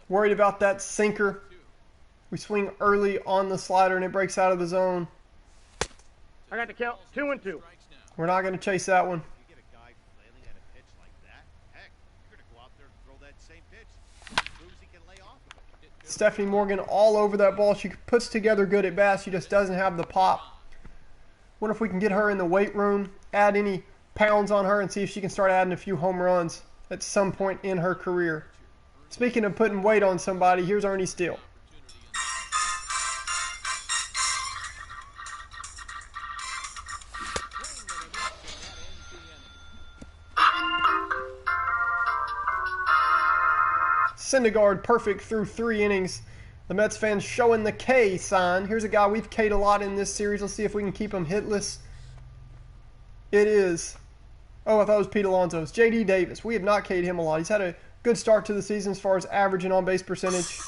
Worried about that sinker. We swing early on the slider and it breaks out of the zone. I got the count 2 and 2. We're not going to chase that one. You get a guy flailing at a pitch like that, heck, you're going to go out there and throw that same pitch. Proves he can lay off of it. Stephanie Morgan all over that ball. She puts together good at bats. She just doesn't have the pop. Wonder if we can get her in the weight room, add any pounds on her, and see if she can start adding a few home runs at some point in her career. Speaking of putting weight on somebody, here's Ernie Steele. Syndergaard perfect through 3 innings. The Mets fans showing the K sign. Here's a guy we've K'd a lot in this series. Let's see if we can keep him hitless. It is. Oh, I thought it was Pete Alonso. It's J.D. Davis. We have not K'd him a lot. He's had a good start to the season as far as average and on-base percentage.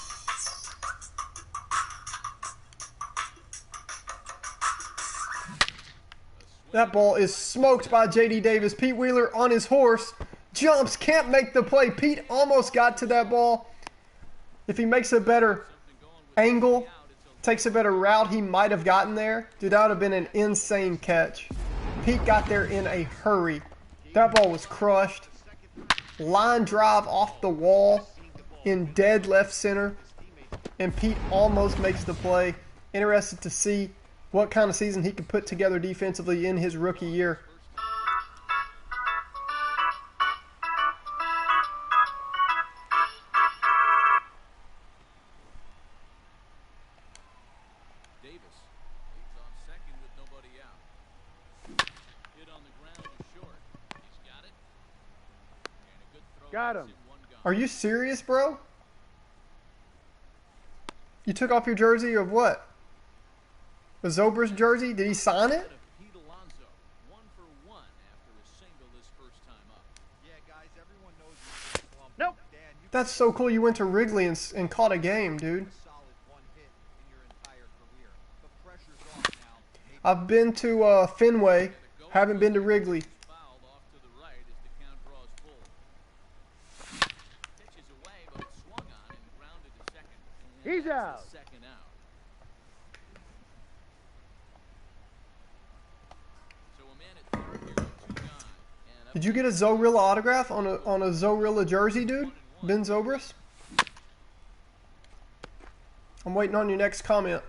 That ball is smoked by J.D. Davis. Pete Wheeler on his horse. Jumps, can't make the play. Pete almost got to that ball. If he makes a better angle, takes a better route, he might have gotten there. Dude, that would have been an insane catch. Pete got there in a hurry. That ball was crushed. Line drive off the wall in dead left center. And Pete almost makes the play. Interested to see what kind of season he can put together defensively in his rookie year. Davis leads on second with nobody out. Hit on the ground is short. He's got it. And a good throw. Got him. Gets him one gone. Are you serious, bro? You took off your jersey of what? The Zobrist jersey? Did he sign it? Pete Alonso, 1 for 1 after a single his first time up. Yeah, guys, everyone knows he's in a slump. Nope. Dan, you That's so cool. You went to Wrigley and caught a game, dude. a solid 1 hit in your entire career. The pressure's off now. Maybe I've been to Fenway. Haven't been to Wrigley. Fouled off to the right as the count draws full. Pitches away, but it's swung on and grounded to second. And He's that's out. the second out. So a man at third here with 2 gone. And up Did you get a Zorilla autograph on a Zorilla jersey, dude? Ben Zobrist? I'm waiting on your next comment.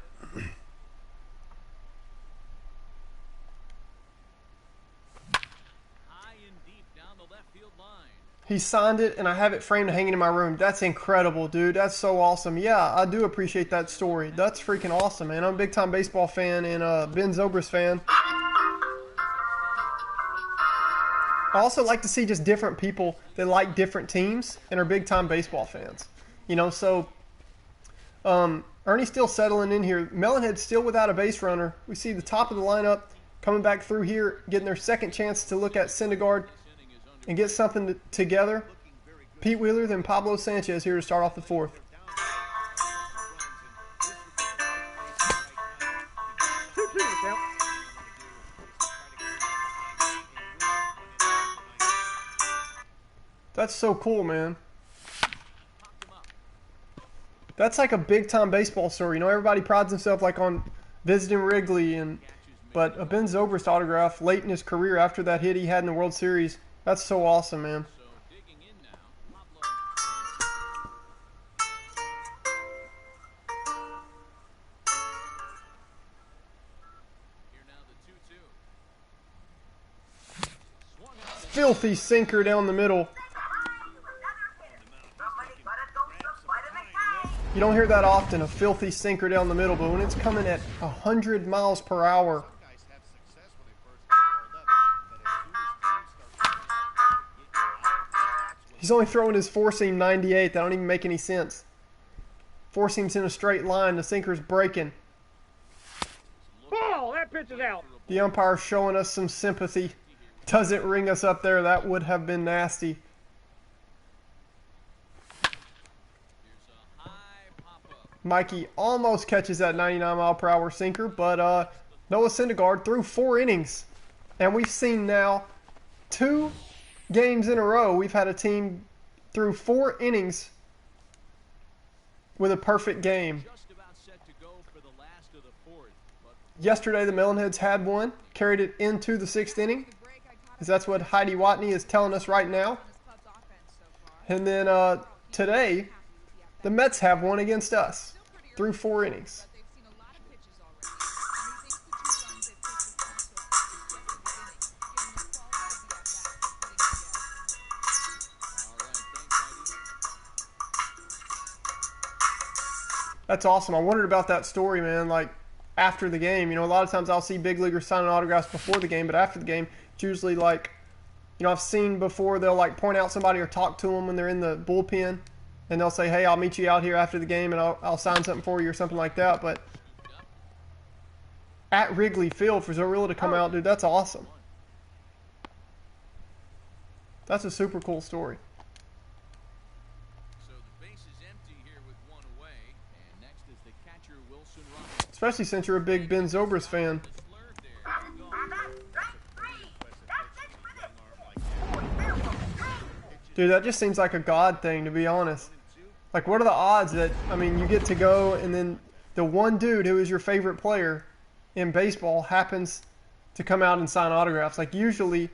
high and deep down the left field line. He signed it, and I have it framed hanging in my room. That's incredible, dude. That's so awesome. Yeah, I do appreciate that story. That's freaking awesome, man. I'm a big-time baseball fan and a Ben Zobrist fan. I also like to see just different people that like different teams and are big-time baseball fans. You know, so Ernie's still settling in here. Melonhead's still without a base runner. We see the top of the lineup coming back through here, getting their second chance to look at Syndergaard and get something together. Pete Wheeler, then Pablo Sanchez here to start off the 4th. 2-2 the count. That's so cool, man. That's like a big-time baseball story. You know, everybody prides himself like on visiting Wrigley, but a Ben Zobrist autograph late in his career after that hit he had in the World Series. That's so awesome, man. So digging in now, Pablo. Here now the 2-2. Swung out. Filthy sinker down the middle. You don't hear that often, a filthy sinker down the middle, but when it's coming at 100 miles per hour, guys have success when they first get called up, but as soon as games start to get you out, he's only throwing his four-seam 98. That don't even make any sense. Four-seam's in a straight line. The sinker's breaking. Ball! That pitch is out. The umpire's showing us some sympathy. Doesn't ring us up there. That would have been nasty. Mikey almost catches that 99-mile-per-hour sinker, but Noah Syndergaard threw 4 innings. And we've seen now 2 games in a row we've had a team through 4 innings with a perfect game. Just about set to go for the last of the 4th, but Yesterday, the Melonheads had one, carried it into the 6th inning, because that's what Heidi Watney is telling us right now. And then today, the Mets have one against us through 4 innings. That's awesome. I wondered about that story, man. Like, after the game, you know, a lot of times I'll see big leaguers signing autographs before the game, but after the game, it's usually like, you know, I've seen before they'll like point out somebody or talk to them when they're in the bullpen. and they'll say, hey, I'll meet you out here after the game and I'll sign something for you or something like that. But at Wrigley Field for Zorilla to come out, dude, that's awesome. That's a super cool story. So the base is empty here with one away. And next is the catcher, Wilson Ramos. Especially since you're a big Ben Zobrist fan. The slurve there. Gone. And that's strike three. That's it for this. Dude, that just seems like a God thing, to be honest. Like, what are the odds that, I mean, you get to go and then the one dude who is your favorite player in baseball happens to come out and sign autographs? Like, usually,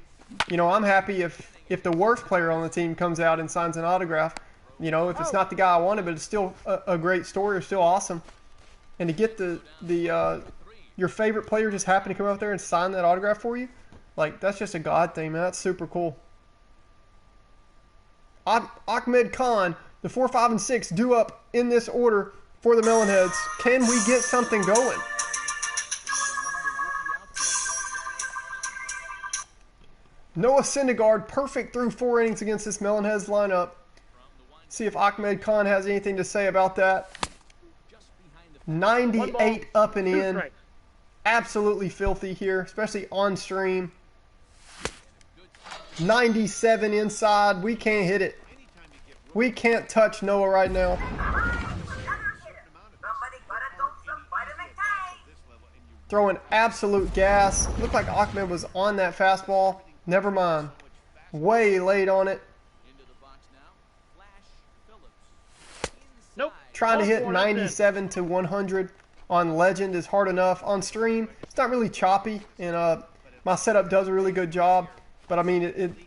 you know, I'm happy if the worst player on the team comes out and signs an autograph. You know, if it's not the guy I wanted, but it's still a great story or still awesome. And to get your favorite player just happen to come out there and sign that autograph for you, like, that's just a God thing, man. That's super cool. Ahmed Khan, the 4, 5, and 6 due up in this order for the Melonheads. Can we get something going? Noah Syndergaard, perfect through 4 innings against this Melonheads lineup. See if Ahmed Khan has anything to say about that. 98 up and in. Absolutely filthy here, especially on stream. 97 inside. We can't hit it. We can't touch Noah right now. Throwing absolute gas. Looked like Ahmed was on that fastball. Never mind. Way late on it. Into the box now. Flash Phillips. Nope. Trying to hit Ball 4 up and in. 97 to 100 on Legend is hard enough. On stream, it's not really choppy, and my setup does a really good job. But, I mean,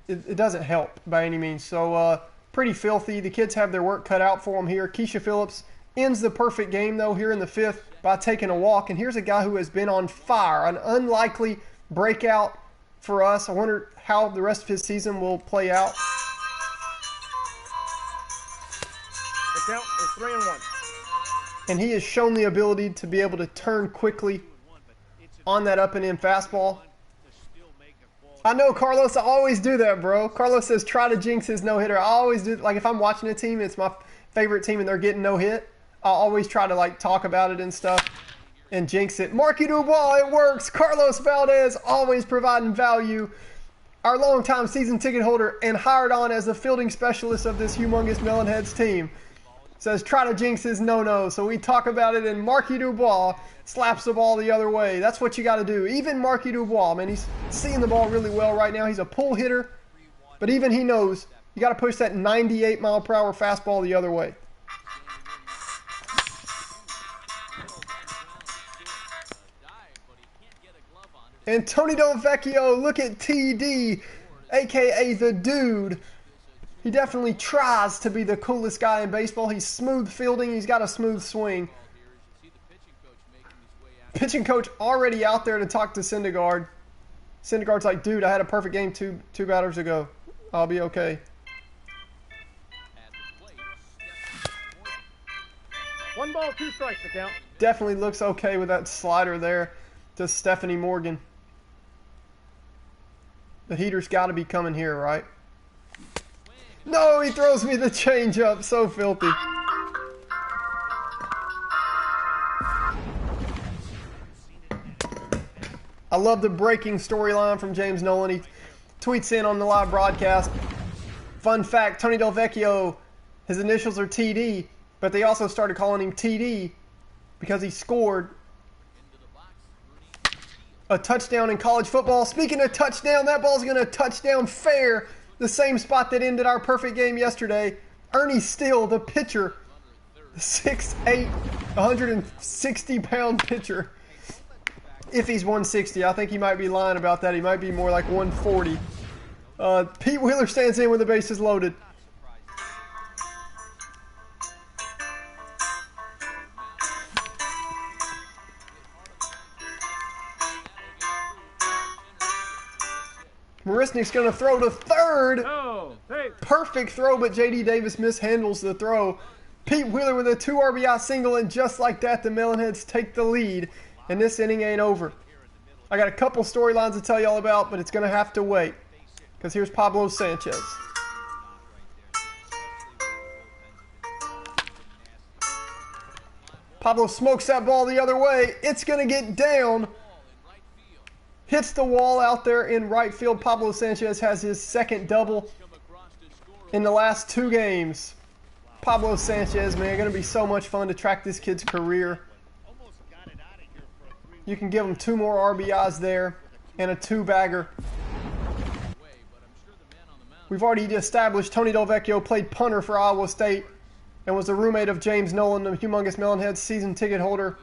it doesn't help by any means. So, pretty filthy. The kids have their work cut out for them here. Keisha Phillips ends the perfect game, though, here in the 5th by taking a walk. And here's a guy who has been on fire. An unlikely breakout for us. I wonder how the rest of his season will play out. The count is 3-1. And he has shown the ability to be able to turn quickly on that up and in fastball. I know, Carlos, I always do that, bro. Carlos says try to jinx his no-hitter. I always do. Like, if I'm watching a team, it's my favorite team, and they're getting no-hit, I'll always try to, like, talk about it and stuff and jinx it. Marky Dubois, it works. Carlos Valdez, always providing value. Our longtime season ticket holder and hired on as the fielding specialist of this humongous Melonheads team, says try to jinx his no-no. So we talk about it, and Marky Dubois slaps the ball the other way. That's what you got to do. Even Marky Dubois, man, he's seeing the ball really well right now. He's a pull hitter, but even he knows you got to push that 98-mile-per-hour fastball the other way. And Tony Del Vecchio, look at TD, a.k.a. the dude. He definitely tries to be the coolest guy in baseball. He's smooth fielding. He's got a smooth swing. Pitching coach already out there to talk to Syndergaard. Syndergaard's like, dude, I had a perfect game two batters ago. I'll be okay. 1 ball, 2 strikes, the count. Definitely looks okay with that slider there to Stephanie Morgan. The heater's got to be coming here, right? No, he throws me the changeup. So filthy. I love the breaking storyline from James Nolan. He tweets in on the live broadcast. Fun fact, Tony Del Vecchio, his initials are TD, but they also started calling him TD because he scored a touchdown in college football. Speaking of touchdown, that ball's going to touchdown fair. The same spot that ended our perfect game yesterday. Ernie Steele, the pitcher, the 6'8", 160-pound pitcher. If he's 160, I think he might be lying about that. He might be more like 140. Pete Wheeler stands in with the bases loaded. Marisnik's going to throw to third. Oh, hey. Perfect throw, but J.D. Davis mishandles the throw. Pete Wheeler with a 2 RBI single, and just like that, the Melonheads take the lead, and this inning ain't over. I got a couple storylines to tell y'all about, but it's going to have to wait, because here's Pablo Sanchez. Pablo smokes that ball the other way. It's going to get down. Hits the wall out there in right field. Pablo Sanchez has his second double in the last 2 games. Pablo Sanchez, man, going to be so much fun to track this kid's career. You can give him 2 more RBIs there and a 2-bagger. We've already established Tony Delvecchio played punter for Iowa State and was a roommate of James Nolan, the humongous Melonheads season ticket holder.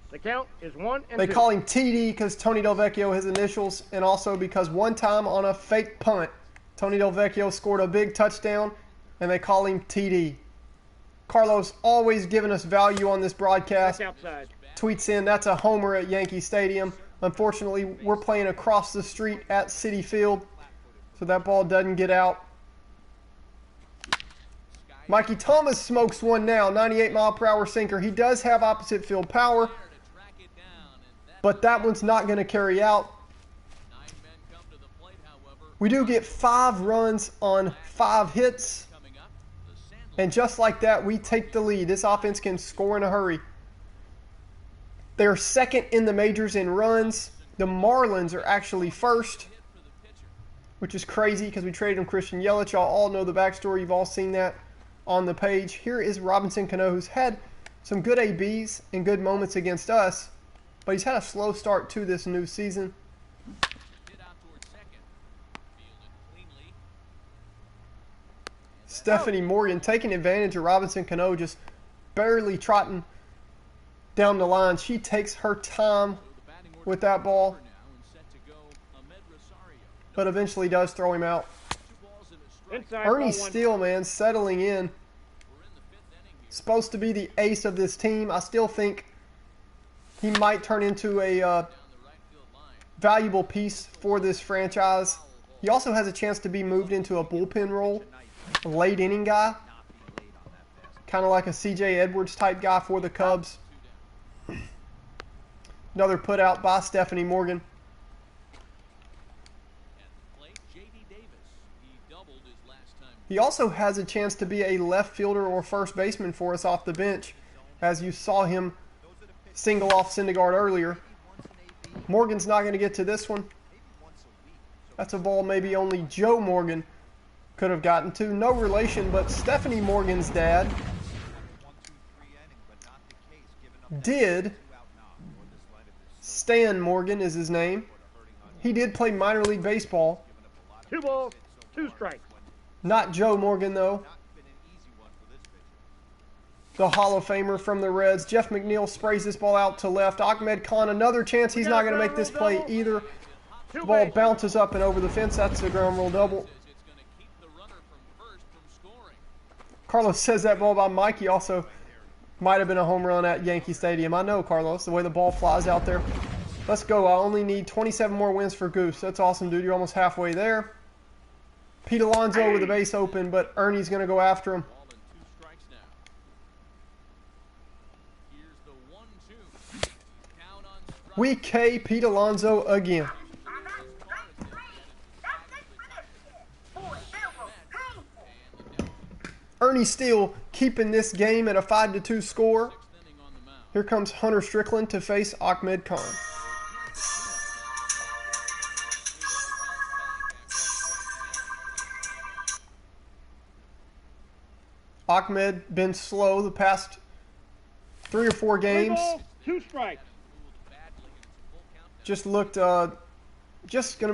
The count is 1-2. They call him TD because Tony Delvecchio, his initials, and also because one time on a fake punt, Tony Delvecchio scored a big touchdown, and they call him TD. Carlos always giving us value on this broadcast. Outside. Tweets in, that's a homer at Yankee Stadium. Unfortunately, we're playing across the street at Citi Field, so that ball doesn't get out. Mikey Thomas smokes one now, 98-mile-per-hour sinker. He does have opposite field power, but that one's not going to carry out. We do get 5 runs on 5 hits, and just like that, we take the lead. This offense can score in a hurry. They're second in the majors in runs. The Marlins are actually first, which is crazy because we traded him Christian Yelich. Y'all all know the backstory. You've all seen that on the page. Here is Robinson Cano, who's had some good ABs and good moments against us, but he's had a slow start to this new season. Stephanie Morgan taking advantage of Robinson Cano, just barely trotting down the line. She takes her time with that ball, but eventually does throw him out. Inside, Ernie ball 1. Steele, man, settling in. Supposed to be the ace of this team. I still think he might turn into a valuable piece for this franchise. He also has a chance to be moved into a bullpen role, a late inning guy, kind of like a C.J. Edwards type guy for the Cubs. Another put out by Stephanie Morgan. He also has a chance to be a left fielder or first baseman for us off the bench, as you saw him single off Syndergaard earlier. Morgan's not going to get to this one. That's a ball maybe only Joe Morgan could have gotten to. No relation, but Stephanie Morgan's dad did. Stan Morgan is his name. He did play minor league baseball. 2 balls, 2 strikes. Not Joe Morgan, though. The Hall of Famer from the Reds. Jeff McNeil sprays this ball out to left. Ahmed Khan, another chance. He's not going to make this play either. The ball bounces up and over the fence. That's a ground rule double. Carlos says that ball by Mikey also might have been a home run at Yankee Stadium. I know, Carlos, the way the ball flies out there. Let's go. I only need 27 more wins for Goose. That's awesome, dude. You're almost halfway there. Pete Alonso with the base open, but Ernie's going to go after him. We K Pete Alonso again. Ernie Steele keeping this game at a 5-2 score. Here comes Hunter Strickland to face Ahmed Khan. Ahmed been slow the past 3 or 4 games. 3 balls, 2 strikes. Just looked,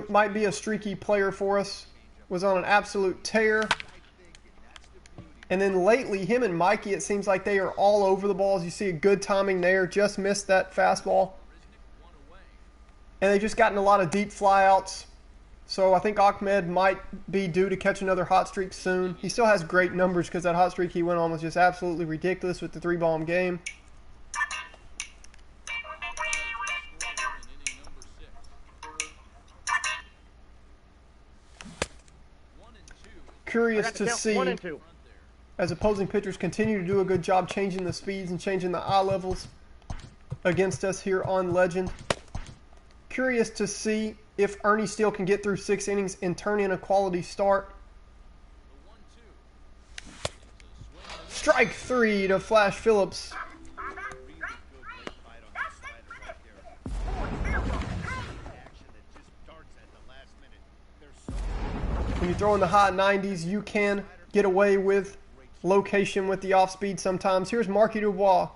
might be a streaky player for us. Was on an absolute tear. And then lately, him and Mikey, it seems like they are all over the balls. You see a good timing there. Just missed that fastball. And they've just gotten a lot of deep flyouts. So I think Ahmed might be due to catch another hot streak soon. He still has great numbers because that hot streak he went on was just absolutely ridiculous with the 3-bomb game. Curious to see, 1 and 2. as opposing pitchers continue to do a good job changing the speeds and changing the eye levels against us here on Legend. Curious to see if Ernie Steele can get through 6 innings and turn in a quality start. Strike 3 to Flash Phillips. When you throw in the high 90s, you can get away with location with the off-speed sometimes. Here's Marky Dubois.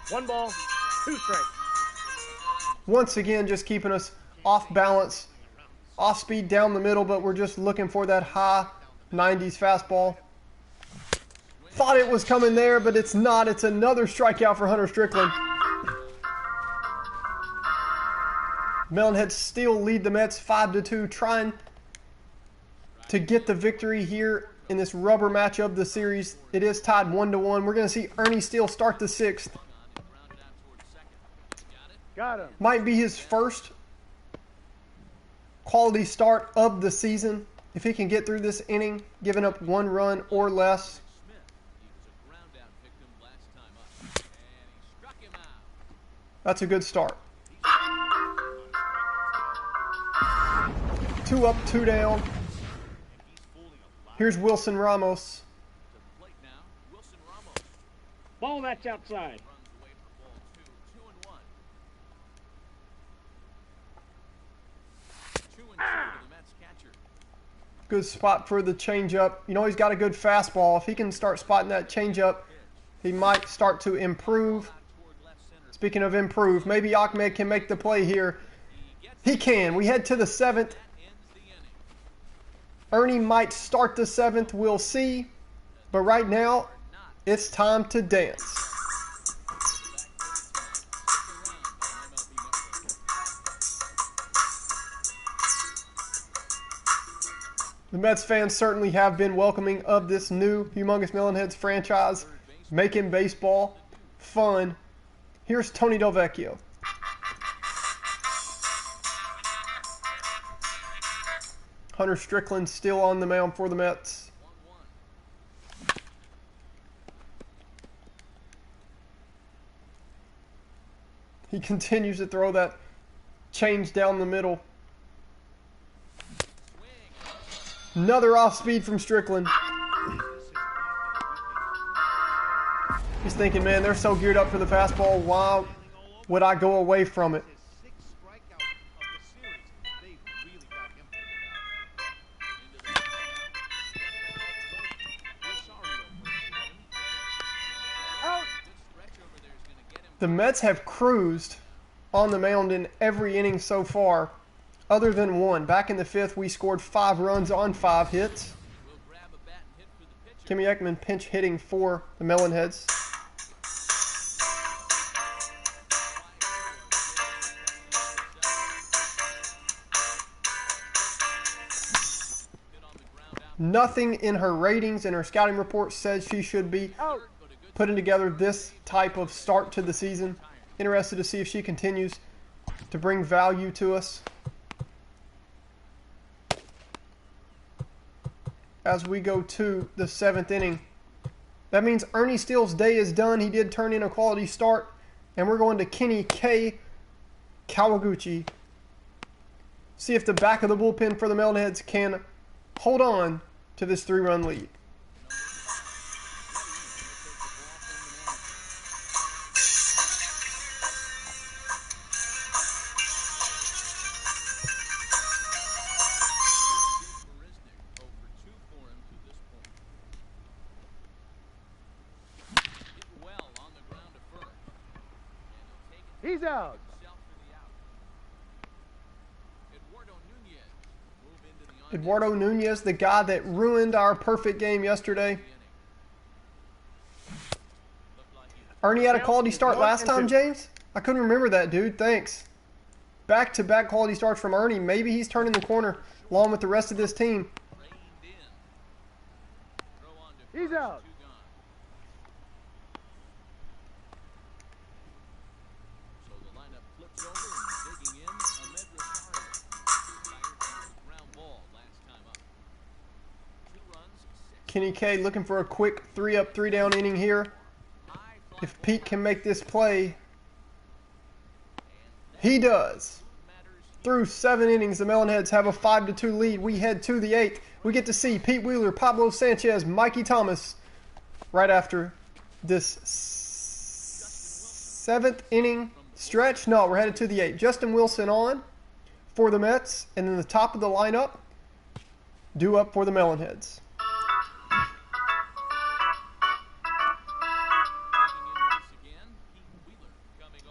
1 ball, 2 strikes. Once again, just keeping us off balance. Off-speed down the middle, but we're just looking for that high 90s fastball. Thought it was coming there, but it's not. It's another strikeout for Hunter Strickland. Melonheads still lead the Mets 5-2, trying to get the victory here in this rubber match of the series. It is tied 1-1. We're going to see Ernie Steele start the 6th. Got him. Might be his first quality start of the season. If he can get through this inning, giving up 1 run or less. That's a good start. 2 up, 2 down. Here's Wilson Ramos. Ball that's outside. Good spot for the changeup. You know he's got a good fastball. If he can start spotting that changeup, he might start to improve. Speaking of improve, maybe Ahmed can make the play here. He can. We head to the 7th. Ernie might start the 7th. We'll see. But right now, it's time to dance. The Mets fans certainly have been welcoming of this new Humongous Melonheads franchise, making baseball fun. Here's Tony Del Vecchio. Hunter Strickland still on the mound for the Mets. He continues to throw that change down the middle. Another off speed from Strickland. He's thinking, man, they're so geared up for the fastball. Why would I go away from it? The Mets have cruised on the mound in every inning so far, other than one. Back in the 5th, we scored 5 runs on 5 hits. Kimmy Ekman pinch hitting for the Melonheads. Nothing in her ratings and her scouting report says she should be putting together this type of start to the season. Interested to see if she continues to bring value to us as we go to the 7th inning. That means Ernie Steele's day is done. He did turn in a quality start, and we're going to Kenny K. Kawaguchi. See if the back of the bullpen for the Melonheads can hold on to this 3-run lead. He's out. Eduardo Nunez, the guy that ruined our perfect game yesterday. Ernie had a quality start last time, James? I couldn't remember that, dude. Thanks. Back-to-back quality starts from Ernie. Maybe he's turning the corner along with the rest of this team. He's out. Kenny K looking for a quick 3-up, 3-down inning here. If Pete can make this play, he does. through 7 innings, the Melonheads have a 5-2 lead. We head to the 8th. We get to see Pete Wheeler, Pablo Sanchez, Mikey Thomas right after this 7th inning stretch. No, we're headed to the 8th. Justin Wilson on for the Mets, and then the top of the lineup due up for the Melonheads.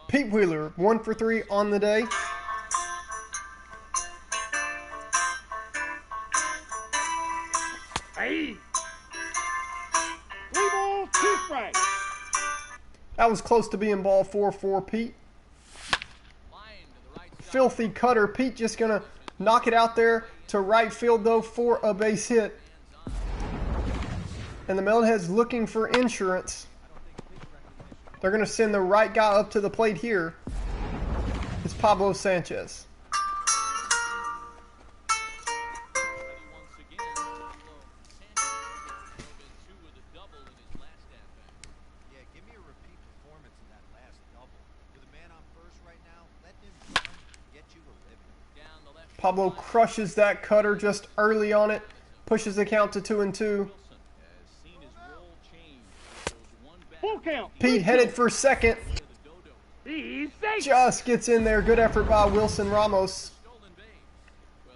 Pete Wheeler, 1 for 3 on the day. Hey! 3 balls, 2 strikes. That was close to being ball 4 for Pete. Filthy cutter. Pete just going to knock it out there to right field, though, for a base hit. And the Melonheads looking for insurance. They're going to send the right guy up to the plate here. It's Pablo Sanchez. Pablo crushes that cutter just early on it. Pushes the count to 2-2. Full count. Pete headed for second. He's safe. Just gets in there. Good effort by Wilson Ramos.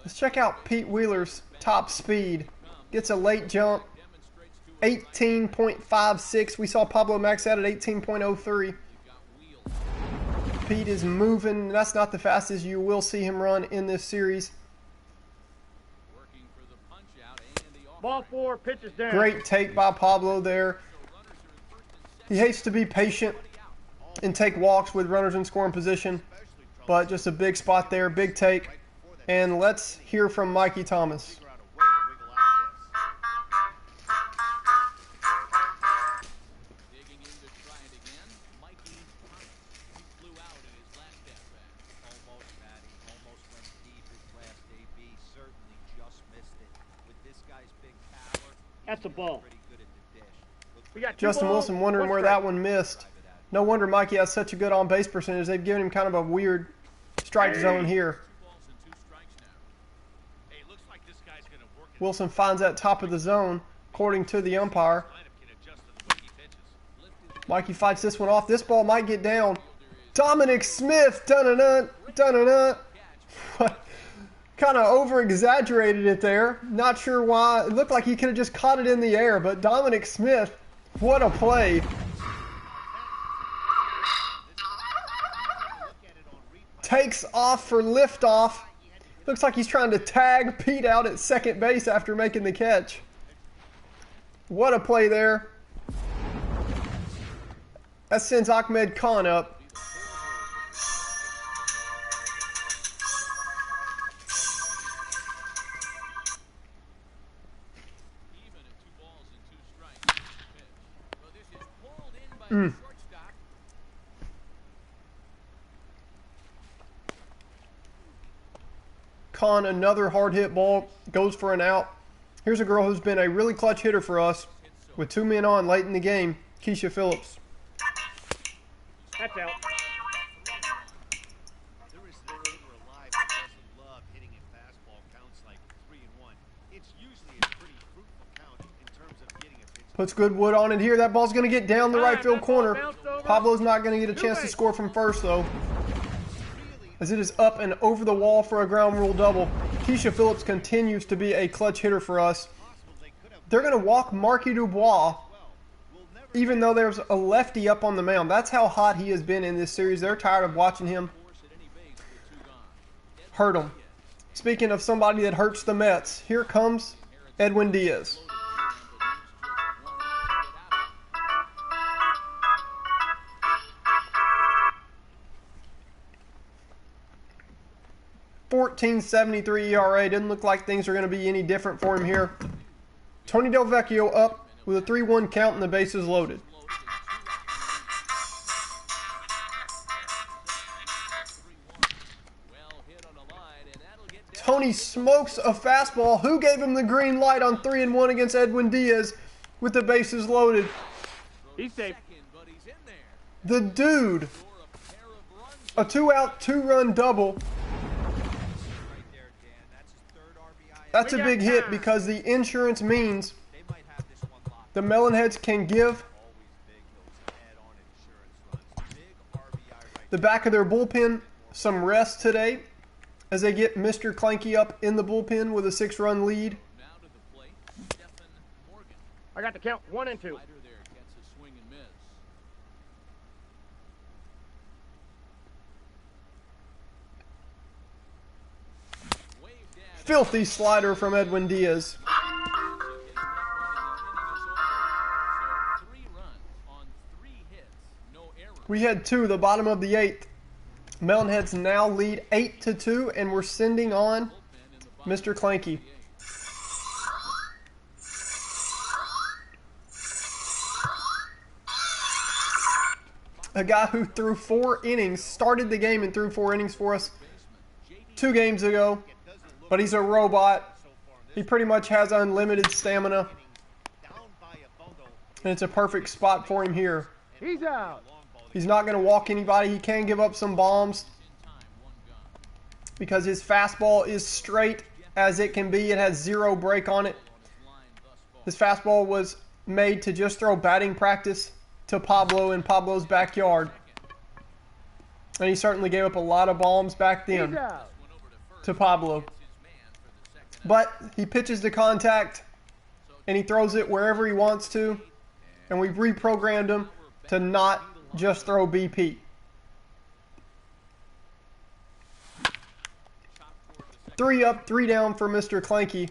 Let's check out Pete Wheeler's top speed. Gets a late jump. 18.56. We saw Pablo max out at 18.03. Pete is moving. That's not the fastest you will see him run in this series. Ball 4, pitches down. Great take by Pablo there. He hates to be patient and take walks with runners in scoring position, but just a big spot there, big take. And let's hear from Mikey Thomas. That's a ball. We got 2 Justin balls, Wilson wondering 1 where strike. that one missed. No wonder Mikey has such a good on-base percentage. They've given him kind of a weird strike zone here. Wilson finds that top of the zone, according to the umpire. Mikey fights this one off. This ball might get down. Dominic Smith, dun-dun-dun, dun-dun-dun. Kind of over-exaggerated it there. Not sure why. It looked like he could have just caught it in the air, but Dominic Smith, what a play. Takes off for liftoff. Looks like he's trying to tag Pete out at second base after making the catch. What a play there. That sends Ahmed Khan up. Khan, another hard hit ball, goes for an out. Here's a girl who's been a really clutch hitter for us with 2 men on late in the game, Keisha Phillips. That's out. There is no hitter alive that doesn't love hitting a fastball counts like 3-1. It's usually a pretty fruitful count in terms of getting a pitch. Puts good wood on it here. That ball's going to get down the right field corner. Pablo's not going to get a chance to score from first, though, as it is up and over the wall for a ground rule double. Keisha Phillips continues to be a clutch hitter for us. They're going to walk Marky Dubois, even though there's a lefty up on the mound. That's how hot he has been in this series. They're tired of watching him hurt them. Speaking of somebody that hurts the Mets, here comes Edwin Diaz. .73 ERA. Didn't look like things are going to be any different for him here. Tony Del Vecchio up with a 3-1 count and the bases loaded. Tony smokes a fastball. Who gave him the green light on 3-1 against Edwin Diaz with the bases loaded? He's safe. The dude. A 2-out, 2-run double. That's a big hit because the insurance means the Melonheads can give the back of their bullpen some rest today as they get Mr. Clanky up in the bullpen with a 6-run lead. Now to the plate, Stephen Morgan. I got the count 1 and 2. Slider there gets a swing and miss. Waved at. Filthy slider from Edwin Diaz. So 3 runs on 3 hits, no errors. We had 2, the bottom of the 8th. Melonheads now lead 8-2, and we're sending on Mr. Clanky. A guy who threw 4 innings, started the game and threw 4 innings for us 2 games ago, but he's a robot. He pretty much has unlimited stamina, and it's a perfect spot for him here. He's out. He's not going to walk anybody. He can give up some bombs because his fastball is straight as it can be. It has 0 break on it. His fastball was made to just throw batting practice to Pablo in Pablo's backyard. And he certainly gave up a lot of bombs back He's then out. to Pablo. But he pitches to contact and he throws it wherever he wants to. And we've reprogrammed him to not just throw BP. Three up, 3 down for Mr. Clanky.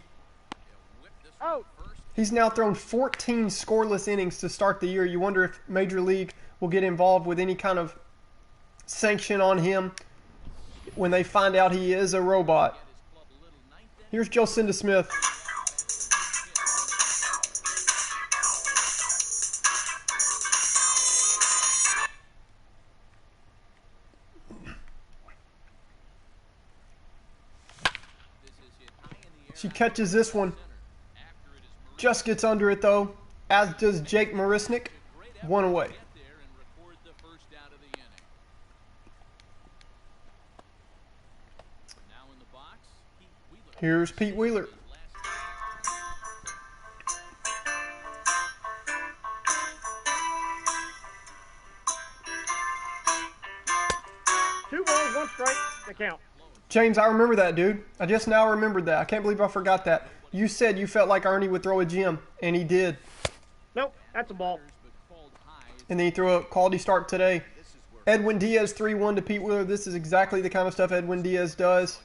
Out. He's now thrown 14 scoreless innings to start the year. You wonder if Major League will get involved with any kind of sanction on him when they find out he is a robot. Here's Jocinda Smith. She catches this one. Just gets under it though, as does Jake Marisnik. 1 away. Here's Pete Wheeler. Two balls, 1 strike. The count. James, I remember that, dude. I just now remembered that. I can't believe I forgot that. You said you felt like Ernie would throw a gem, and he did. Nope, that's a ball. And then he threw a quality start today. Edwin Diaz 3-1 to Pete Wheeler. This is exactly the kind of stuff Edwin Diaz does.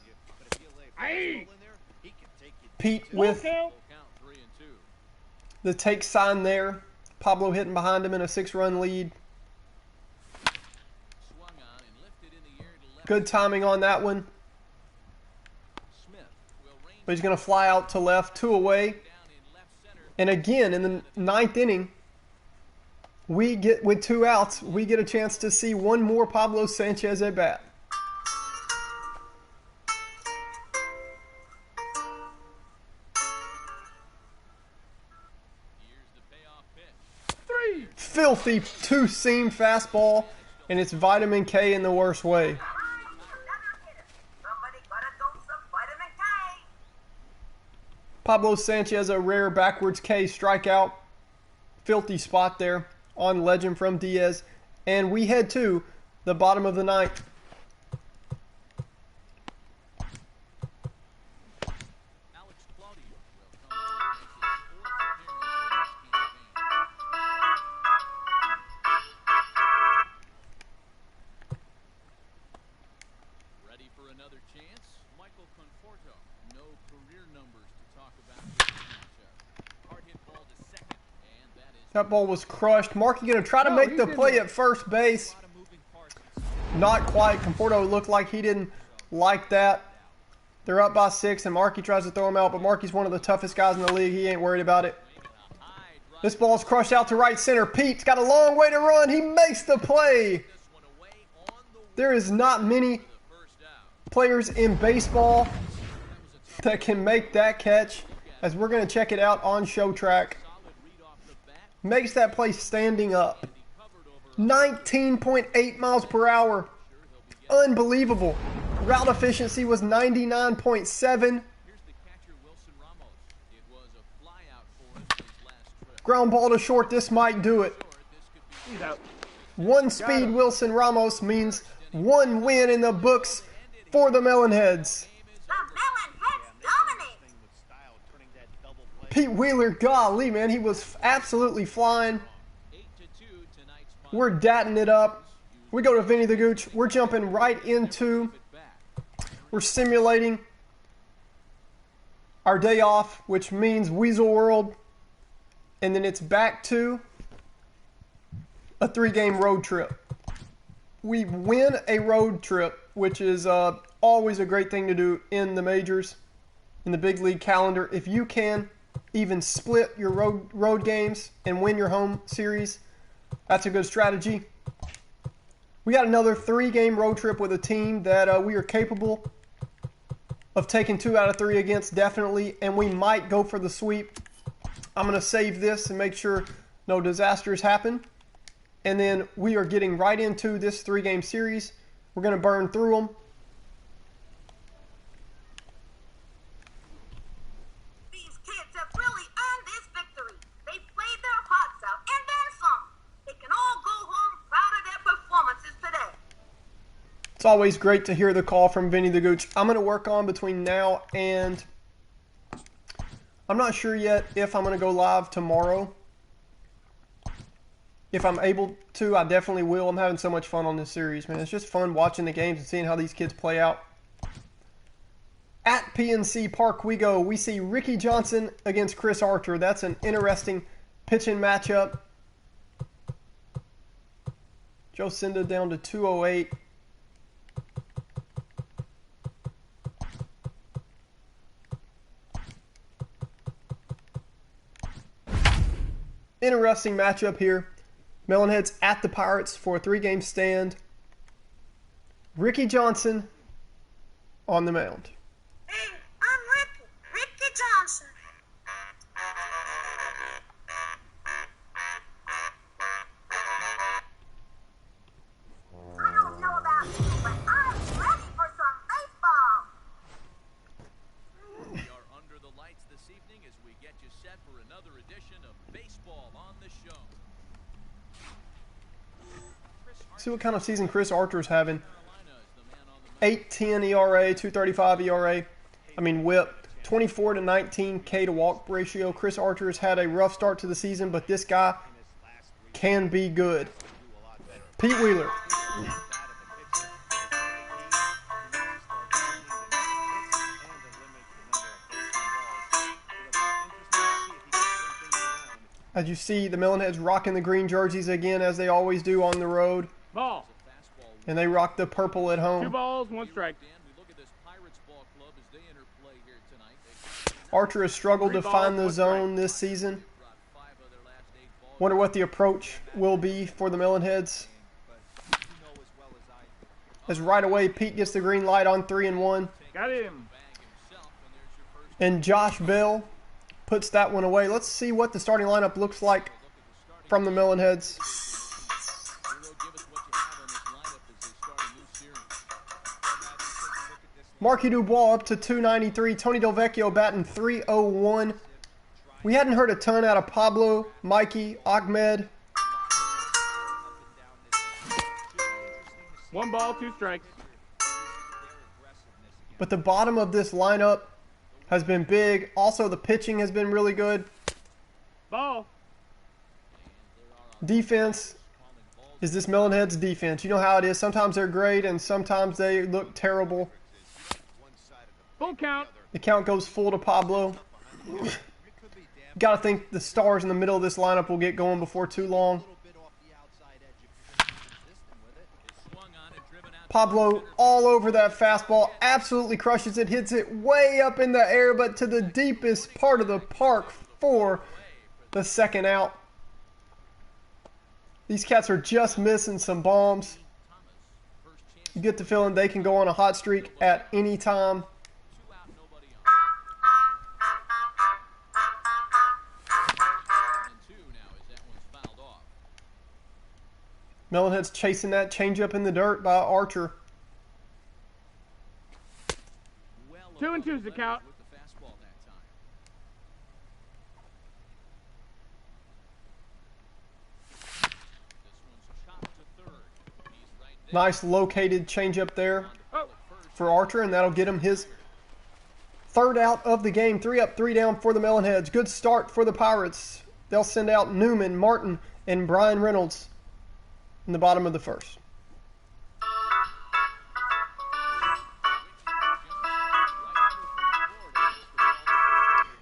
Hey. Pete with Count. the take sign there. Pablo hitting behind him in a 6-run lead. Good timing on that one. But he's going to fly out to left, 2 away. And again, in the 9th inning, we get, with 2 outs, we get a chance to see one more Pablo Sanchez at bat. Filthy 2-seam fastball, and it's vitamin K in the worst way. Pablo Sanchez, a rare backwards K strikeout. Filthy spot there on legend from Diaz. And we head to the bottom of the 9th. That ball was crushed. Markey going to try to make the play at first base. Not quite. Conforto looked like he didn't like that. They're up by 6, and Markey tries to throw him out, but Markey's one of the toughest guys in the league. He ain't worried about it. This ball's crushed out to right center. Pete's got a long way to run. He makes the play. There is not many players in baseball that can make that catch, as we're going to check it out on Show Track. Makes that play standing up. 19.8 miles per hour. Unbelievable. Route efficiency was 99.7. Ground ball to short. This might do it. He's out. One speed Wilson Ramos means one win in the books for the Melonheads. The Melonheads dominate. Pete Wheeler, golly, man, he was absolutely flying. We're datting it up. We go to Vinny the Gooch. We're jumping right into, we're simulating our day off, which means Weasel World. And then it's back to a 3-game road trip. We win a road trip, which is always a great thing to do in the majors, in the big league calendar. If you can even split your road games and win your home series, that's a good strategy. We got another 3-game road trip with a team that we are capable of taking 2 out of 3 against, definitely, and we might go for the sweep. I'm going to save this and make sure no disasters happen. And then we are getting right into this 3-game series. We're going to burn through them. These kids have really earned this victory. They played their hearts out and then some. They can all go home proud of their performances today. It's always great to hear the call from Vinny the Gooch. I'm going to work on between now and... I'm not sure yet if I'm going to go live tomorrow. If I'm able to, I definitely will. I'm having so much fun on this series, man. It's just fun watching the games and seeing how these kids play out. At PNC Park we go. We see Ricky Johnson against Chris Archer. That's an interesting pitching matchup. Joe Cinda down to 208. Interesting matchup here. Melonheads at the Pirates for a 3-game stand. Ricky Johnson on the mound. Hey, I'm Ricky Johnson. I don't know about you, but I'm ready for some baseball. We are under the lights this evening as we get you set for another edition of Baseball on the Show. See what kind of season Chris Archer's having. 8.10 ERA, 2.35 ERA. I mean WHIP. 24 to 19 K to walk ratio. Chris Archer has had a rough start to the season, but this guy can be good. Pete Wheeler. As you see, the Melonheads rocking the green jerseys again, as they always do on the road. Ball. And they rock the purple at 2 home. balls, 1 strike. Archer has struggled to find the zone this season. Wonder what the approach will be for the Melonheads. As right away, Pete gets the green light on 3-1. Got him. And Josh Bell puts that one away. Let's see what the starting lineup looks like from the Melonheads. Marky Dubois up to 293. Tony Delvecchio batting 301. We hadn't heard a ton out of Pablo, Mikey, Ahmed. 1 ball, 2 strikes. But the bottom of this lineup has been big. Also, the pitching has been really good. Ball. Defense is this Melonheads defense. You know how it is. Sometimes they're great and sometimes they look terrible. Full count. The count goes full to Pablo. Got to think the stars in the middle of this lineup will get going before too long. Pablo all over that fastball. Absolutely crushes it. Hits it way up in the air, but to the deepest part of the park for the second out. These cats are just missing some bombs. You get the feeling they can go on a hot streak at any time. Melonhead's chasing that changeup in the dirt by Archer. 2-2's the count. Nice located changeup there for Archer, and that'll get him his third out of the game. 3 up, 3 down for the Melonheads. Good start for the Pirates. They'll send out Newman, Martin, and Brian Reynolds in the bottom of the first.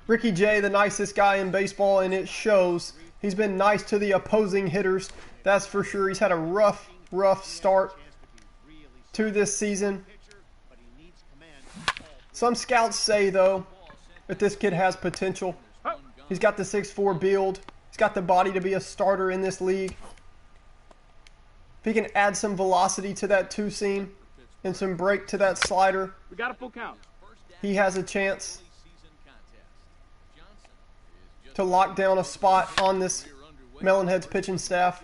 Ricky J, the nicest guy in baseball, and it shows. He's been nice to the opposing hitters, that's for sure. He's had a rough start to this season. Some scouts say, though, that this kid has potential. He's got the 6'4" build. He's got the body to be a starter in this league. If he can add some velocity to that two-seam and some break to that slider, We got a full count. he has a chance to lock down a spot on this Melonheads pitching staff.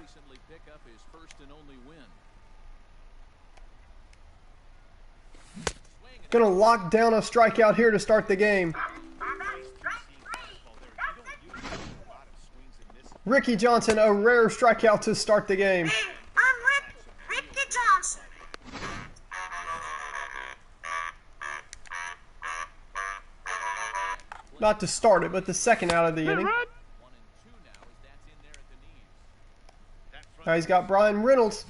Gonna lock down a strikeout here to start the game. Ricky Johnson, a rare strikeout to start the game. I'm Ricky Johnson. Not to start it, but the second out of the inning. Now he's got Brian Reynolds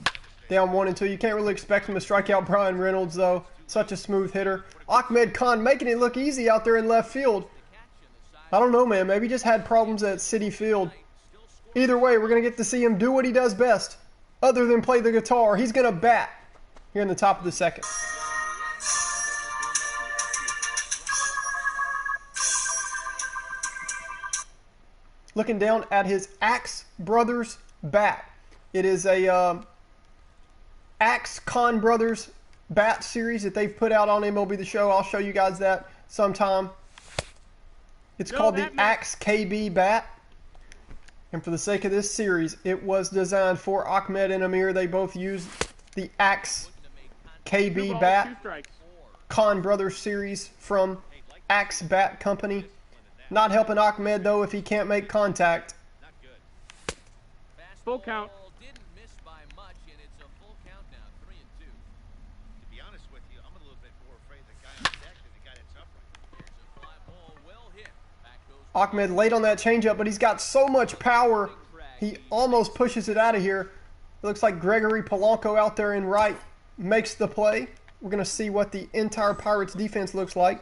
down 1-2. You can't really expect him to strike out Brian Reynolds, though. Such a smooth hitter. Ahmed Khan making it look easy out there in left field. I don't know, man. Maybe he just had problems at Citi Field. Either way, we're going to get to see him do what he does best. Other than play the guitar, he's going to bat here in the top of the second. Looking down at his Axe Brothers bat. It is a Axe Khan Brothers bat series that they've put out on MLB The Show. I'll show you guys that sometime. It's called the Axe KB bat. And for the sake of this series, it was designed for Ahmed and Amir. They both used the Axe KB bat. Khan Brothers series from Axe Bat Company. Not helping Ahmed, though, if he can't make contact. Full count. Ahmed late on that changeup, but he's got so much power, he almost pushes it out of here. It looks like Gregory Polanco out there in right makes the play. We're going to see what the entire Pirates defense looks like.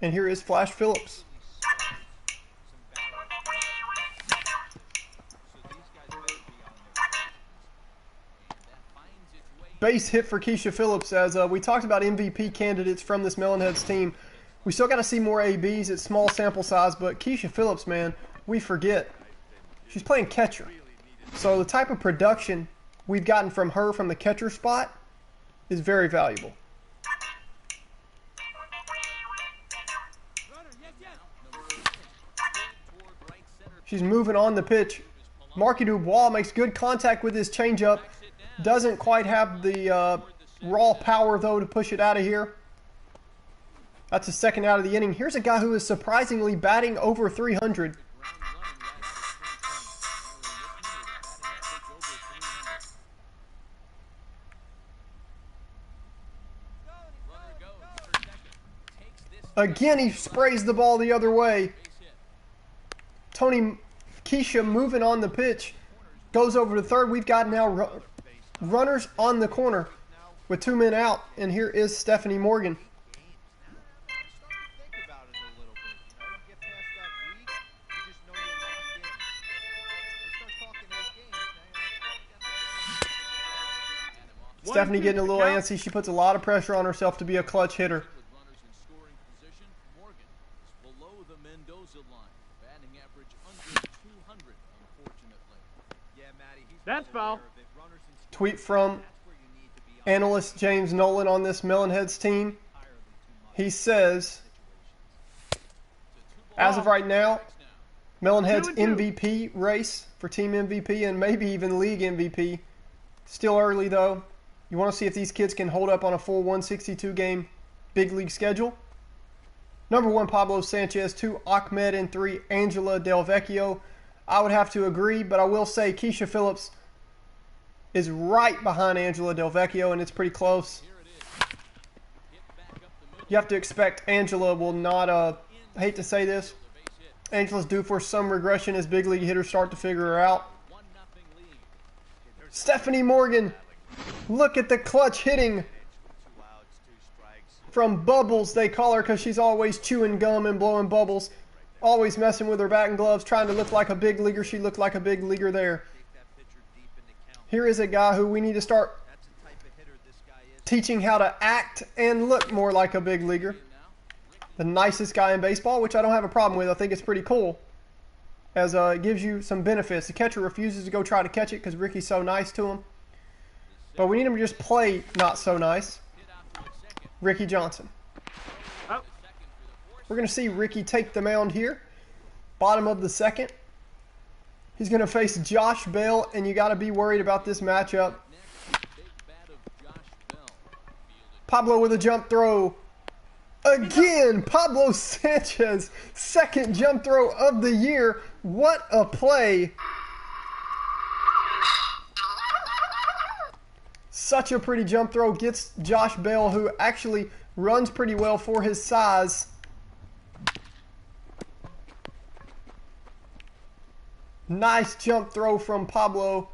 And here is Flash Phillips. Base hit for Keisha Phillips. As we talked about MVP candidates from this Melonheads team, we still got to see more ABs. It's small sample size, but Keisha Phillips, man, we forget. She's playing catcher. So the type of production we've gotten from her from the catcher spot is very valuable. She's moving on the pitch. Marky Dubois makes good contact with his changeup. Doesn't quite have the raw power, though, to push it out of here. That's the second out of the inning. Here's a guy who is surprisingly batting over 300. Again, he sprays the ball the other way. Tony Keisha moving on the pitch. Goes over to third. We've got now runners on the corner with 2 men out. And here is Stephanie Morgan. Stephanie getting a little antsy. She puts a lot of pressure on herself to be a clutch hitter. That's foul. Tweet from analyst James Nolan on this Melonheads team. He says, as of right now, Melonheads MVP race for team MVP and maybe even league MVP. Still early, though. You want to see if these kids can hold up on a full 162 game big league schedule? Number 1, Pablo Sanchez. 2, Ahmed. And 3, Angela Del Vecchio. I would have to agree, but I will say Keisha Phillips is right behind Angela Del Vecchio, and it's pretty close. Here it is. Hit back up the middle. You have to expect Angela will not, I hate to say this, The base hit. Angela's due for some regression as big league hitters start to figure her out. 1-0 lead. Stephanie Morgan, look at the clutch hitting 2 outs, 2 strikes. from Bubbles, they call her, because she's always chewing gum and blowing bubbles. Always messing with her batting gloves, trying to look like a big leaguer. She looked like a big leaguer there. Take that pitcher deep in the count. Here is a guy who we need to start That's the type of hitter this guy is. teaching how to act and look more like a big leaguer. The nicest guy in baseball, which I don't have a problem with. I think it's pretty cool, as it gives you some benefits. The catcher refuses to go try to catch it because Ricky's so nice to him. But we need him to just play not so nice. Hit out to a second. Ricky Johnson. Second for the force. We're going to see Ricky take the mound here. Bottom of the second. He's going to face Josh Bell, and you got to be worried about this matchup. Next, big bat of Josh Bell. Fielded Pablo with a jump throw. Again, Pablo Sanchez, second jump throw of the year. What a play. Such a pretty jump throw. Gets Josh Bell, who actually runs pretty well for his size. Nice jump throw from Pablo.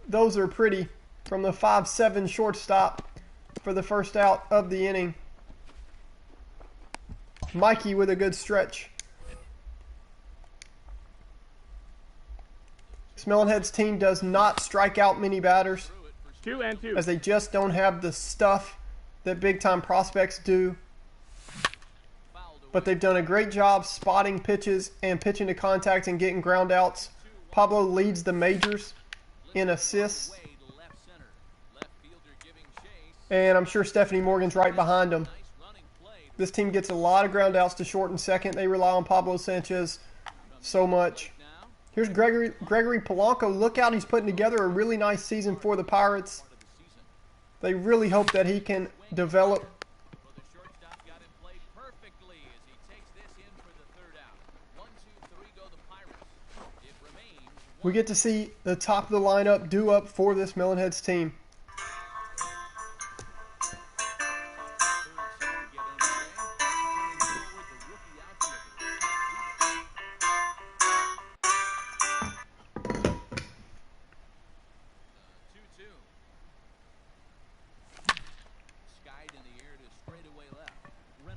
Those are pretty from the 5'7" shortstop for the first out of the inning. Mikey with a good stretch. Smellhead's team does not strike out many batters, 2-2. as they just don't have the stuff that big-time prospects do. fouled away. But they've done a great job spotting pitches and pitching to contact and getting ground outs. Pablo leads the majors in assists, Way to left center. Left fielder giving chase. and I'm sure Stephanie Morgan's right behind him. Nice running play. This team gets a lot of ground outs to short and second. They rely on Pablo Sanchez so much. Now, Here's Gregory Polanco. Look out, he's putting together a really nice season for the Pirates. part of the season. They really hope that he can develop. Well, the shortstop got him played perfectly as he takes this in for the third out. 1, 2, 3 go the Pirates. It remains We get to see the top of the lineup due up for this Melonheads team.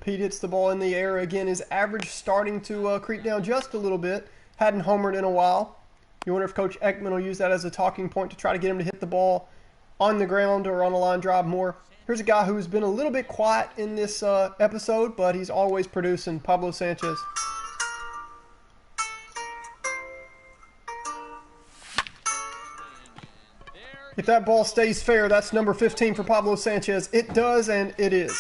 Pete hits the ball in the air again. His average starting to creep down just a little bit. Hadn't homered in a while. You wonder if Coach Ekman will use that as a talking point to try to get him to hit the ball on the ground or on a line drive more. Here's a guy who's been a little bit quiet in this episode, but he's always producing, Pablo Sanchez. If that ball stays fair, that's number 15 for Pablo Sanchez. It does, and it is.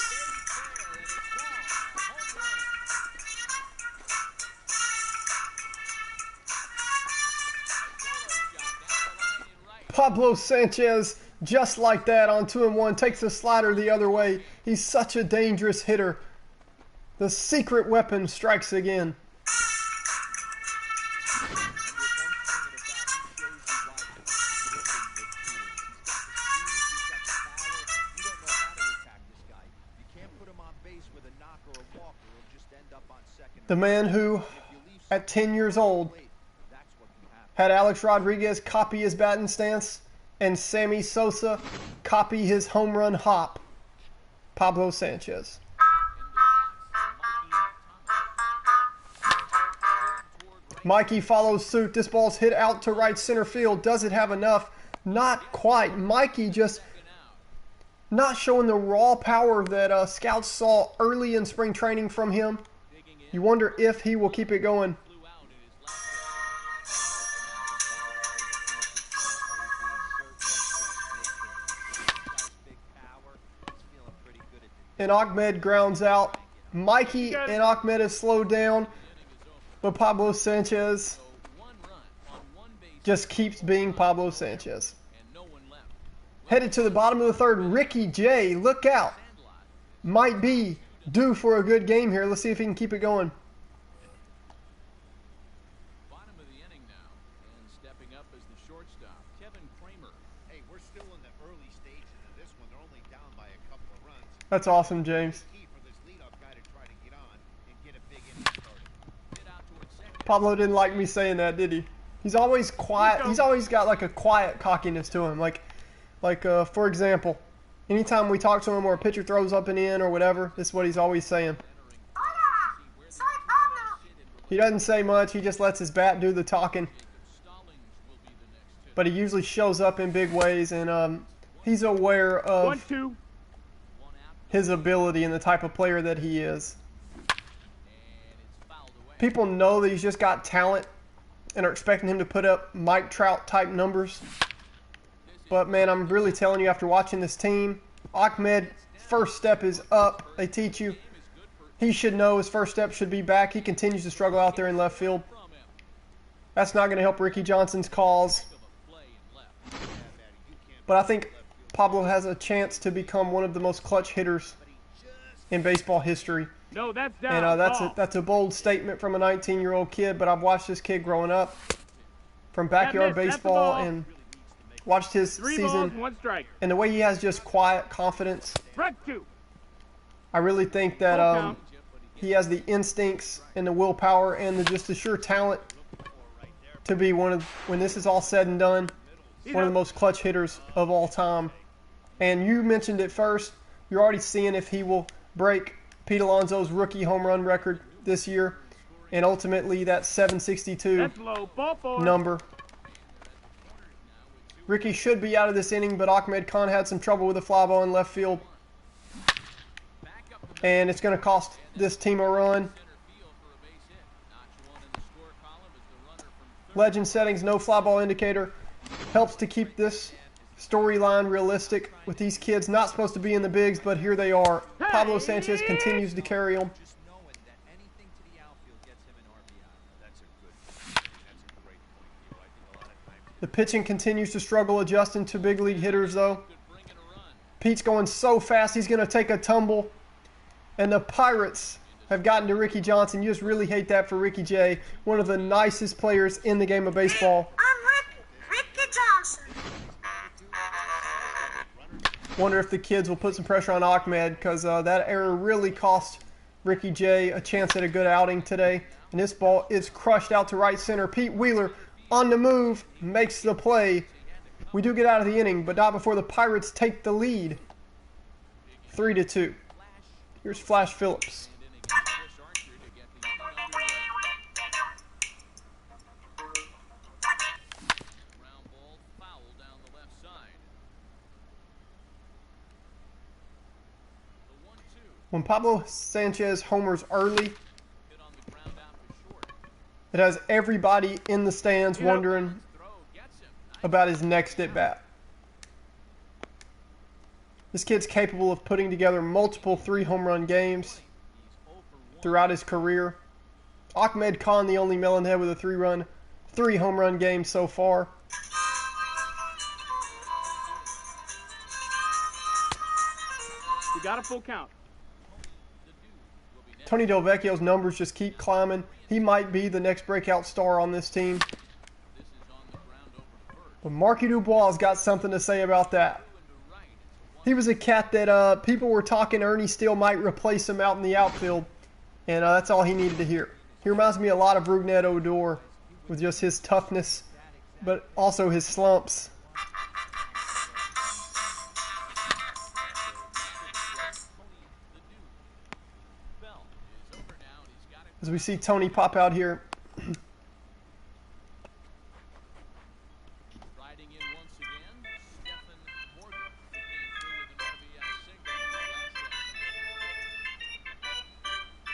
Pablo Sanchez, just like that, on 2-1, takes the slider the other way. He's such a dangerous hitter. The secret weapon strikes again. The man who, at 10 years old, had Alex Rodriguez copy his batting stance and Sammy Sosa copy his home run hop, Pablo Sanchez. Mikey follows suit. This ball's hit out to right center field. Does it have enough? Not quite. Mikey just not showing the raw power that scouts saw early in spring training from him. You wonder if he will keep it going. And Ahmed grounds out. Mikey and Ahmed have slowed down, but Pablo Sanchez just keeps being Pablo Sanchez. Headed to the bottom of the third, Ricky J, look out. Might be due for a good game here. Let's see if he can keep it going. Bottom of the inning now, and stepping up as the shortstop, Kevin Kramer. Hey, we're still in the early stages of this one. They're only down by a couple of runs. That's awesome, James. Key for this leadoff guy to try to get on and get a big inning started. Hit out towards second. Pablo didn't like me saying that, did he? He's always quiet. He's always got like a quiet cockiness to him. Like for example, anytime we talk to him or a pitcher throws up and in or whatever, this is what he's always saying. Hola! Soy Pablo! He doesn't say much. He just lets his bat do the talking. Stallings will be the next hitter. But he usually shows up in big ways, and he's aware of 1-2. One out, his ability and the type of player that he is. and it's fouled away. People know that he's just got talent and are expecting him to put up Mike Trout type numbers. But man, I'm really telling you, after watching this team, Ahmed, first step is up. They teach you. He should know his first step should be back. He continues to struggle out there in left field. From him, That's not going to help Ricky Johnson's cause. of a play and left. But I think Pablo has a chance to become one of the most clutch hitters in baseball history. No, that's down. And Ball. that's a bold statement from a 19-year-old kid, but I've watched this kid growing up from backyard That missed. That's the baseball ball. and watched his 3 balls, season. 1 strike. And the way he has just quiet confidence, Strike 2. I really think that Full count. he has the instincts and the willpower and just the sheer talent to be when this is all said and done, one of the most clutch hitters of all time. And you mentioned it first. You're already seeing if he will break Pete Alonso's rookie home run record this year, and ultimately that 762 That's low. Ball 4. number. Ricky should be out of this inning, but Ahmed Khan had some trouble with the fly ball in left field. And it's going to cost this team a run. Center field for a base hit. Notch one in the score column as the runner from third. Legend settings, no fly ball indicator. Helps to keep this storyline realistic with these kids not supposed to be in the bigs, but here they are. Pablo Sanchez continues to carry them. Just knowing that anything to the outfield gets him an RBI. That's a great point here. I think a lot of times The pitching continues to struggle adjusting to big league hitters, though. Could bring in a run. Pete's going so fast, he's going to take a tumble. And the Pirates have gotten to Ricky Johnson. You just really hate that for Ricky J, one of the nicest players in the game of baseball. I'm Ricky Johnson. Wonder if the kids will put some pressure on Ahmed, because that error really cost Ricky J a chance at a good outing today. And this ball is crushed out to right center. Pete Wheeler on the move, makes the play. We do get out of the inning, but not before the Pirates take the lead. 3-2. Here's Flash Phillips. And in against Chris Archer to get the inning underway. Ground ball foul down the left side. The 1-2 When Pablo Sanchez homers early, hit on the ground out to short. it has everybody in the stands wondering Throw gets him. Nice. about his next at bat. This kid's capable of putting together multiple 3 home run games He's 0 for 1. throughout his career. Ahmed Khan, the only Melonhead with a 3 home run game so far. We got a full count. The dude will be next. Tony Delvecchio's numbers just keep climbing. He might be the next breakout star on this team. This is on the ground over to first. But Marky Dubois has got something to say about that. Two into right. It's a He was a cat that people were talking Ernie Steele might replace him out in the outfield. And that's all he needed to hear. He reminds me a lot of Rougned Odor with just his toughness, but also his slumps. Bell is over now, and he's got it. As we see Tony pop out here. Riding in once again, Stephen Morgan, who came through with an RBI single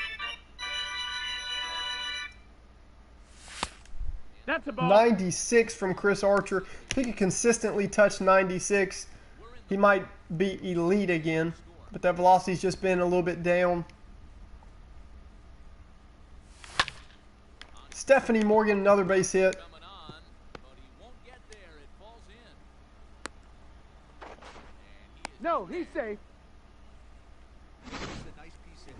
in the last inning. That's a ball. 96 from Chris Archer. If he could consistently touch 96, he might be elite again. But that velocity's just been a little bit down. Stephanie Morgan, another base hit. Coming on, but he won't get there. It falls in. And he is No, he's safe. it's a nice piece of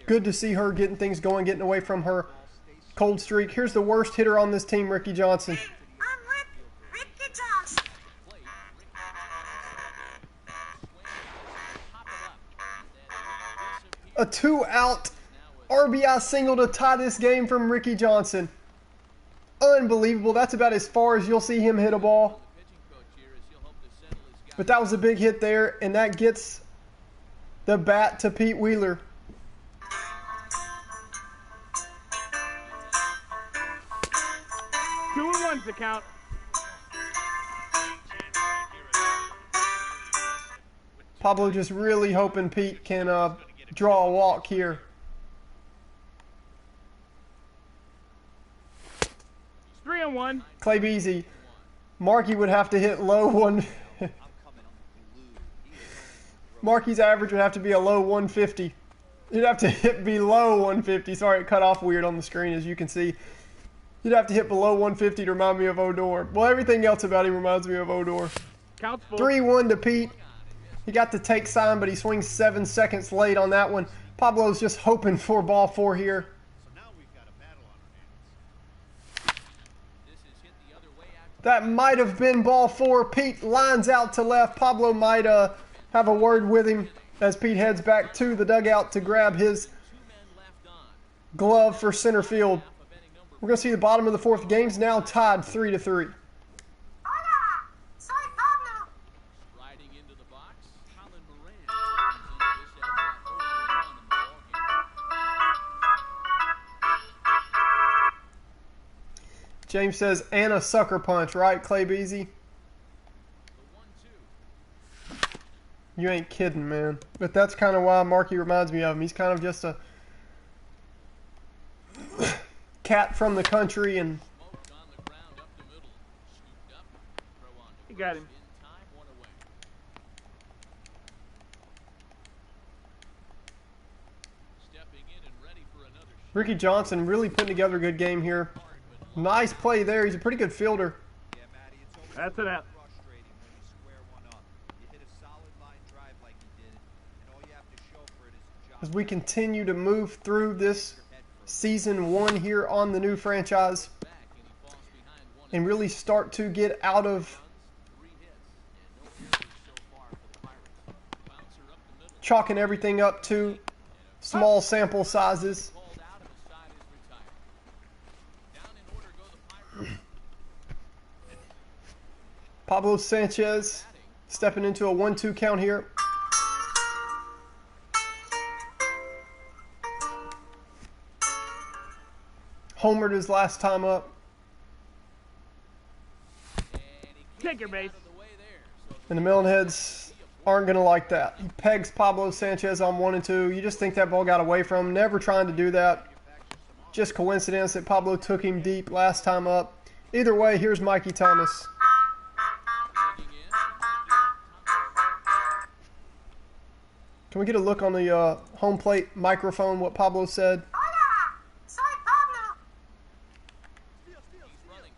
Good to see her getting things going, getting away from her cold streak. Here's the worst hitter on this team, Ricky Johnson. I'm Ricky Johnson. A 2-out RBI single to tie this game from Ricky Johnson. Unbelievable. That's about as far as you'll see him hit a ball. But that was a big hit there, and that gets the bat to Pete Wheeler. Two and one's the count. Pablo just really hoping Pete can draw a walk here. 3-1. Clay Beasy. Markey would have to hit low one. Markey's average would have to be a low 150. You'd have to hit below 150. Sorry, it cut off weird on the screen, as you can see. You'd have to hit below 150 to remind me of Odor. Well, everything else about him reminds me of Odor. Counts full. 3-1 to Pete. He got the take sign, but he swings 7 seconds late on that one. Pablo's just hoping for ball 4 here. So now we've got a battle on our hands. This is hit the other way out. That might have been ball 4. Pete lines out to left. Pablo might have a word with him as Pete heads back to the dugout to grab his Two men left on. glove for center field. We're going to see the bottom of the 4th. Game's now tied 3-3. Hola, soy Pablo. Riding into the box, Colin Moran comes into this at bat 0 for 1 in the ballgame. James says, and a sucker punch, right, Clay Beasy? The 1-2. You ain't kidding, man. But that's kind of why Markey reminds me of him. He's kind of just a cat from the country, and Smoked on the ground up the middle. Scooped up. Throw on to You got first. him. In time, 1 away. Stepping in and ready for another shot. Ricky Johnson really putting together a good game here. Nice play there. He's a pretty good fielder. Yeah, Matty, it's always That's an out. frustrating when you square one up. You hit a solid line drive like you did, and all you have to show for it is a job. As we continue to move through this season 1 here on the new franchise Back and he falls behind 1 and really start to get out of runs, 3 hits, and no errors so far for the Pirates. Bouncer up the middle. chalking everything up to small sample sizes. Called out and the side is retired. Down in order go the Pirates. Pablo Sanchez stepping into a 1-2 count here. Homered his last time up. And he Take your base. out of the way there. So And the Melonheads aren't going to like that. He pegs Pablo Sanchez on 1 and 2. You just think that ball got away from him. Never trying to do that. Just coincidence that Pablo took him deep last time up. Either way, here's Mikey Thomas. digging in. Can we get a look on the home plate microphone, what Pablo said? Hola, soy Pablo. He's running.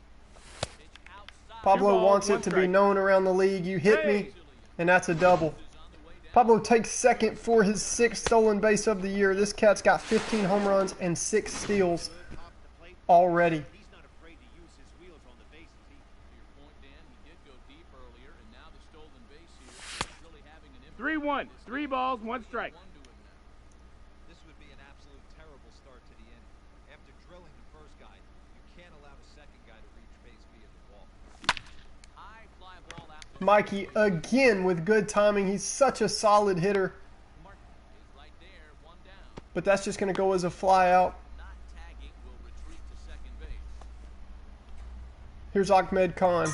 Pitch outside. Pablo Two balls, wants it one to be strike. known around the league. You hit me, and that's a double. Is on the way down. Pablo takes second for his 6th stolen base of the year. This cat's got 15 home runs and 6 steals Top the plate. already. He's not afraid to use his wheels on the bases. To your point, Dan, he did go deep earlier, and now the stolen base here is really having an impact. 3-1. 3 balls, 1 strike. One to him now. This would be an absolute terrible start to the inning. After drilling the first guy, you can't allow the second guy to reach base via the ball. High fly ball after Mikey again with good timing. He's such a solid hitter, Martin is right there, 1 down. but that's just going to go as a fly out. Not tagging, will retreat to second base. Here's Ahmed Khan.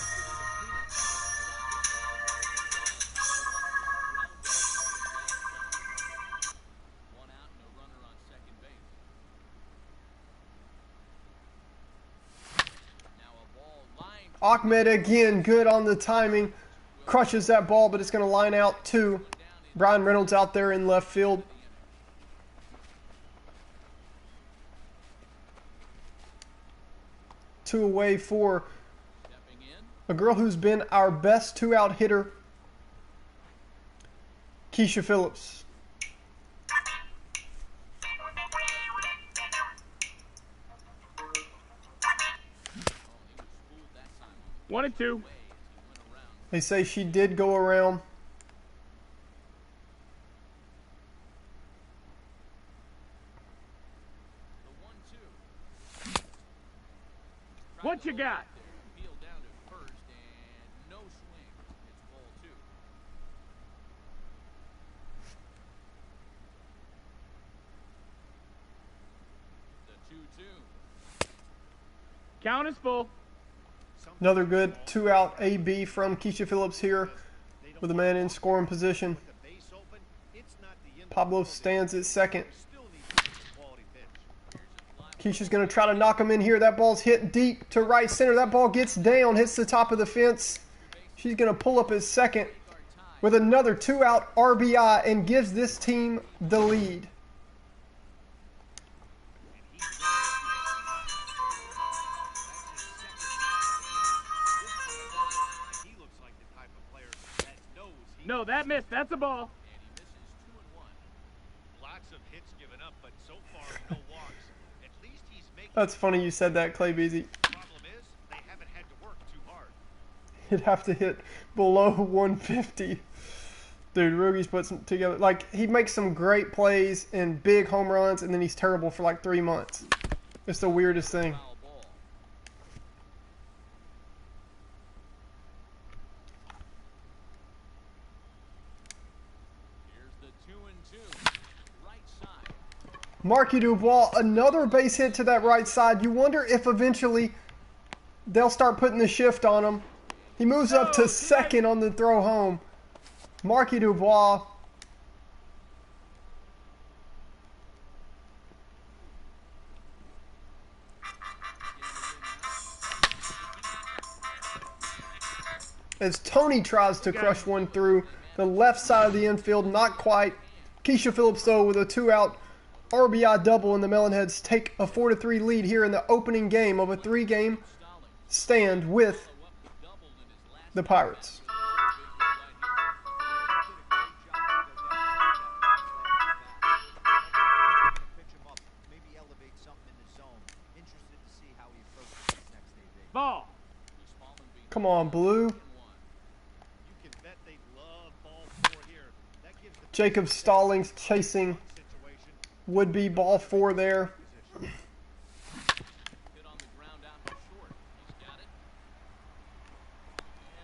One out, no runner on second base. Now a ball lined. Ahmed again, good on the timing. Crushes that ball, but it's going to line out to Brian Reynolds out there in left field. Two away for Stepping in. a girl who's been our best 2-out hitter, Keisha Phillips. 1-2. They say she did go around. What you got? Peel down to first and no swing. It's ball 2. The 2-2. Count is full. Another good 2-out AB from Keisha Phillips here with a man in scoring position. The base open, it's not the infield Pablo that stands at second. still needs to get a quality pitch. Keisha's going to try to knock him in here. That ball's hit deep to right center. That ball gets down, hits the top of the fence. She's going to pull up his second with another 2-out RBI and gives this team the lead. He looks like the type of player that knows he No, that missed. That's a ball. And he misses 2-1. lots of hits given up, but so far no walks. At least he's making. That's funny you said that, Clay Beasy. Problem is, they haven't had to work too hard. He'd have to hit below 150. Dude, Roogie's puts some together. Like, he makes some great plays and big home runs, and then he's terrible for like 3 months. It's the weirdest thing. Foul ball. Here's the 2-2. Right side. Marky Dubois, another base hit to that right side. You wonder if eventually they'll start putting the shift on him. He moves up to second on the throw home. Marky Dubois. As Tony tries to crush one through the left side of the infield, not quite. Keisha Phillips, though, with a 2-out RBI double, and the Melonheads take a 4-3 lead here in the opening game of a 3-game stand with the Pirates. Pitch him up, maybe elevate something in the zone. Interested to see how he approaches this next AB. Ball. Come on, Blue. You can bet they love ball 4 here. That gives the Jacob Stallings chasing situation. would-be ball 4 there. Hit on the ground out to short. He's got it.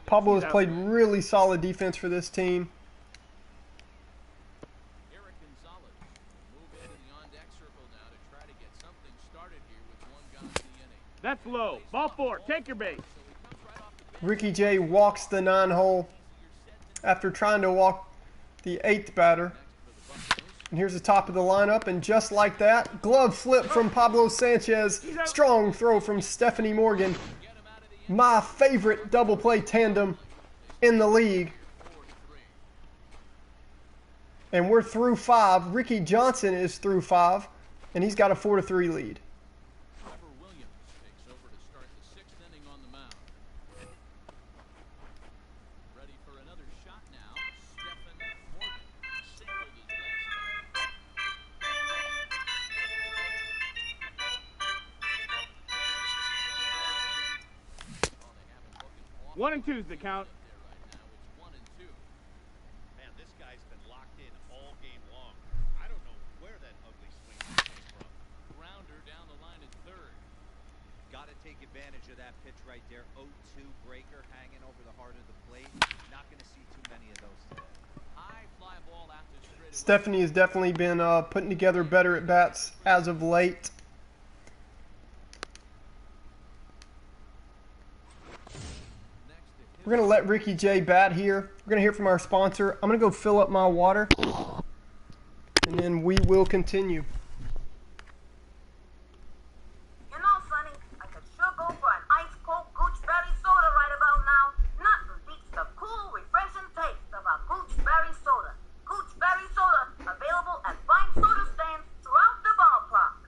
Pablo has played really solid defense for this team. Eric Gonzalez will move into the on-deck circle now to try to get something started here with 1 gun in the inning. That's low. Ball 4. Take your base. Ricky J walks the 9-hole after trying to walk the 8th batter. And here's the top of the lineup, and just like that, glove flip from Pablo Sanchez. Strong throw from Stephanie Morgan. My favorite double play tandem in the league. And we're through 5. Ricky Johnson is through 5, and he's got a 4-3 lead. Trevor Williams takes over to start the 6th inning on the mound. Ready for another shot now. Stephen Morgan singled his last time. Oh, they have him looking off 1 and 2's the count. there right now. It's 1 and 2. Man, this guy's been locked in all game long. I don't know where that ugly swing came from. Grounder down the line at third. Got to take advantage of that pitch right there. 0-2 breaker hanging over the heart of the plate. Not going to see too many of those today. High fly ball out to straight. Stephanie has definitely been putting together better at bats as of late. We're going to let Ricky J bat here. We're going to hear from our sponsor. I'm going to go fill up my water, and then we will continue. You know, Sonny, I could sure go for an ice-cold gooseberry soda right about now. Nothing beats the cool, refreshing taste of a gooseberry soda. Gooseberry soda, available at fine soda stands throughout the ballpark.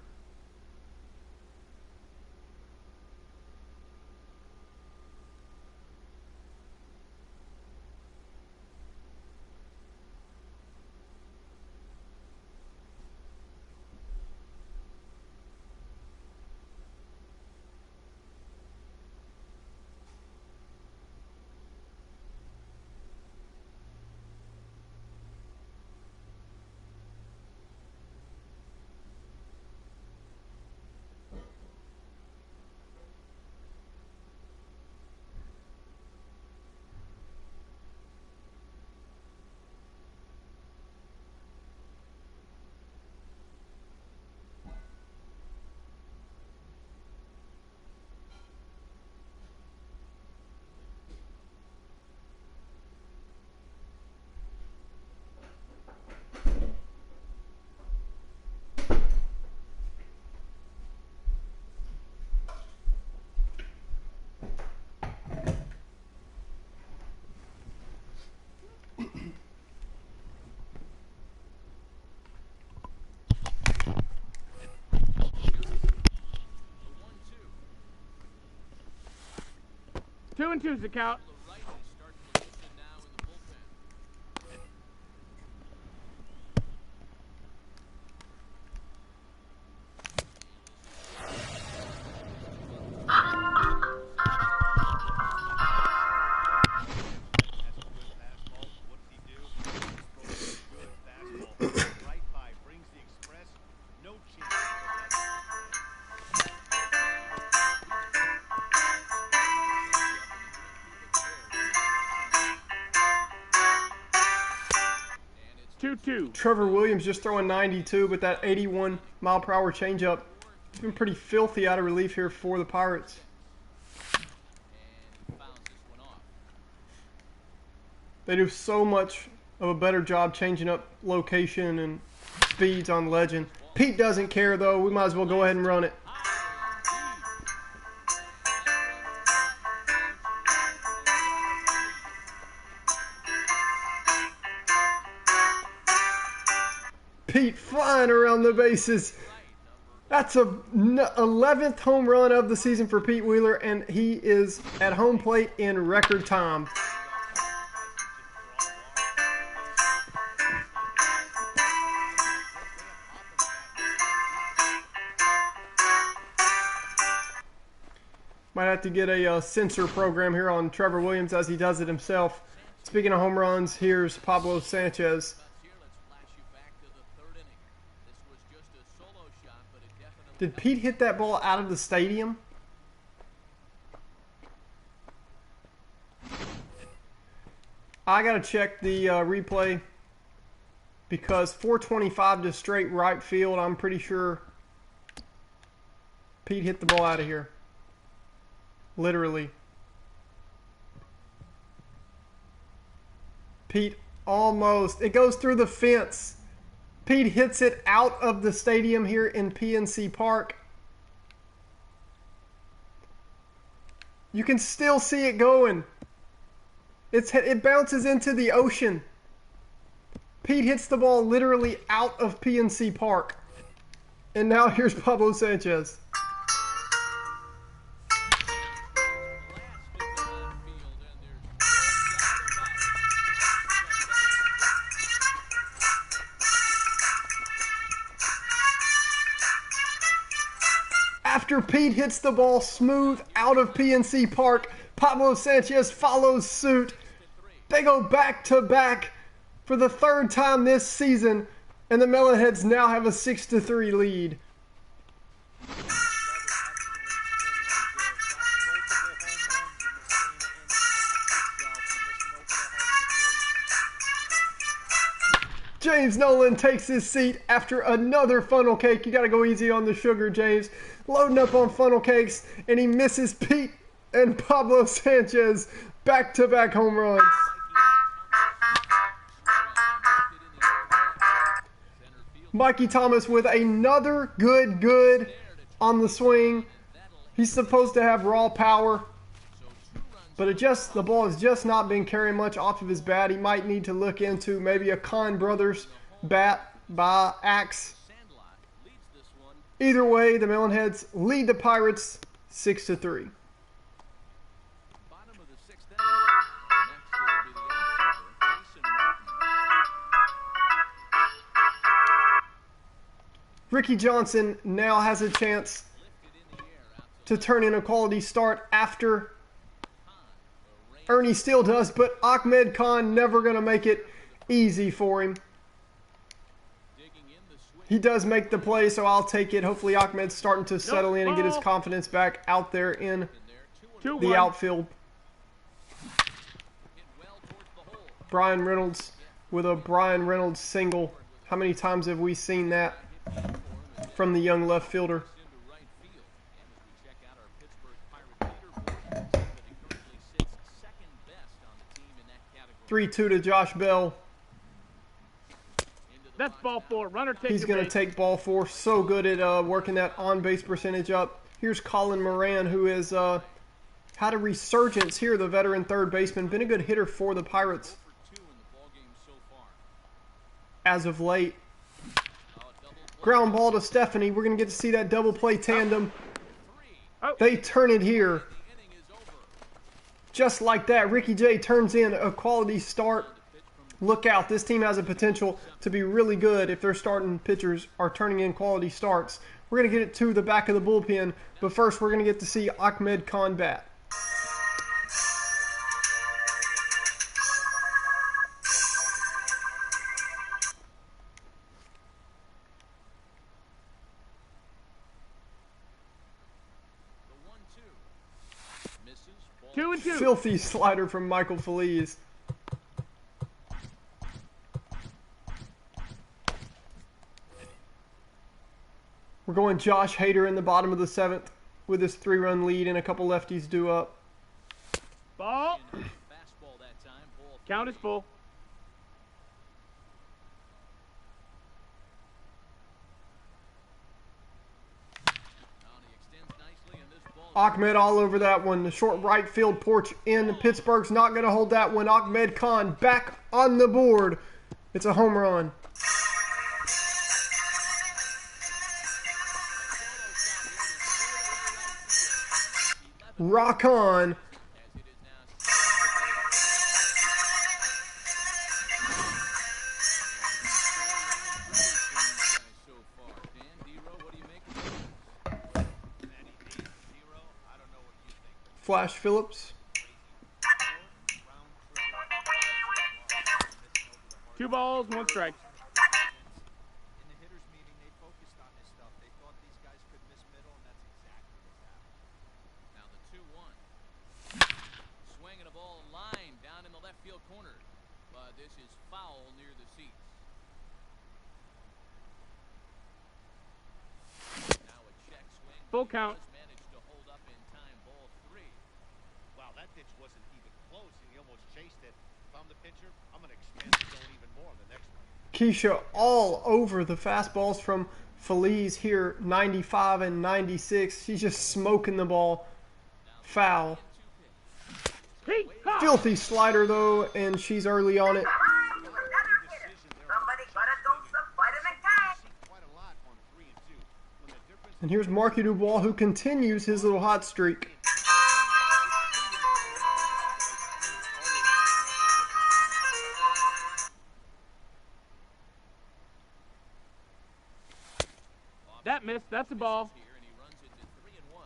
2-2's the count. The right is starting to loosen now in the bullpen. That's a good fastball. What does he do? He's throwing a good fastball. Right by, brings the express. No chance. And it's 2-2. Trevor Williams just throwing 92, but that 81 mile per hour changeup, it's been pretty filthy out of relief here for the Pirates. and he fouls this one off. They do so much of a better job changing up location and speeds on Legend. Pete doesn't care though. We might as well go ahead and run it. Pete flying around the bases. That's a 11th home run of the season for Pete Wheeler, and he is at home plate in record time. Might have to get a censor program here on Trevor Williams as he does it himself. Speaking of home runs, here's Pablo Sanchez. Here, let's flash you back to the third inning. This was just a solo shot, but it definitely Did Pete hit that ball out of the stadium? I gotta check the replay because 425 to straight right field. I'm pretty sure Pete hit the ball out of here. Literally. Pete almost. It goes through the fence. Pete hits it out of the stadium here in PNC Park. You can still see it going. It bounces into the ocean. Pete hits the ball literally out of PNC Park. And now here's Pablo Sanchez. After Pete hits the ball smooth out of PNC Park, Pablo Sanchez follows suit. They go back to back for the third time this season, and the Melonheads now have a 6-3 lead. James Nolan takes his seat after another funnel cake. You got to go easy on the sugar, James. Loading up on funnel cakes, and he misses Pete and Pablo Sanchez back-to-back home runs. Mikey Thomas with another good on the swing. He's supposed to have raw power, but the ball has just not been carrying much off of his bat. He might need to look into maybe a Kahn Brothers bat by Axe. Either way, the Melonheads lead the Pirates 6-3. bottom of the sixth inning. Next will be the outfielder, Jason Martin. Ricky Johnson now has a chance Lifted in the air out to turn in a quality start after Ernie Steele does, but Ahmed Khan never going to make it easy for him. digging in the swing. He does make the play, so I'll take it. Hopefully Ahmed's starting to settle in and get his ball. confidence back out there in In there, 2-1. 2-1. the outfield. Hit well towards the hole. Brian Reynolds with a Brian Reynolds single. How many times have we seen that from the young left fielder? Into right field. And as we check out our Pittsburgh Pirate leaderboard, that he currently sits second best on the team in that category. 3-2 to Josh Bell. Into the That's box ball now. 4. Runner take He's your going to base. take ball 4. So good at working that on-base percentage up. Here's Colin Moran, who has had a resurgence here, the veteran third baseman. Been a good hitter for the Pirates For 2 in the ballgame so far. as of late. Oh, double play. Ground ball to Stephanie. We're going to get to see that double play tandem. 3. Oh, They turn it here. The inning is over. Just like that, Ricky J turns in a quality start. Look out, this team has a potential to be really good if their starting pitchers are turning in quality starts. We're going to get it to the back of the bullpen, but first we're going to get to see Ahmed Khan bat. The 1-2. Misses. Ball 2 and 2. Filthy slider from Michael Feliz. We're going Josh Hader in the bottom of the 7th with his 3-run lead and a couple lefties due up. Ball. fastball that time. Ball Count is 3. full. Now he extends nicely, and this ball Ahmed all over that one. The short right field porch in. Pittsburgh's not going to hold that one. Ahmed Khan back on the board. It's a home run. Rock on. as it is now. So far, Dan Dero, what do you make of this? Manny D, 0. I don't know what you think. Flash Phillips. Round trigger. 2 balls, 1 strike. In the hitters meeting, they focused on this stuff. They thought these guys could miss middle, and that's exactly what's happened. Now the 2-1. Swinging a ball line down in the left field corner. But this is foul near the seats. Now a check swing. Full count. Does manage to hold up in time. Ball 3. Wow, that pitch wasn't even close, and he almost chased it. If I'm the pitcher, I'm going to expand the zone even more on the next one. Keisha all over the fastballs from Feliz here. 95 and 96. She's just smoking the ball. Foul. Heat. Ha. Filthy slider though, and she's early on it. Somebody gotta do some vitamin K. See quite a lot on 3 and 2. When the difference And here's Marky Dubois, who continues his little hot streak. That missed. That's a ball. Here, and he runs it to 3 and 1.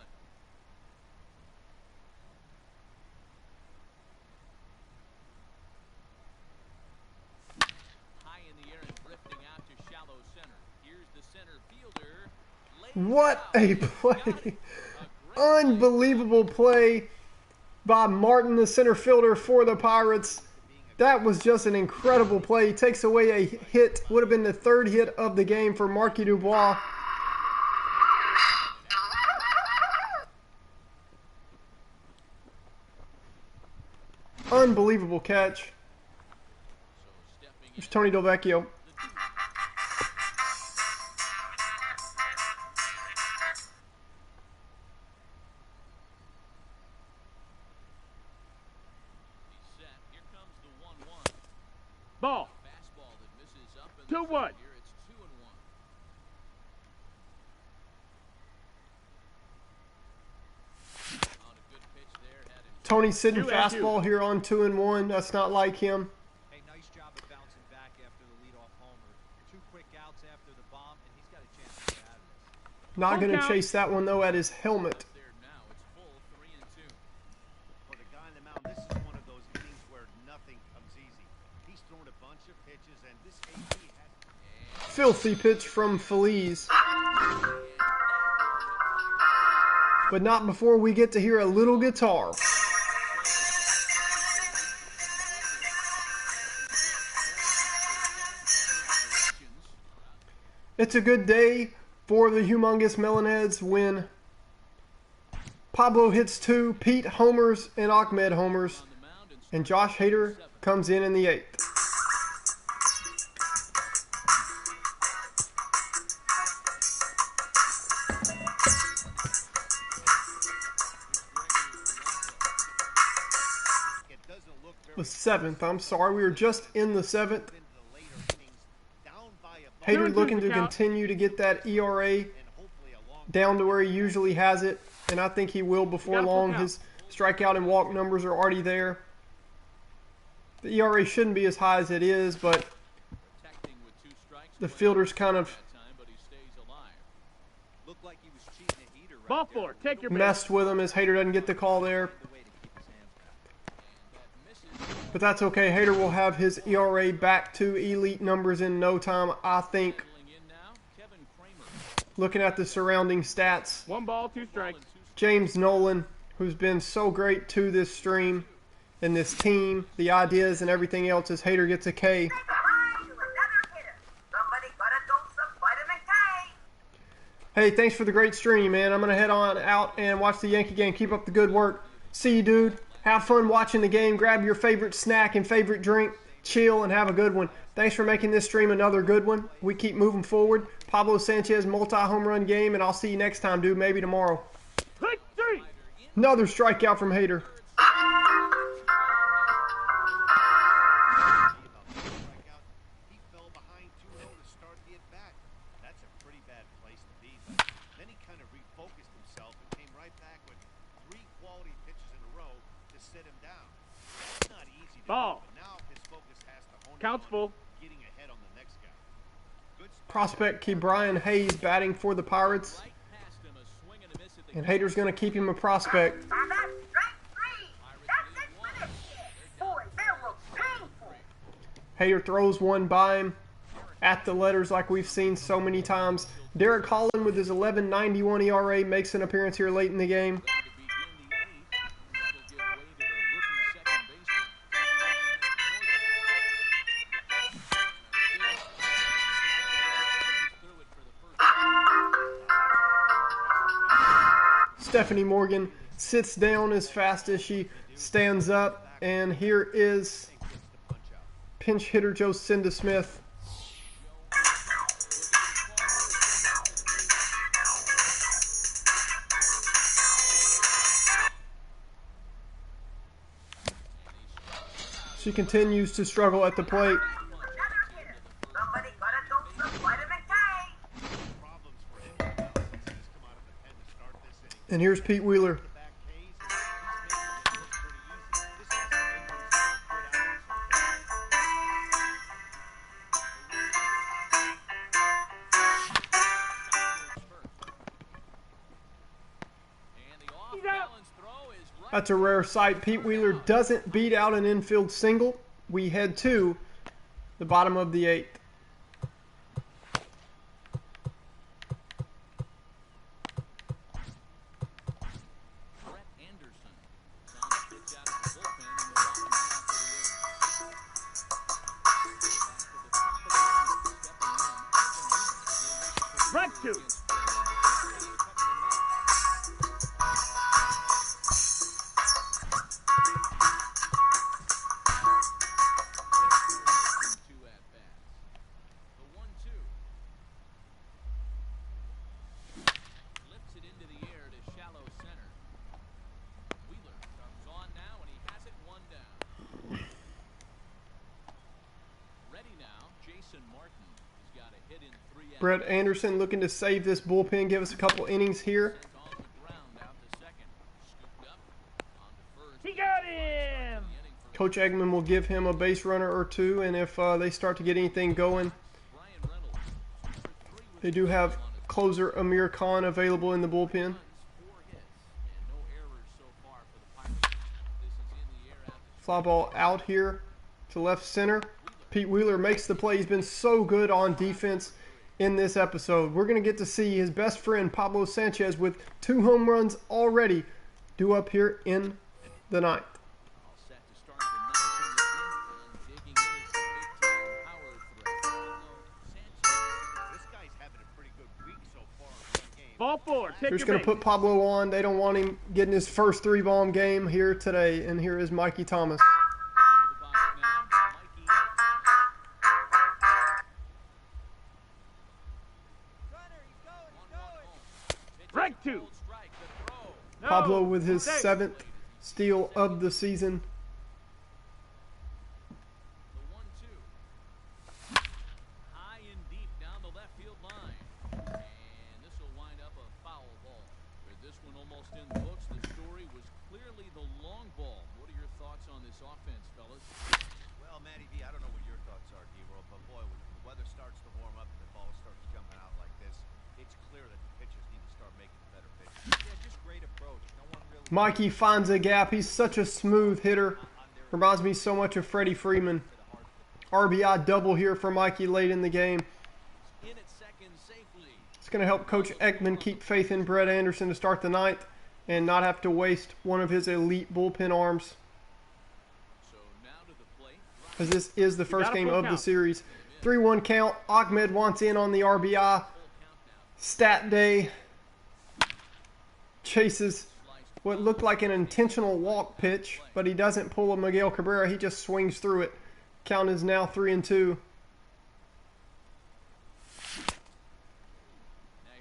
High in the air and drifting out to shallow center. Here's the center fielder. Lays What it a out. play. Got it. A great Unbelievable play by Martin, the center fielder for the Pirates. That was just an incredible play. He takes away a hit. Would have been the 3rd hit of the game for Marky Dubois. Unbelievable catch. So stepping There's in. Tony Delvecchio. He's set. Here comes the 1-1. Ball. Fastball that misses up in the 2-1. front here. It's 2 and 1. On a good pitch there, had him. Tony sitting 2 and 2. fastball here on 2 and 1. That's not like him. Hey, nice job of bouncing back after the leadoff homer. 2 quick outs after the bomb, and he's got a chance to get out of this. Not Full going to count. chase that one though at his helmet. There now. It's full 3 and 2. for the guy on the mound, this is one of those innings where nothing comes easy. He's thrown a bunch of pitches, and this AP has Filthy pitch from Feliz. But not before we get to hear a little guitar. It's a good day for the humongous Melonheads when Pablo hits 2, Pete homers, and Ahmed homers, On the mound and and Josh Hader comes in the 8th. it doesn't look very The 7th, I'm sorry, we were just in the 7th. into the later innings, down by a Hader and looking two's to the count. continue to get that ERA and hopefully a long down to where he usually has it. and I think he will before gotta long. pull out. His strikeout and walk numbers are already there. The ERA shouldn't be as high as it is, but Protecting with 2 strikes. the fielder's kind of That time, but he stays alive. Looked like he was cheating a heater right Ball there. 4. Take your base. messed with him as Hader doesn't get the call there. Find a way to keep his hands back. And that misses. But that's okay. Hader will have his ERA back to elite numbers in no time, I think. Settling in now, Kevin Kramer. Looking at the surrounding stats, 1 ball, 2 strikes. James Nolan, who's been so great to this stream and this team, the ideas and everything else, as Hader gets a K. Say goodbye to another hitter. Somebody got a dose of vitamin K. Hey, thanks for the great stream, man. I'm going to head on out and watch the Yankee game. Keep up the good work. See you, dude. Have fun watching the game. Grab your favorite snack and favorite drink. Chill and have a good one. Thanks for making this stream another good one. We keep moving forward. Pablo Sanchez multi-home run game, and I'll see you next time, dude. Maybe tomorrow. Hit 3. Another strikeout from Hader. Strikeout. He fell behind 2-0 to start the at-bat. That's a pretty bad place to be, but then he kind of refocused himself and came right back with 3 quality pitches in a row to sit him down. It's not easy to Ball. do, but now his focus has to hone in Counts on full. getting ahead on the next guy. Good spot. Prospect Key Brian Hayes batting for the Pirates. Right past him, a swing and a miss at the And Hader's going to keep him a prospect. And that's strike 3. That's it for this kid. Boy, that looks painful. Hader throws one by him at the letters like we've seen so many times. Derek Holland with his 11.91 ERA makes an appearance here late in the game. to begin the 8th. That'll give way to the rookie second baseman. Threw it for the first. Stephanie Morgan sits down as fast as she stands up. And here is pinch hitter Jocinda Smith. She continues to struggle at the plate. Another hitter. Somebody got a dose of vitamin K. Problems for him now since he's come out of the pen to start this inning. And here's Pete Wheeler. Back K's, he's making it look pretty easy. This has to make him good outings. And the off-balance throw is right. That's a rare sight. Pete Wheeler doesn't beat out an infield single. We head to the bottom of the 8th. Brett Anderson is on the pitch out of the bullpen in the bottom half of the 8th. Back to the top of the 9th, stepping in. Strike 2. Two at-bats. The 1-2. Lifts it into the air to shallow center. Wheeler comes on now, and he has it 1 down. Ready now, Jason Martin. He's got a hit in 3 at Brett Anderson looking to save this bullpen, give us a couple innings here. Sent on the ground out to second. Scooped up on to first. He got him. The inning for Coach Eggman will give him a base runner or two, and if they start to get anything going, Brian Reynolds. Number 3 with they do have closer Amir Khan available in the bullpen. 4 hits, and no errors so far for the Pirates. This is in the air out to Fly ball out here to left center. Pete Wheeler makes the play. He's been so good on defense in this episode. We're going to get to see his best friend Pablo Sanchez with 2 home runs already due up here in the 9th. all set to start the 9th in the 10th, and digging in is the big-time power threat. Pablo Sanchez. This guy's having a pretty good week so far in one game. Ball 4. Take They're your just going base. to put Pablo on. They don't want him getting his first 3-bomb game here today. And here is Mikey Thomas. Into the box now, Mikey. Strike 2. Strike, the throw. No. Pablo with his Mistake. 7th steal of the season. The 1-2. High and deep down the left field line. And this will wind up a foul ball. With this one almost in Mikey finds a gap. He's such a smooth hitter. Reminds me so much of Freddie Freeman. RBI double here for Mikey late in the game. In at second safely. It's going to help Coach Ekman keep faith in Brett Anderson to start the ninth and not have to waste one of his elite bullpen arms, So now to the plate. as this is the first got a game full of the count. series. 3-1 count. Ahmed wants in on the RBI. Stat day. Chases what looked like an intentional walk pitch, but he doesn't pull a Miguel Cabrera. He just swings through it. Count is now 3-2.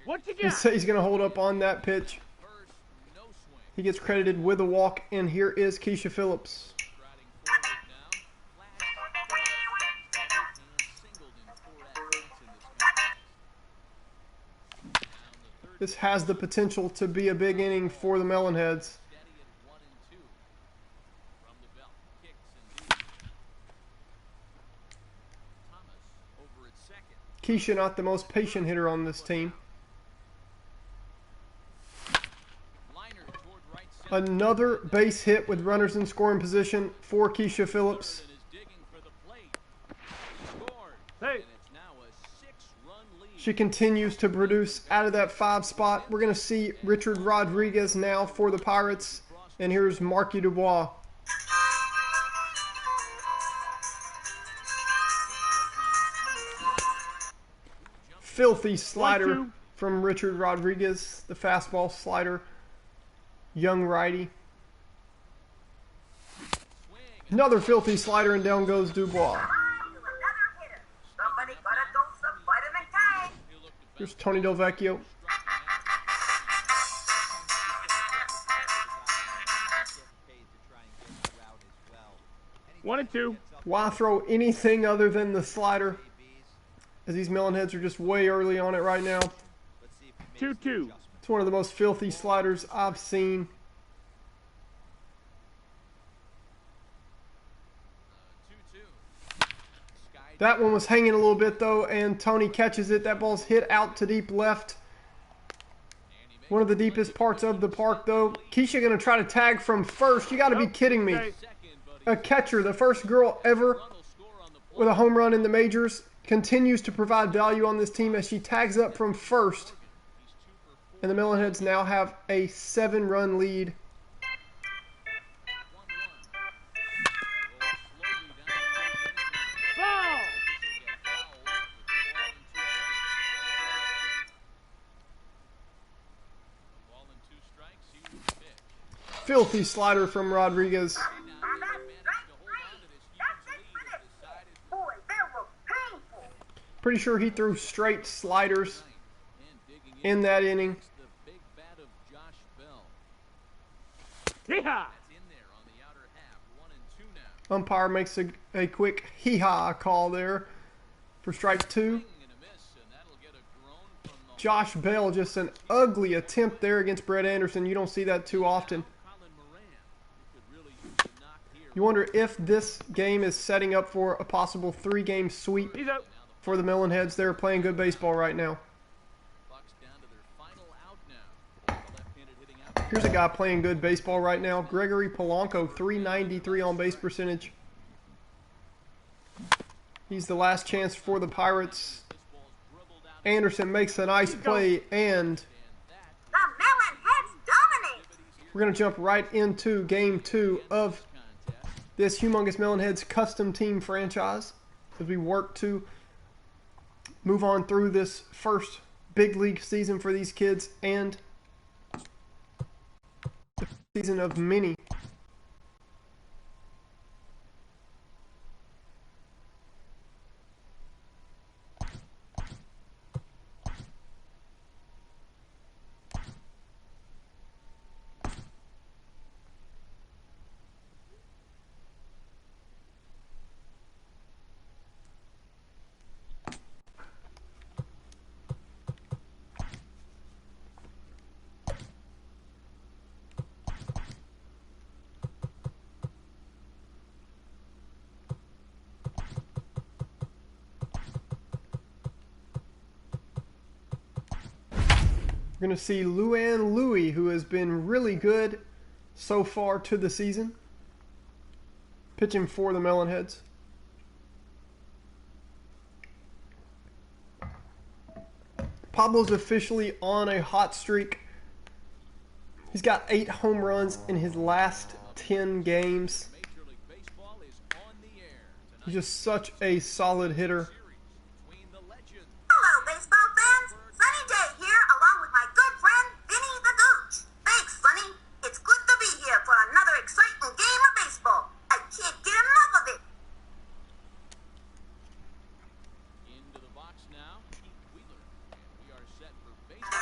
What you He got? says he's going to hold up on that pitch. First, no swing. He gets credited with a walk, and here is Keisha Phillips. Striding forward now. Flash. And singled in 4 at-bats in this contest. Down the third. This has the potential to be a big inning for the Melonheads. Steady at 1 and 2. From the belt. Kicks and deep. Thomas over at second. Keisha not the most patient hitter on this team. Liner toward right center. Another base hit with runners in scoring position for Keisha Phillips. And is digging for the plate. He scored. Hey. And it's now a 6-run lead. She continues to produce out of that 5 spot. We're going to see Richard Rodriguez now for the Pirates. And here's Marky Dubois. Filthy slider 1-2. from Richard Rodriguez. The fastball slider. Young righty. Swing. Another filthy slider, and down goes Dubois. To another hitter. Somebody got a dose of vitamin K. He'll look to Here's Tony Delvecchio. Paid to try and get you out as well. 1 and 2. Why throw anything other than the slider? As these Melonheads are just way early on it right now. Let's see if he makes 2-2. some adjustments. It's one of the most filthy sliders I've seen. 2-2. Sky That one was hanging a little bit though, and Tony catches it. That ball's hit out to deep left. One of the deepest parts of the park though. Keisha gonna try to tag from first. You gotta be kidding me. Okay. second, A catcher, the first girl ever Run will score on the plate. with a home run in the majors, continues to provide value on this team as she tags up from first. And the Melonheads now have a 7-run lead. 1-1. Foul. Ball and 2 strikes. Here's the pitch. Filthy slider from Rodriguez. And that's strike 3. That's it for this kid. Boy, that was painful. Pretty sure he threw straight sliders And digging in that inning. the big bat of Josh Bell. Yeehaw. That's in there on the outer half. 1 and 2 now. Umpire makes a quick hee-haw call there for strike 2. Swing and a miss, and that'll get a groan from the Josh Bell, just an ugly attempt there against Brett Anderson. You don't see that too often. Colin Moran. He could really use the knock here. You wonder if this game is setting up for a possible 3-game sweep He's out. for the Melonheads. They're playing good baseball right now. Bucks down to their final out now. The left-handed hitting out. Here's a guy playing good baseball right now. Gregory Polanco, 393 on base percentage. He's the last chance for the Pirates. This ball's dribbled out. Anderson makes a nice play, and And that The Melonheads dominate. we're going to jump right into Game 2 of contest. this Humongous Melonheads custom team franchise as we work to move on through this first big league season for these kids and the season of many. We're going to see Luann Louie, who has been really good so far to the season, pitching for the Melonheads. Pablo's officially on a hot streak. He's got 8 home runs in his last 10 games. Major League Baseball is on the air He's just such a solid hitter. between the legends. Hello, baseball fans. Sunny Day here, along with my good friend Vinny the Gooch. Thanks, Sunny. It's good to be here for another exciting game of baseball. I can't get enough of it. Into the box now, Keith Wheeler. And we are set for baseball.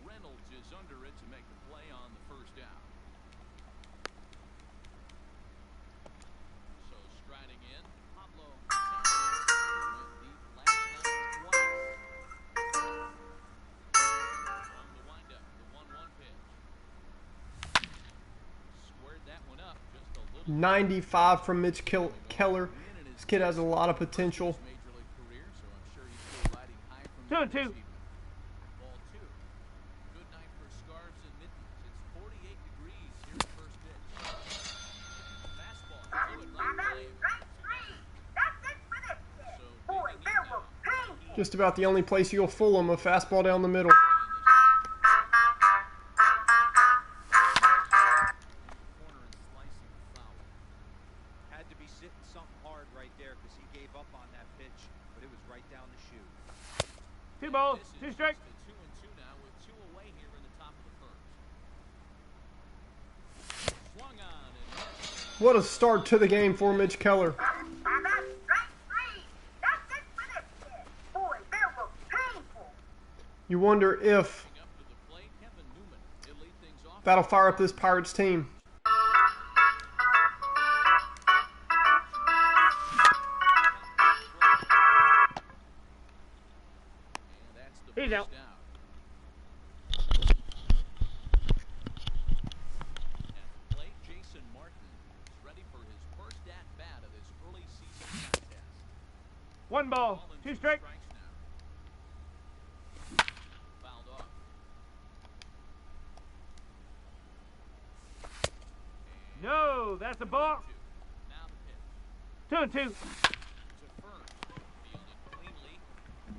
Reynolds is under it to make the play on the first out. So striding in, Pablo went deep last night twice. From the windup, the 1-1 pitch. Squared that one up just a little. 95 from Mitch Keller. This kid has a lot of potential. Major league career, so I'm sure he's still riding high from 2-2. this evening. Ball 2. Good night for scarves and mittens. It's 48 degrees here at first pitch. Fastball. Throw it right That's away. strike three. That's it for this kid. So Boy, digging there in will now. pain. Just about the only place you'll fool him, a fastball down the middle. Corner and slicing foul. Had to be sitting something hard right there because he gave up on that pitch, but it was right down the chute. 2 balls, This is 2 strikes. just a 2-2 now with 2 away here in the top of the first. Swung on and missed. What a start to the game for Mitch Keller. And that's strike three. That's it for this kid. Boy, there will painful. You wonder if Up to the plate, Kevin Newman. He'll lead things off. that'll fire up this Pirates team. And that's the He's first out. out. At the plate, Jason Martin is ready for his first at-bat of this early season contest. 1 ball, Ball and 2 2 strikes. now. Fouled off. No, that's a ball. Now the pitch. 2-2. To first. Fielded cleanly. And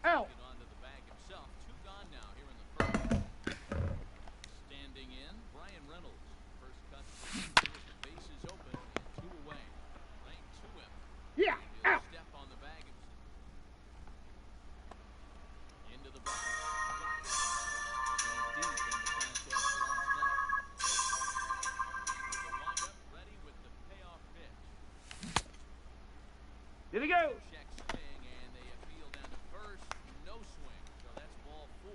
he'll Ow. take it onto the bag himself. 2 gone now here in the first. Standing in, Brian Reynolds. First cut with the bases open and 2 away. Right to him. Yeah, He'll out. step on the bag himself. Into the box. Deep in the contest last night. The windup ready with the payoff pitch. Here we go. Check swing and they appeal down to first. No swing. So that's ball 4.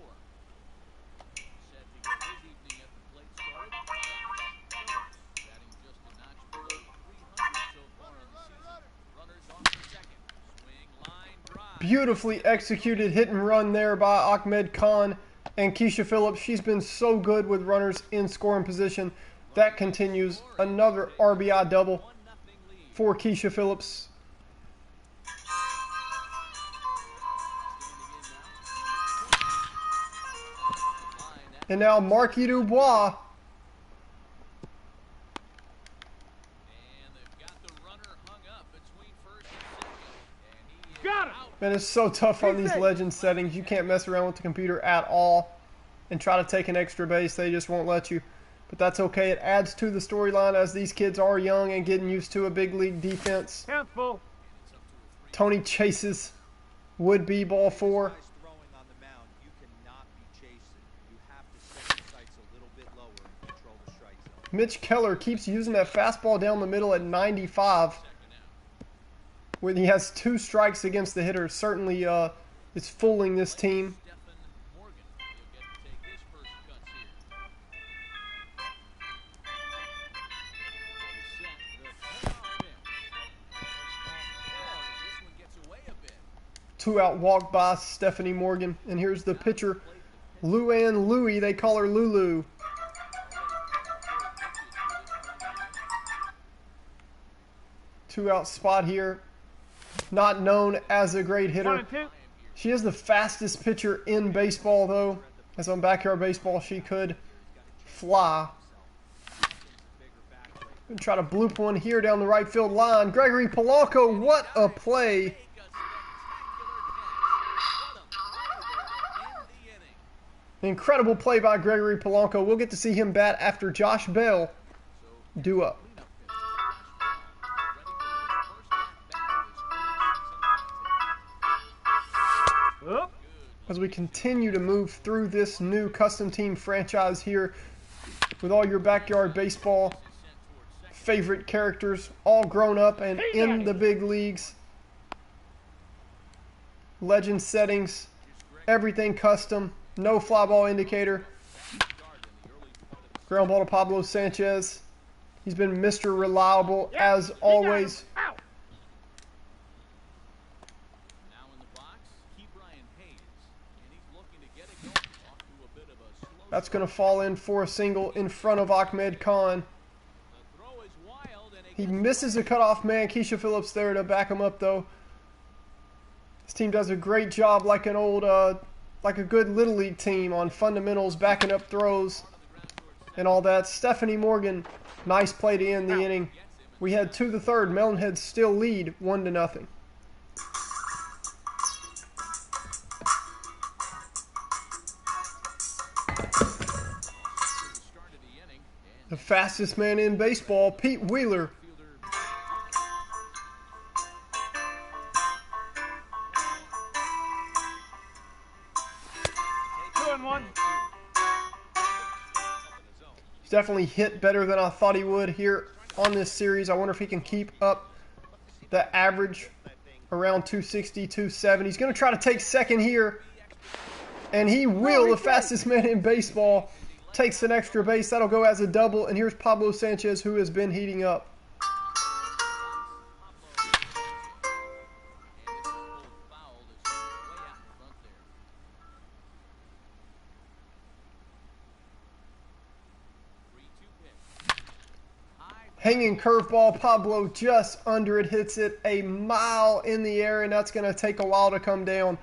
Set to get his evening at the plate started. Batting just a notch below 300 so far on the season. Runners off to second. Swing, line, drive. Beautifully executed hit and run there by Ahmed Khan and Keisha Phillips. She's been so good with runners in scoring position. That continues. Another RBI double 1-0 lead. for Keisha Phillips. And now Marky Dubois. And they've got the runner hung up between first and second. And he is Got him. out. Man, it's so tough on these legend settings. You can't mess around with the computer at all and try to take an extra base. They just won't let you. But that's okay. It adds to the storyline as these kids are young and getting used to a big league defense. Count's full. Tony chases would-be ball 4. Guys throwing on the mound, you cannot be chasing. You have to set your sights a little bit lower and control the strike zone. Mitch Keller keeps using that fastball down the middle at 95 when he has 2 strikes against the hitter. Certainly it's fooling this team. Stephen Morgan. He'll get to take his first cuts here. Set the payoff pitch. Ball 4 as this one gets away a bit. 2-out walk by Stephanie Morgan. And here's the pitcher, Luann Louie. They call her Lulu. 2 2-out spot here. Not known as a great 1 hitter. and 2. She is the fastest pitcher in baseball, though. As on Backyard Baseball, she could fly. Gonna try to bloop one here down the right field line. Gregory Polanco, what a play. Incredible play by Gregory Polanco. We'll get to see him bat after Josh Bell due up. Up. As we continue to move through this new custom team franchise here with all your Backyard Baseball favorite characters all grown up and in the big leagues. Legend settings, everything custom, no fly ball indicator. Ground ball to Pablo Sanchez. He's been Mr. Reliable as always. Out. Now in the box, keep Ryan Hayes, and he's looking to get it going. Off to a bit of a slow That's going to fall in for a single in front of Ahmed Khan. The throw is wild, and it He gets misses a cutoff man. Keisha Phillips there to back him up, though. This team does a great job, like an old, like a good Little League team on fundamentals, backing up throws and all that. Stephanie Morgan, nice play to end the inning. We head to the third. Melonheads still lead 1-0. The fastest man in baseball, Pete Wheeler. Two and 1. He's definitely hit better than I thought he would here on this series. I wonder if he can keep up the average around 260, 270. He's going to try to take second here. And he will. The fastest man in baseball takes an extra base. That'll go as a double. And here's Pablo Sanchez, who has been heating up. Hanging curveball, Pablo just under it, hits it a mile in the air, and that's going to take a while to come down.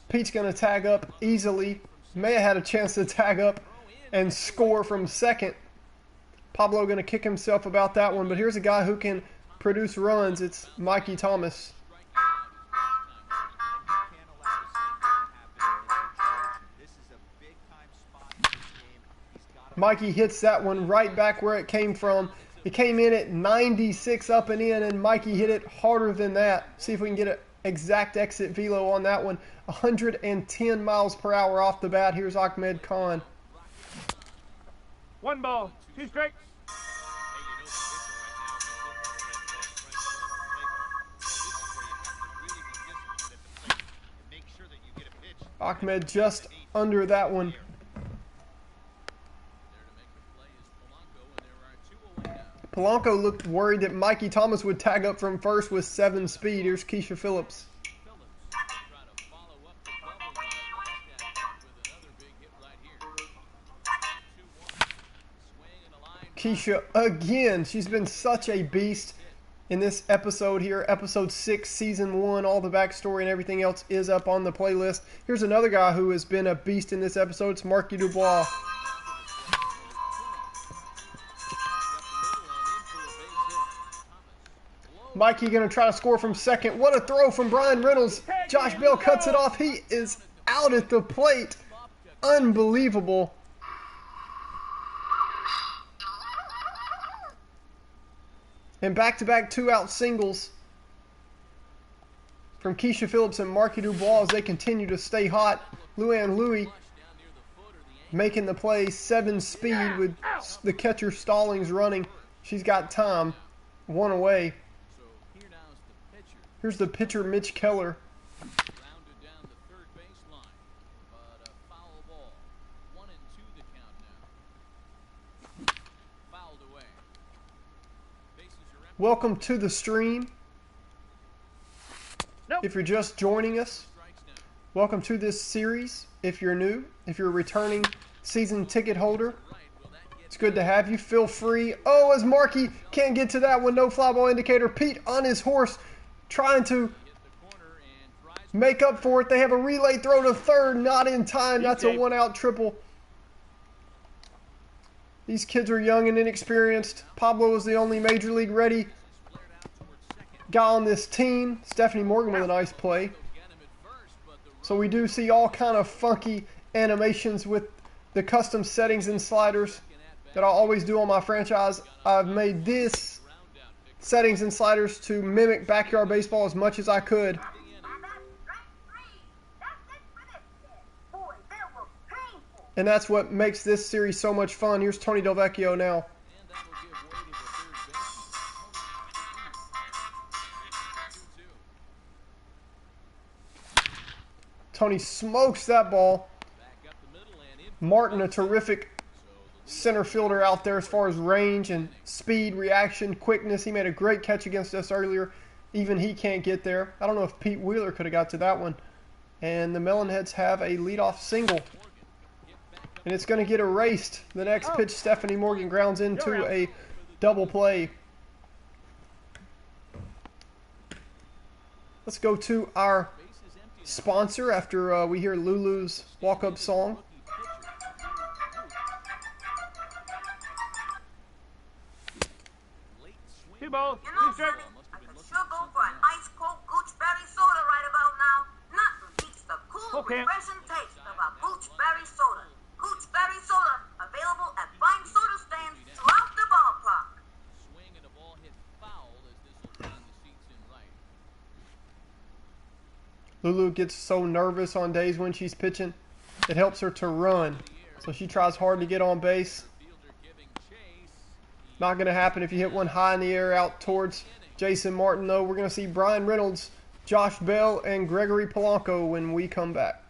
Pete's going to tag up easily. May have had a chance to tag up and score from second. Pablo going to kick himself about that one, but here's a guy who can produce runs. It's Mikey Thomas. Mikey hits that one right back where it came from. It came in at 96 up and in, and Mikey hit it harder than that. See if we can get an exact exit velo on that one. 110 miles per hour off the bat. Here's Ahmed Khan. 1 ball, 2 strikes. Ahmed just under that one. Polanco looked worried that Mikey Thomas would tag up from first with 7 speed. Here's Keisha Phillips. Keisha again. She's been such a beast in this episode here. Episode 6, Season 1. All the backstory and everything else is up on the playlist. Here's another guy who has been a beast in this episode. It's Marky Dubois. Mikey going to try to score from second. What a throw from Brian Reynolds. Josh Bell cuts it off. He is out at the plate. Unbelievable. And back-to-back 2-out singles from Keisha Phillips and Marky Dubois as they continue to stay hot. Luann Louie making the play. 7 speed with the catcher Stallings running. She's got time. 1 away. Here's the pitcher, Mitch Keller. Rounded down the third baseline, but a foul ball. 1 and 2 the count now. Fouled away. Bases are empty. Welcome to the stream. Nope. If you're just joining us, Strikes now. welcome to this series. If you're new, if you're a returning season ticket holder, Right, will that get It's good to have you. Feel free. Oh, as Markey can't get to that one. No fly ball indicator. Pete on his horse trying to make up for it. They have a relay throw to third. Not in time. That's a one-out triple. These kids are young and inexperienced. Pablo is the only Major League ready guy on this team. Stephanie Morgan with a nice play. So we do see all kind of funky animations with the custom settings and sliders that I always do on my franchise. I've made this settings and sliders to mimic backyard baseball as much as I could. And that's what makes this series so much fun. Here's Tony Delvecchio now. Tony smokes that ball. Martin, a terrific center fielder out there as far as range and speed, reaction, quickness. He made a great catch against us earlier. Even he can't get there. I don't know if Pete Wheeler could have got to that one. And the Melonheads have a leadoff single. And it's going to get erased. The next pitch, Stephanie Morgan grounds into a double play. Let's go to our sponsor after we hear Lulu's walk-up song. Two balls. You know, Two strikes. Sonny, I could sure go for an ice-cold gooseberry soda right about now. Nothing beats the cool, Okay. refreshing taste of a gooseberry soda. Gooseberry soda, available at fine soda stands throughout the ballpark. Swing and a ball hit foul as this will find the seats in right. Lulu gets so nervous on days when she's pitching. It helps her to run. So she tries hard to get on base. Fielder giving chase. Not going to happen if you hit one high in the air out towards Jason Martin, though. We're going to see Brian Reynolds, Josh Bell, and Gregory Polanco when we come back.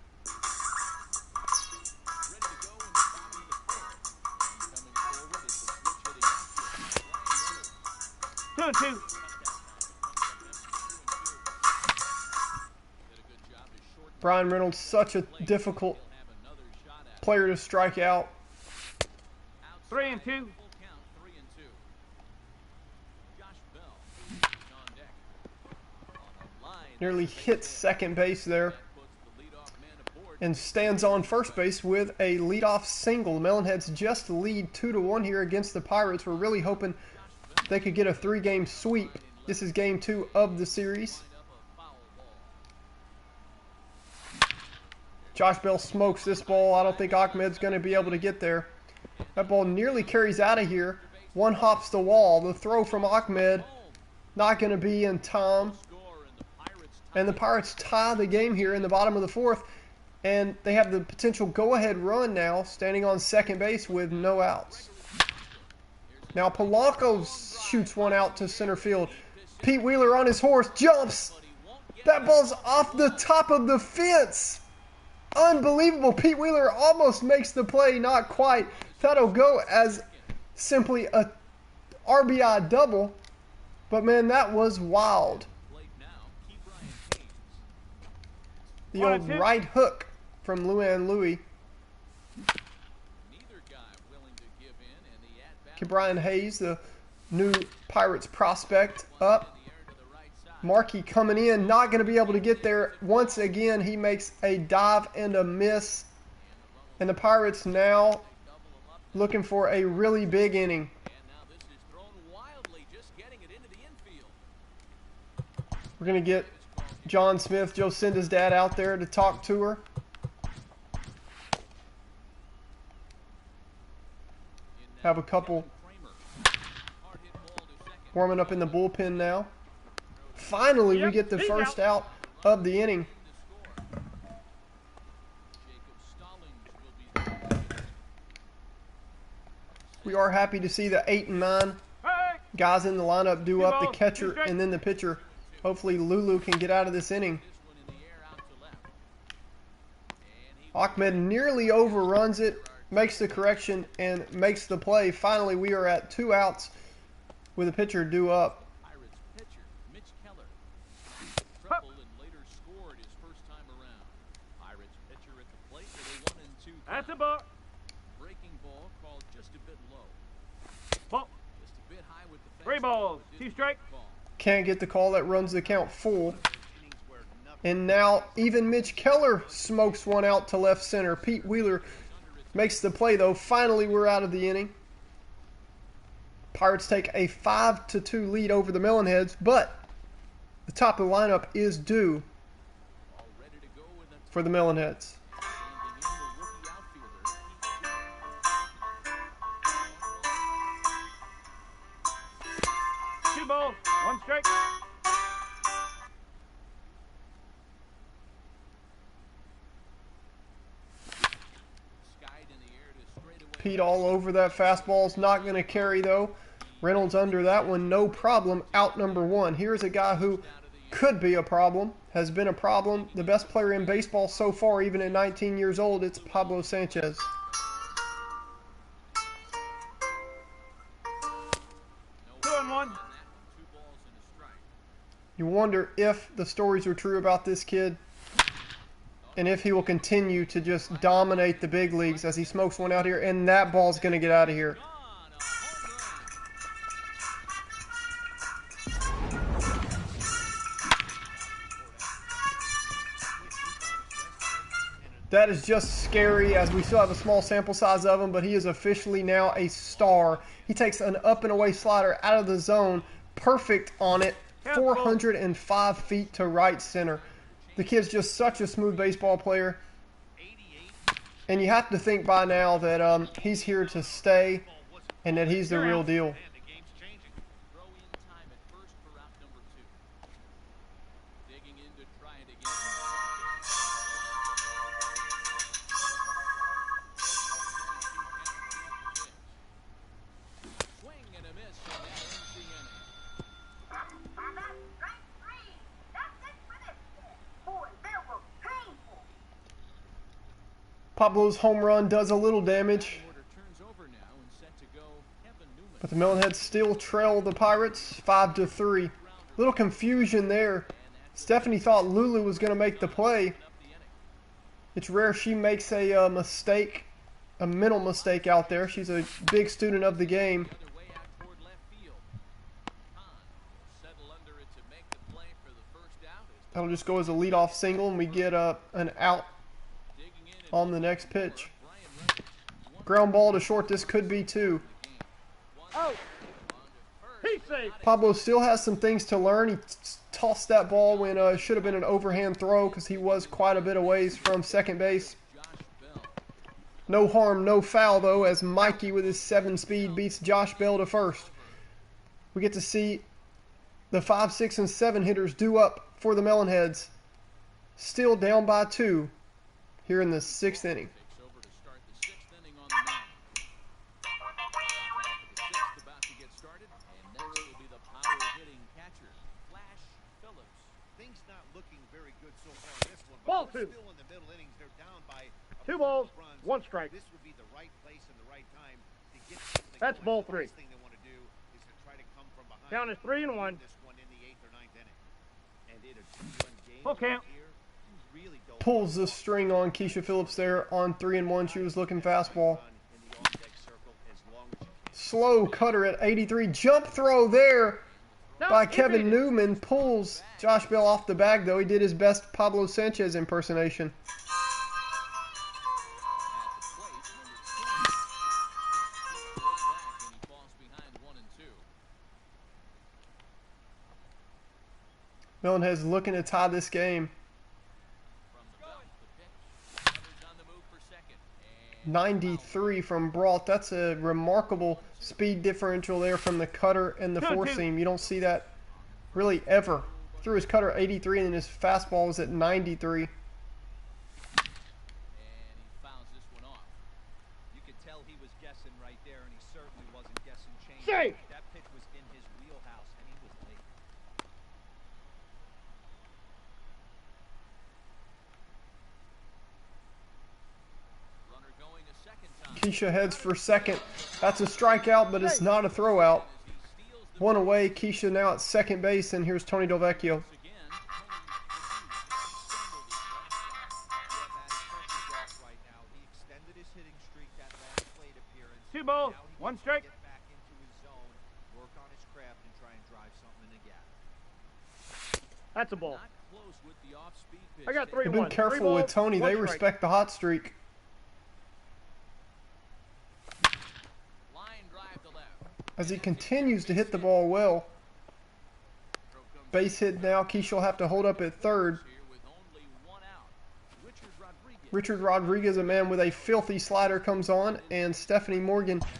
Two and two. Brian Reynolds, such a difficult player to strike out. 3 and 2. Nearly hits second base there. And stands on first base with a leadoff single. The Melonheads just lead 2-1 here against the Pirates. We're really hoping they could get a 3-game sweep. This is game 2 of the series. Josh Bell smokes this ball. I don't think Ahmed's going to be able to get there. That ball nearly carries out of here. One hops the wall. The throw from Ahmed not going to be in time. And the Pirates tie the game here in the bottom of the 4th. And they have the potential go-ahead run now, standing on second base with no outs. Now Polanco shoots one out to center field. Pete Wheeler on his horse jumps. That ball's off the top of the fence. Unbelievable. Pete Wheeler almost makes the play, not quite. That'll go as simply a RBI double. But man, that was wild. The old right hook from Luann Louie. Brian Hayes, the new Pirates prospect, up. Markey coming in, not going to be able to get there. Once again, he makes a dive and a miss. And the Pirates now looking for a really big inning. We're going to get John Smith, Jocinda's dad, out there to talk to her. Have a couple warming up in the bullpen now. Finally, we get the first out of the inning. We are happy to see the 8 and 9 guys in the lineup do up, the catcher and then the pitcher. Hopefully Lulu can get out of this inning. Ahmed nearly overruns it, makes the correction, and makes the play. Finally, we are at 2 outs with a pitcher due up. That's a ball. Breaking ball called just just a bit low. Ball. Just a bit high with the 3 balls. 2 strike. Can't get the call. That runs the count full. Innings where nothing And now even Mitch Keller smokes one out to left center. Pete Wheeler makes the play, though. Finally, we're out of the inning. Pirates take a 5-2 lead over the Melonheads, but the top of the lineup is due All ready to go with a for the Melonheads. standing in the rookie outfielder. 2 balls. 1 strike. Skied in the air to straightaway. Pete all over that fastball. Is not going to carry, though. Reynolds under that one, no problem. Out number 1. Here's a guy who could be a problem, has been a problem. The best player in baseball so far, even at 19 years old, it's Pablo Sanchez. 2 and 1. On that one, 2 balls and a strike. You wonder if the stories are true about this kid and if he will continue to just dominate the big leagues as he smokes one out here, and that ball's going to get out of here. Gone, a home run. That is just scary, as we still have a small sample size of him, but he is officially now a star. He takes an up and away slider out of the zone, perfect on it, 405 feet to right center. The kid's just such a smooth baseball player, 88. and you have to think by now that he's here to stay and that he's the real deal. Man, the game's changing. Throw in time at first for out number 2. Digging in to try it again. Swing and a miss, and that ends the inning. And that's strike 3. That's it for this kid. Boy, that was painful. Pablo's home run does a little damage, Order turns over now and set to go Kevin Newman. but the Melonheads still trail the Pirates 5-3. Little confusion there. Stephanie thought Lulu was going to make the play. Up the inning. It's rare she makes a mistake, a mental mistake out there. She's a big student of the game. Other way out toward left field. Hahn will settle under it to make the play for the first out. As That'll just go as a leadoff single, and we get an out digging in at on the next pitch. Brian Reynolds. Ground ball to short. This could be 2. Oh. He's safe. Pablo still has some things to learn. He tossed that ball when it should have been an overhand throw because he was quite a bit away from second base. Josh Bell. No harm, no foul, though, as Mikey with his 7 speed beats Josh Bell to first. We get to see the 5, 6, and 7 hitters due up for the Melonheads. Still down by 2 here in the 6th inning. Takes over to start the 6th inning on the mound. The 6th about to get started, and next will be the power-hitting catcher, Flash Phillips. Things not looking very good so far in this one, but Ball we're 2. still in the middle innings. They're down by a 2 couple balls. of runs. 1 strike. This would be the right place and the right time to get something That's going. ball The 3. last thing they want to do is to try to come from behind. Count is 3 and 1. This one in the 8th or 9th inning. And in a 2-run game Full count. here, you really don't Pulls the string on Keisha Phillips there on 3-1. She was looking fastball. run in the on-deck circle as long as you can. Slow cutter at 83. Jump throw there No, by he Kevin beat it. Newman. Pulls Josh Bell off the bag, though. He did his best Pablo Sanchez impersonation. At the plate, number 20. Can't throw back, and he falls behind 1 and 2. Melonheads looking to tie this game. From the belt, the pitch. Runners on the move for second. And 93 from Brault. That's a remarkable speed differential there from the cutter and the 4-seam. You don't see that really ever. Threw his cutter at 83 and then his fastball was at 93. and he fouls this one off. You could tell he was guessing right there, and he certainly wasn't guessing change. Safe. That pitch was in his wheelhouse, and he was late. Runner going a second time. Keisha heads for second. That's a strikeout, but it's not a throwout. As he steals the One away. Keisha now at second base, and here's Tony Delvecchio. base again. Yeah, Matt, his pressure's off right now. He extended his hitting streak that last plate appearance. 2 ball. Now he 1 needs to strike. Get back into his zone, work on his craft, and try and drive something in the gap. That's a ball. Not close with the off-speed pitch. I got 3 They've been 1. careful with Tony. They respect the hot streak. Line drive to left. As he continues to hit the ball well. Base hit now. Keisha will have to hold up at third. Here with only 1 out. Richard Rodriguez. Richard Rodriguez, a man with a filthy slider, comes on, and Stephanie Morgan Batter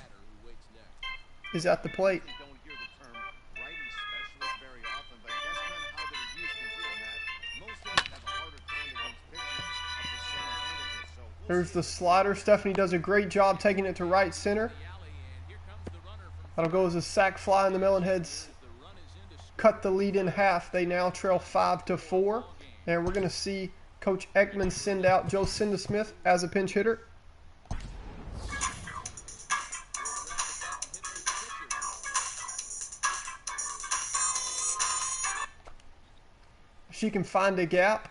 who waits next. is at the plate. You don't hear the term righty specialist very often, but that's kind of how they're used in here, Matt. Most hitters have a harder time against pitchers of the same caliber, so we'll There's see the slider. Stephanie does a great job taking it to right center. The alley, and here comes the runner from That'll go as a sac fly, and the Melonheads the run is into cut the lead in half. They now trail 5-4, and we're going to see Coach Ekman send out Joe Smith as a pinch hitter. If she can find a gap,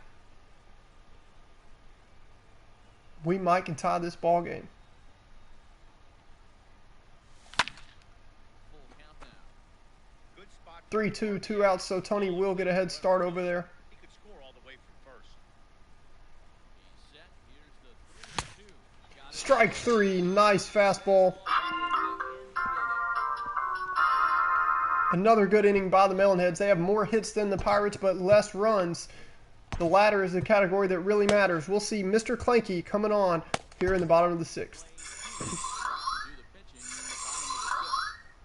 we might can tie this ball game. full count now. good spot. 3-2, 2 outs, so Tony will get a head start over there. He could score all the way from first. He's set. Here's the 3-2. Got it. Strike 3, nice fastball. Another good inning by the Melonheads. They have more hits than the Pirates, but less runs. The latter is the category that really matters. We'll see Mr. Clanky coming on here in the bottom of the 6th. To do the pitching in the bottom of the 6th.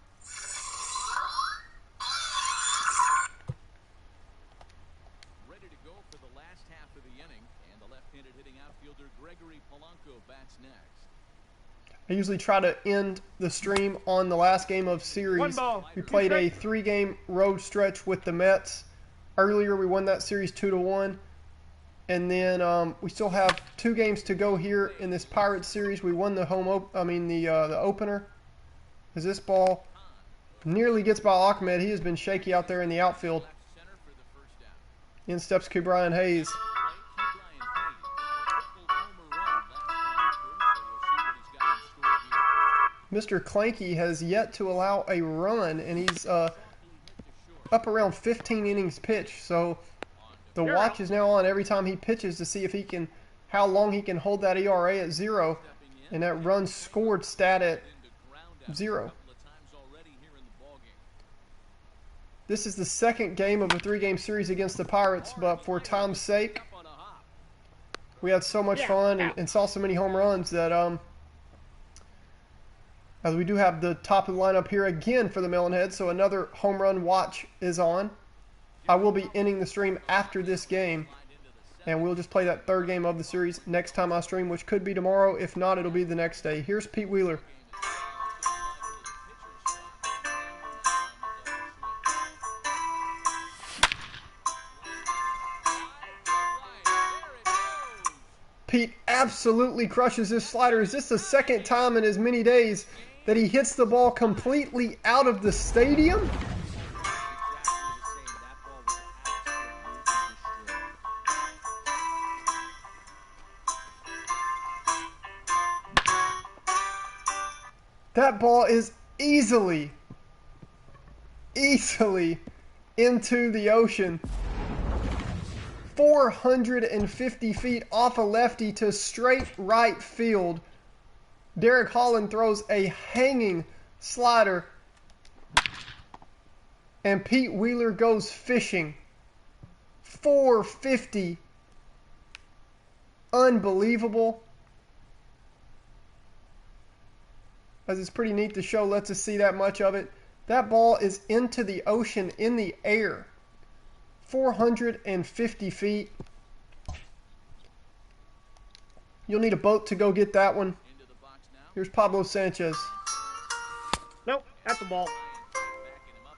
Ready to go for the last half of the inning, and the left-handed hitting outfielder Gregory Polanco bats next. I usually try to end the stream on the last game of series. 1 ball. We 2 played a strike. 3-game road stretch with the Mets. Earlier, we won that series 2-1. And then we still have 2 games to go here in this Pirates series. We won the the opener. As this ball nearly gets by Ahmed. He has been shaky out there in the outfield. Left center for the first down. In steps Brian Hayes. Play to Brian Hayes. Triple homer run last time through, so we'll see what he's got in store here. Mr. Clanky has yet to allow a run, and he's Softly hit to short. up around 15 innings pitched. So the watch is now on every time he pitches to see if he can, how long he can hold that ERA at 0, and that run scored stat at Into ground out 0. a couple of times already here in the ballgame. This is the second game of a 3-game series against the Pirates, but for time's sake, Up on a hop. we had so much fun and saw so many home runs that as we do have the top of the lineup here again for the Melonheads, so another home run watch is on. I will be ending the stream after this game, and we'll just play that 3rd game of the series next time I stream, which could be tomorrow. If not, it'll be the next day. Here's Pete Wheeler. Pete absolutely crushes his slider. Is this the second time in as many days that he hits the ball completely out of the stadium? Exactly the same. That ball was absolutely destroyed. That ball is easily into the ocean. 450 feet off a lefty to straight right field. Derek Holland throws a hanging slider, and Pete Wheeler goes fishing. 450. Unbelievable. As it's pretty neat, the show lets us see that much of it. That ball is into the ocean in the air. 450 feet. You'll need a boat to go get that one. Into the box now. Here's Pablo Sanchez. Nope, that's a ball. Backing him up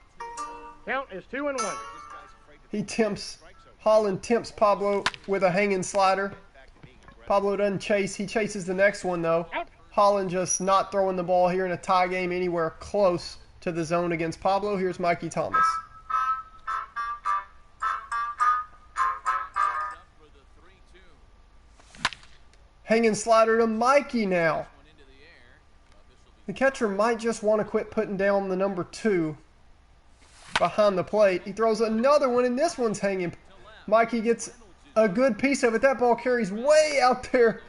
2-1. Count is 2-1. This guy's afraid to He tempts, strike zone. Holland tempts Pablo with a hanging slider. Back to being aggressive. Pablo doesn't chase. He chases the next one, though. Out. Holland just not throwing the ball here in a tie game anywhere close to the zone against Pablo. Here's Mikey Thomas. Up for the 3-2. Hanging slider to Mikey now. One into the air. This will The catcher might just want to quit putting down the number 2 behind the plate. He throws another one, and this one's hanging. Mikey gets a good piece of it. That ball carries way out there,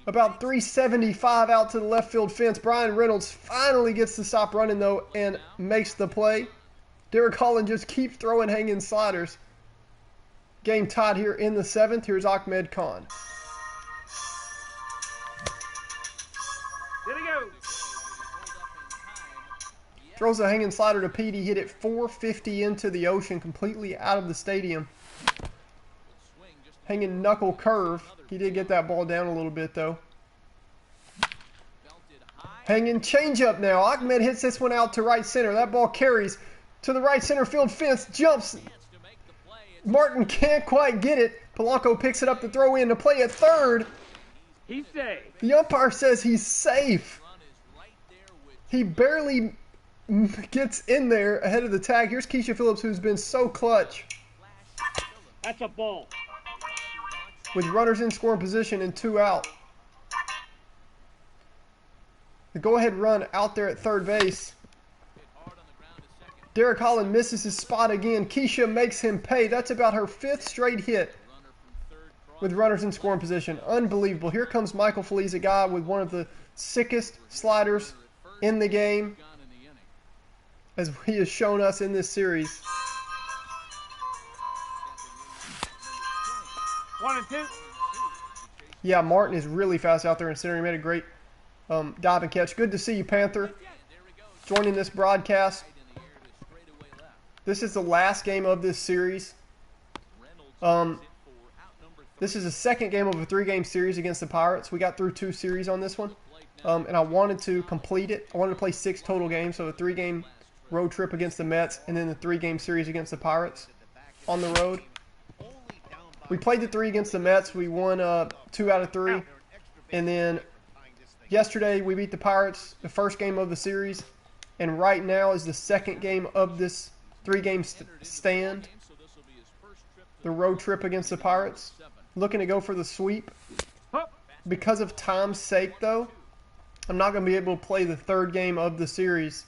about 375 out to the left field fence. Brian Reynolds finally gets to stop running, though, and makes the play. Derek Holland just keeps throwing hanging sliders. Game tied here in the 7th. Here's Ahmed Khan. There we go. Throws a hanging slider to Pete. He hit it 450 into the ocean, completely out of the stadium. Hanging knuckle curve. He did get that ball down a little bit, though. Hanging changeup now. Ahmed hits this one out to right center. That ball carries to the right center field fence. Jumps. Martin can't quite get it. Polanco picks it up to throw in to play at third. He's safe. The umpire says he's safe. He barely gets in there ahead of the tag. Here's Keisha Phillips, who's been so clutch. That's a ball. With runners in scoring position and 2 out. The go-ahead run out there at third base. Derek Holland misses his spot again. Keisha makes him pay. That's about her 5th straight hit with runners in scoring position. Unbelievable. Here comes Michael Feliz, a guy with one of the sickest sliders in the game, as he has shown us in this series. 1 and 2. Yeah, Martin is really fast out there in center. He made a great dive and catch. Good to see you, Panther, joining this broadcast. This is the last game of this series. This is the second game of a 3-game series against the Pirates. We got through 2 series on this one, and I wanted to complete it. I wanted to play 6 total games, so a 3-game road trip against the Mets, and then the 3-game series against the Pirates on the road. We played the 3 against the Mets. We won 2 out of 3, and then yesterday we beat the Pirates, the first game of the series, and right now is the second game of this 3-game stand. The road trip against the Pirates. Looking to go for the sweep. Because of time's sake, though, I'm not going to be able to play the 3rd game of the series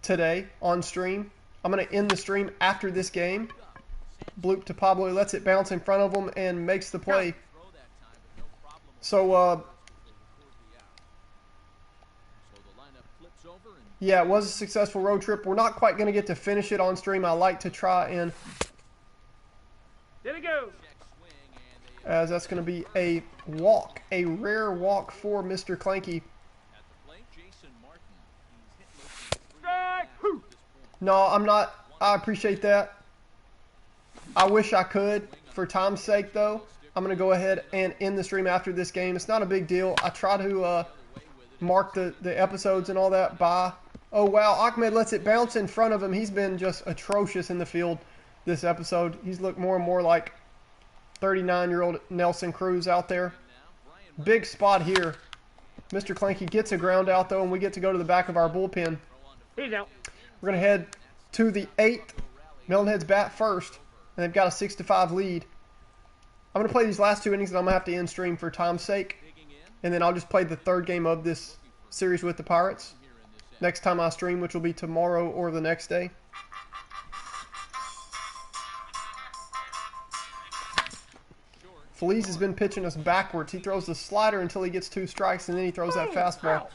today on stream. I'm going to end the stream after this game. Bloop to Pablo, lets it bounce in front of him and makes the play. So, yeah, it was a successful road trip. We're not quite going to get to finish it on stream. I like to try and... There we go. As that's going to be a walk, a rare walk for Mr. Clanky. No, I'm not. I appreciate that. I wish I could. For time's sake, though, I'm going to go ahead and end the stream after this game. It's not a big deal. I try to mark the episodes and all that by... Oh, wow. Ahmed lets it bounce in front of him. He's been just atrocious in the field this episode. He's looked more and more like 39-year-old Nelson Cruz out there. Big spot here. Mr. Clanky gets a ground out, though, and we get to go to the back of our bullpen. He's out. We're going to head to the 8th. Melonheads bat first, and they've got a 6-5 lead. I'm going to play these last 2 innings, and I'm going to have to end stream for time's sake. And then I'll just play the 3rd game of this series with the Pirates next time I stream, which will be tomorrow or the next day. Feliz has been pitching us backwards. He throws the slider until he gets 2 strikes, and then he throws that fastball.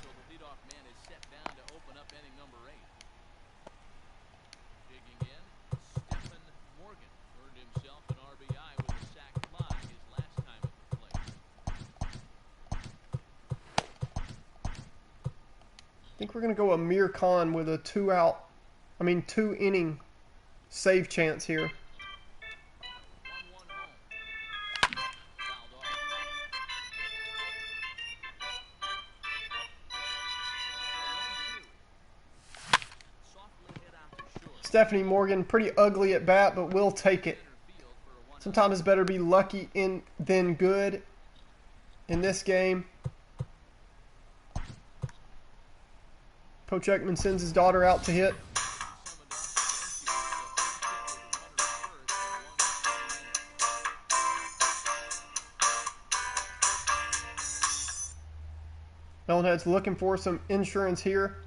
I think we're going to go Amir Khan with a 2-inning save chance here. Stephanie Morgan, pretty ugly at bat, but we'll take it. Sometimes it's better to be lucky than good in this game. Coach Ekman sends his daughter out to hit. Melonhead's looking for some insurance here.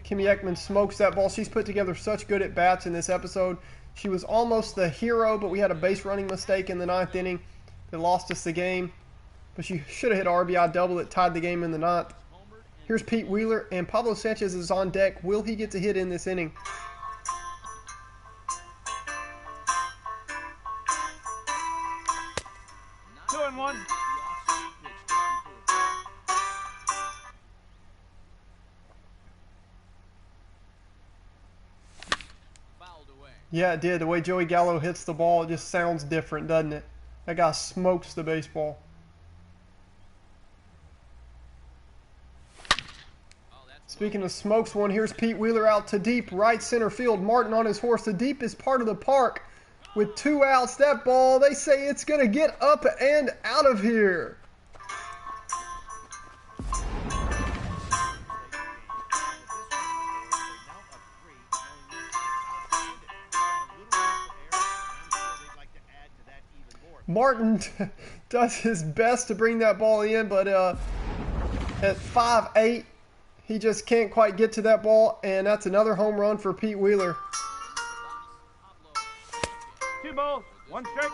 Kimmy Ekman smokes that ball. She's put together such good at-bats in this episode. She was almost the hero, but we had a base running mistake in the 9th inning that lost us the game. But she should have hit an RBI double that tied the game in the 9th. Here's Pete Wheeler, and Pablo Sanchez is on deck. Will he get to hit in this inning? Two and one. Yeah, it did. The way Joey Gallo hits the ball, it just sounds different, doesn't it? That guy smokes the baseball. Speaking of smokes one, here's Pete Wheeler out to deep right center field. Martin on his horse, the deepest part of the park with 2 outs. That ball, they say it's going to get up and out of here. Martin does his best to bring that ball in, but at 5'8", he just can't quite get to that ball, and that's another home run for Pete Wheeler. 2 balls, 1 strike.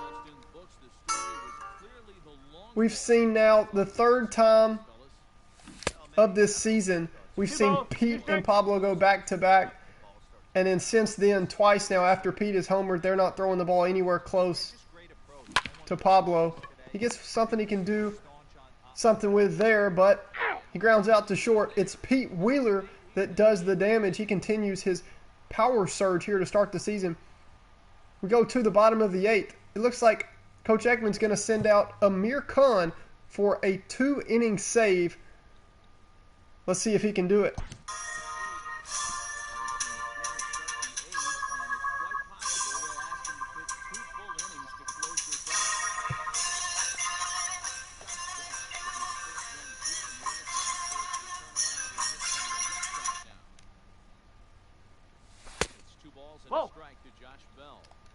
We've seen now the 3rd time of this season, we've seen Pete and Pablo go back-to-back, and then since then, twice now after Pete is homered, they're not throwing the ball anywhere close to Pablo. He gets something he can do something with there, but he grounds out to short. It's Pete Wheeler that does the damage. He continues his power surge here to start the season. We go to the bottom of the 8th. It looks like Coach Ekman's going to send out Amir Khan for a 2-inning save. Let's see if he can do it.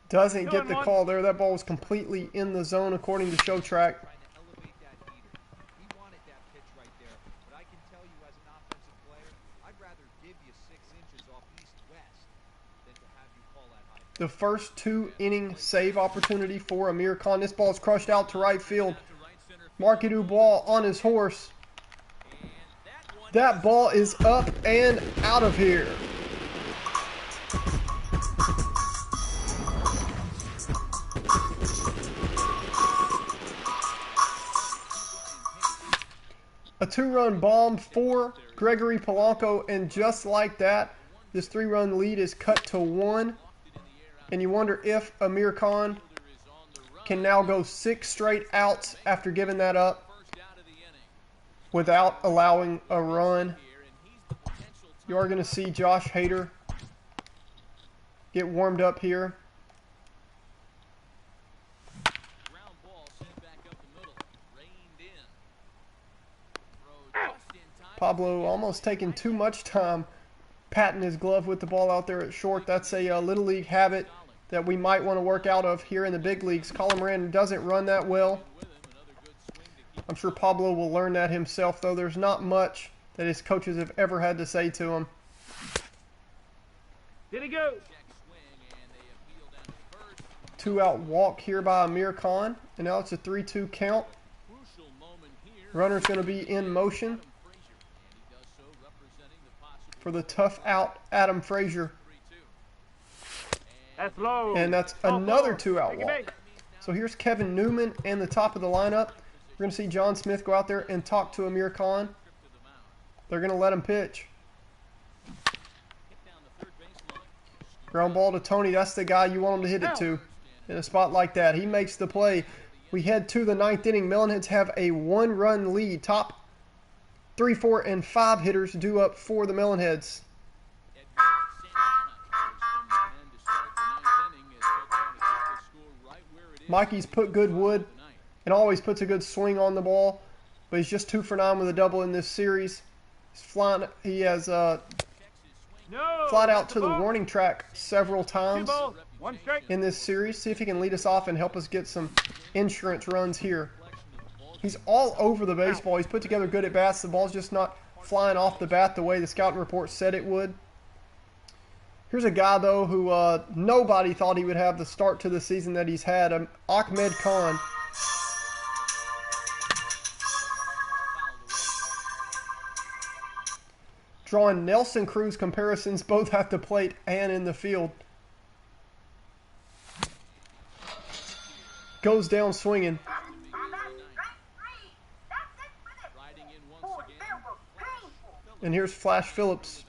Doesn't get the call there. That ball was completely in the zone according to Show Track. The first 2-inning save opportunity for Amir Khan. This ball is crushed out to right field. Marky Dubois on his horse. That ball is up and out of here. A 2-run bomb for Gregory Polanco, and just like that, this 3-run lead is cut to 1. And you wonder if Amir Khan can now go 6 straight outs after giving that up without allowing a run. You are going to see Josh Hader get warmed up here. Pablo almost taking too much time patting his glove with the ball out there at short. That's a Little League habit that we might want to work out of here in the big leagues. Colin Moran doesn't run that well. I'm sure Pablo will learn that himself, though there's not much that his coaches have ever had to say to him. Did he go? 2-out walk here by Amir Khan, and now it's a 3-2 count. Runner's going to be in motion for the tough out Adam Frazier. That's low. And that's another 2-out walk. So here's Kevin Newman and the top of the lineup. We're going to see John Smith go out there and talk to Amir Khan. They're going to let him pitch. Ground ball to Tony. That's the guy you want him to hit it to in a spot like that. He makes the play. We head to the 9th inning. Melonheads have a 1-run lead. Top 3, 4, and 5 hitters due up for the Melonheads. Mikey's put good wood and always puts a good swing on the ball, but he's just 2 for 9 with a double in this series. He's flying. He has flied out to the warning track several times in this series. See if he can lead us off and help us get some insurance runs here. He's all over the baseball. He's put together good at bats. The ball's just not flying off the bat the way the scouting report said it would. Here's a guy, though, who nobody thought he would have the start to the season that he's had. Ahmed Khan. Drawing Nelson Cruz comparisons both at the plate and in the field. Goes down swinging. And here's Flash Phillips.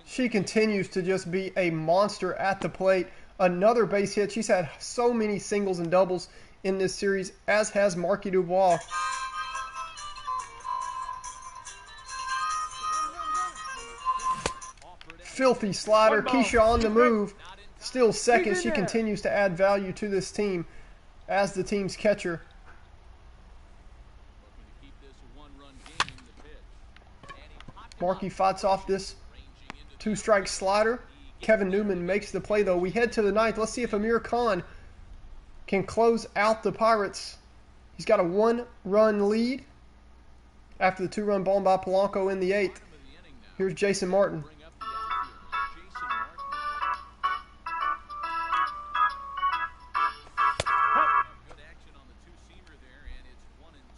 She continues to just be a monster at the plate. Another base hit. She's had so many singles and doubles in this series, as has Marquis Dubois. Filthy slider. Keisha on the move. Still second. She continues to add value to this team as the team's catcher. Markey fights off this two-strike slider. Kevin Newman makes the play, though. We head to the ninth. Let's see if Amir Khan can close out the Pirates. He's got a one-run lead after the two-run bomb by Polanco in the eighth. Here's Jason Martin.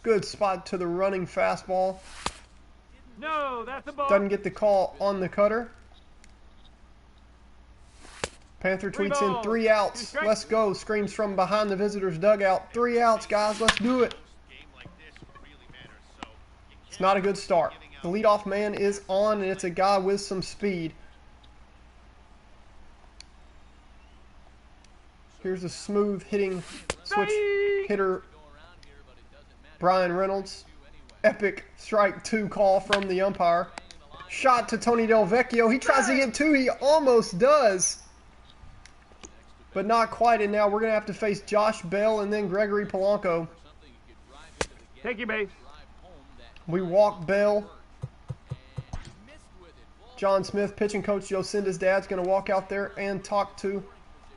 Good spot to the running fastball. No, that's the ball. Doesn't get the call on the cutter. Panther tweets in 3 outs. Let's go. Screams from behind the visitors' dugout. 3 outs, guys. Let's do it. It's not a good start. The leadoff man is on, and it's a guy with some speed. Here's a smooth hitting switch hitter, Brian Reynolds. Epic strike 2 call from the umpire. Shot to Tony Del Vecchio. He tries to get 2. He almost does, but not quite. And now we're going to have to face Josh Bell and then Gregory Polanco. Take your base. We walk Bell. John Smith, pitching coach Jocinda's dad's going to walk out there and talk to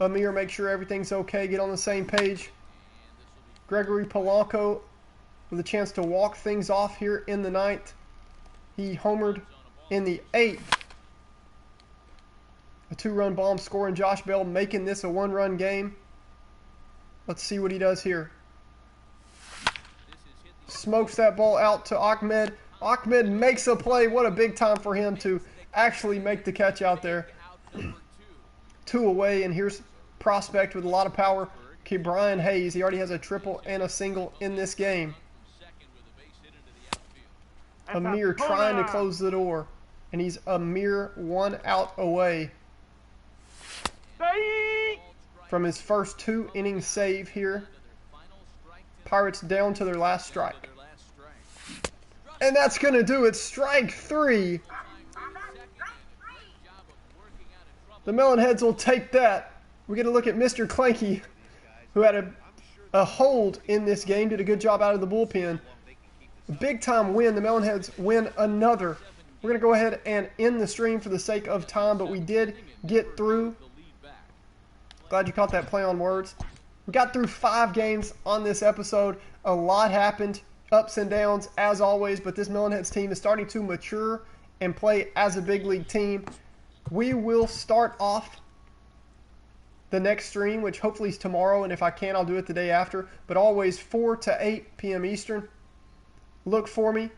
Amir, make sure everything's okay, get on the same page. Gregory Polanco with a chance to walk things off here in the ninth. He homered in the 8th. A 2-run bomb scoring. Josh Bell making this a 1-run game. Let's see what he does here. Smokes that ball out to Ahmed. Ahmed makes a play. What a big time for him to actually make the catch out there. 2 away, and here's prospect with a lot of power, Brian Hayes. He already has a triple and a single in this game. Amir trying to close the door, and he's a mere 1 out away from his first 2-inning save here. Pirates down to their last strike. And that's going to do it. Strike 3. The Melonheads will take that. We get a look at Mr. Clanky, who had a hold in this game, did a good job out of the bullpen. A big-time win. The Melonheads win another. We're going to go ahead and end the stream for the sake of time, but we did get through. Glad you caught that play on words. We got through 5 games on this episode. A lot happened, ups and downs as always, but this Melonheads team is starting to mature and play as a big league team. We will start off the next stream, which hopefully is tomorrow, and if I can, I'll do it the day after, but always 4 to 8 p.m. Eastern. Look for me,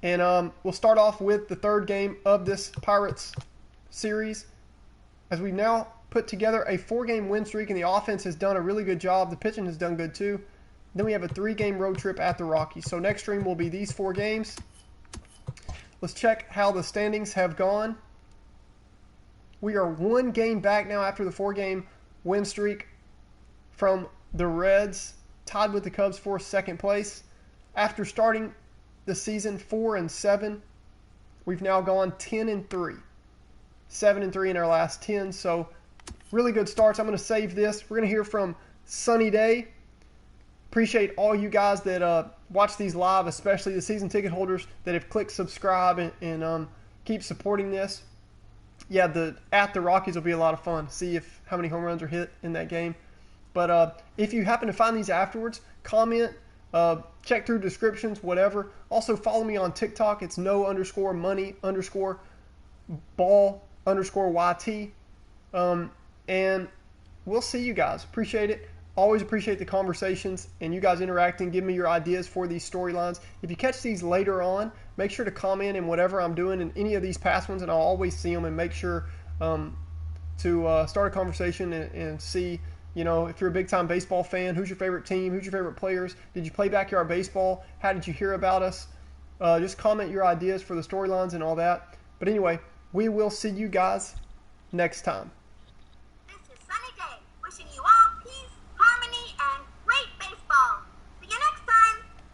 and we'll start off with the 3rd game of this Pirates series, as we've now put together a 4-game win streak, and the offense has done a really good job. The pitching has done good too. Then we have a 3-game road trip at the Rockies. So next stream will be these 4 games. Let's check how the standings have gone. We are 1 game back now after the 4-game win streak from the Reds, tied with the Cubs for 2nd place. After starting the season 4-7, we've now gone 10-3. 7-3 in our last 10, so really good starts. I'm going to save this. We're going to hear from Sunny Day. Appreciate all you guys that watch these live, especially the season ticket holders that have clicked subscribe and keep supporting this. yeah, the at the Rockies will be a lot of fun. See if how many home runs are hit in that game. But if you happen to find these afterwards, comment, check through descriptions, whatever. Also follow me on TikTok. It's no_money_ball_YT. And we'll see you guys. Appreciate it. Always appreciate the conversations and you guys interacting. Give me your ideas for these storylines. If you catch these later on, make sure to comment in whatever I'm doing in any of these past ones, and I'll always see them and make sure to start a conversation and see, you know, if you're a big-time baseball fan, who's your favorite team, who's your favorite players, did you play backyard baseball, how did you hear about us? Just comment your ideas for the storylines and all that. But anyway, we will see you guys next time. This is Sunny Day, wishing you all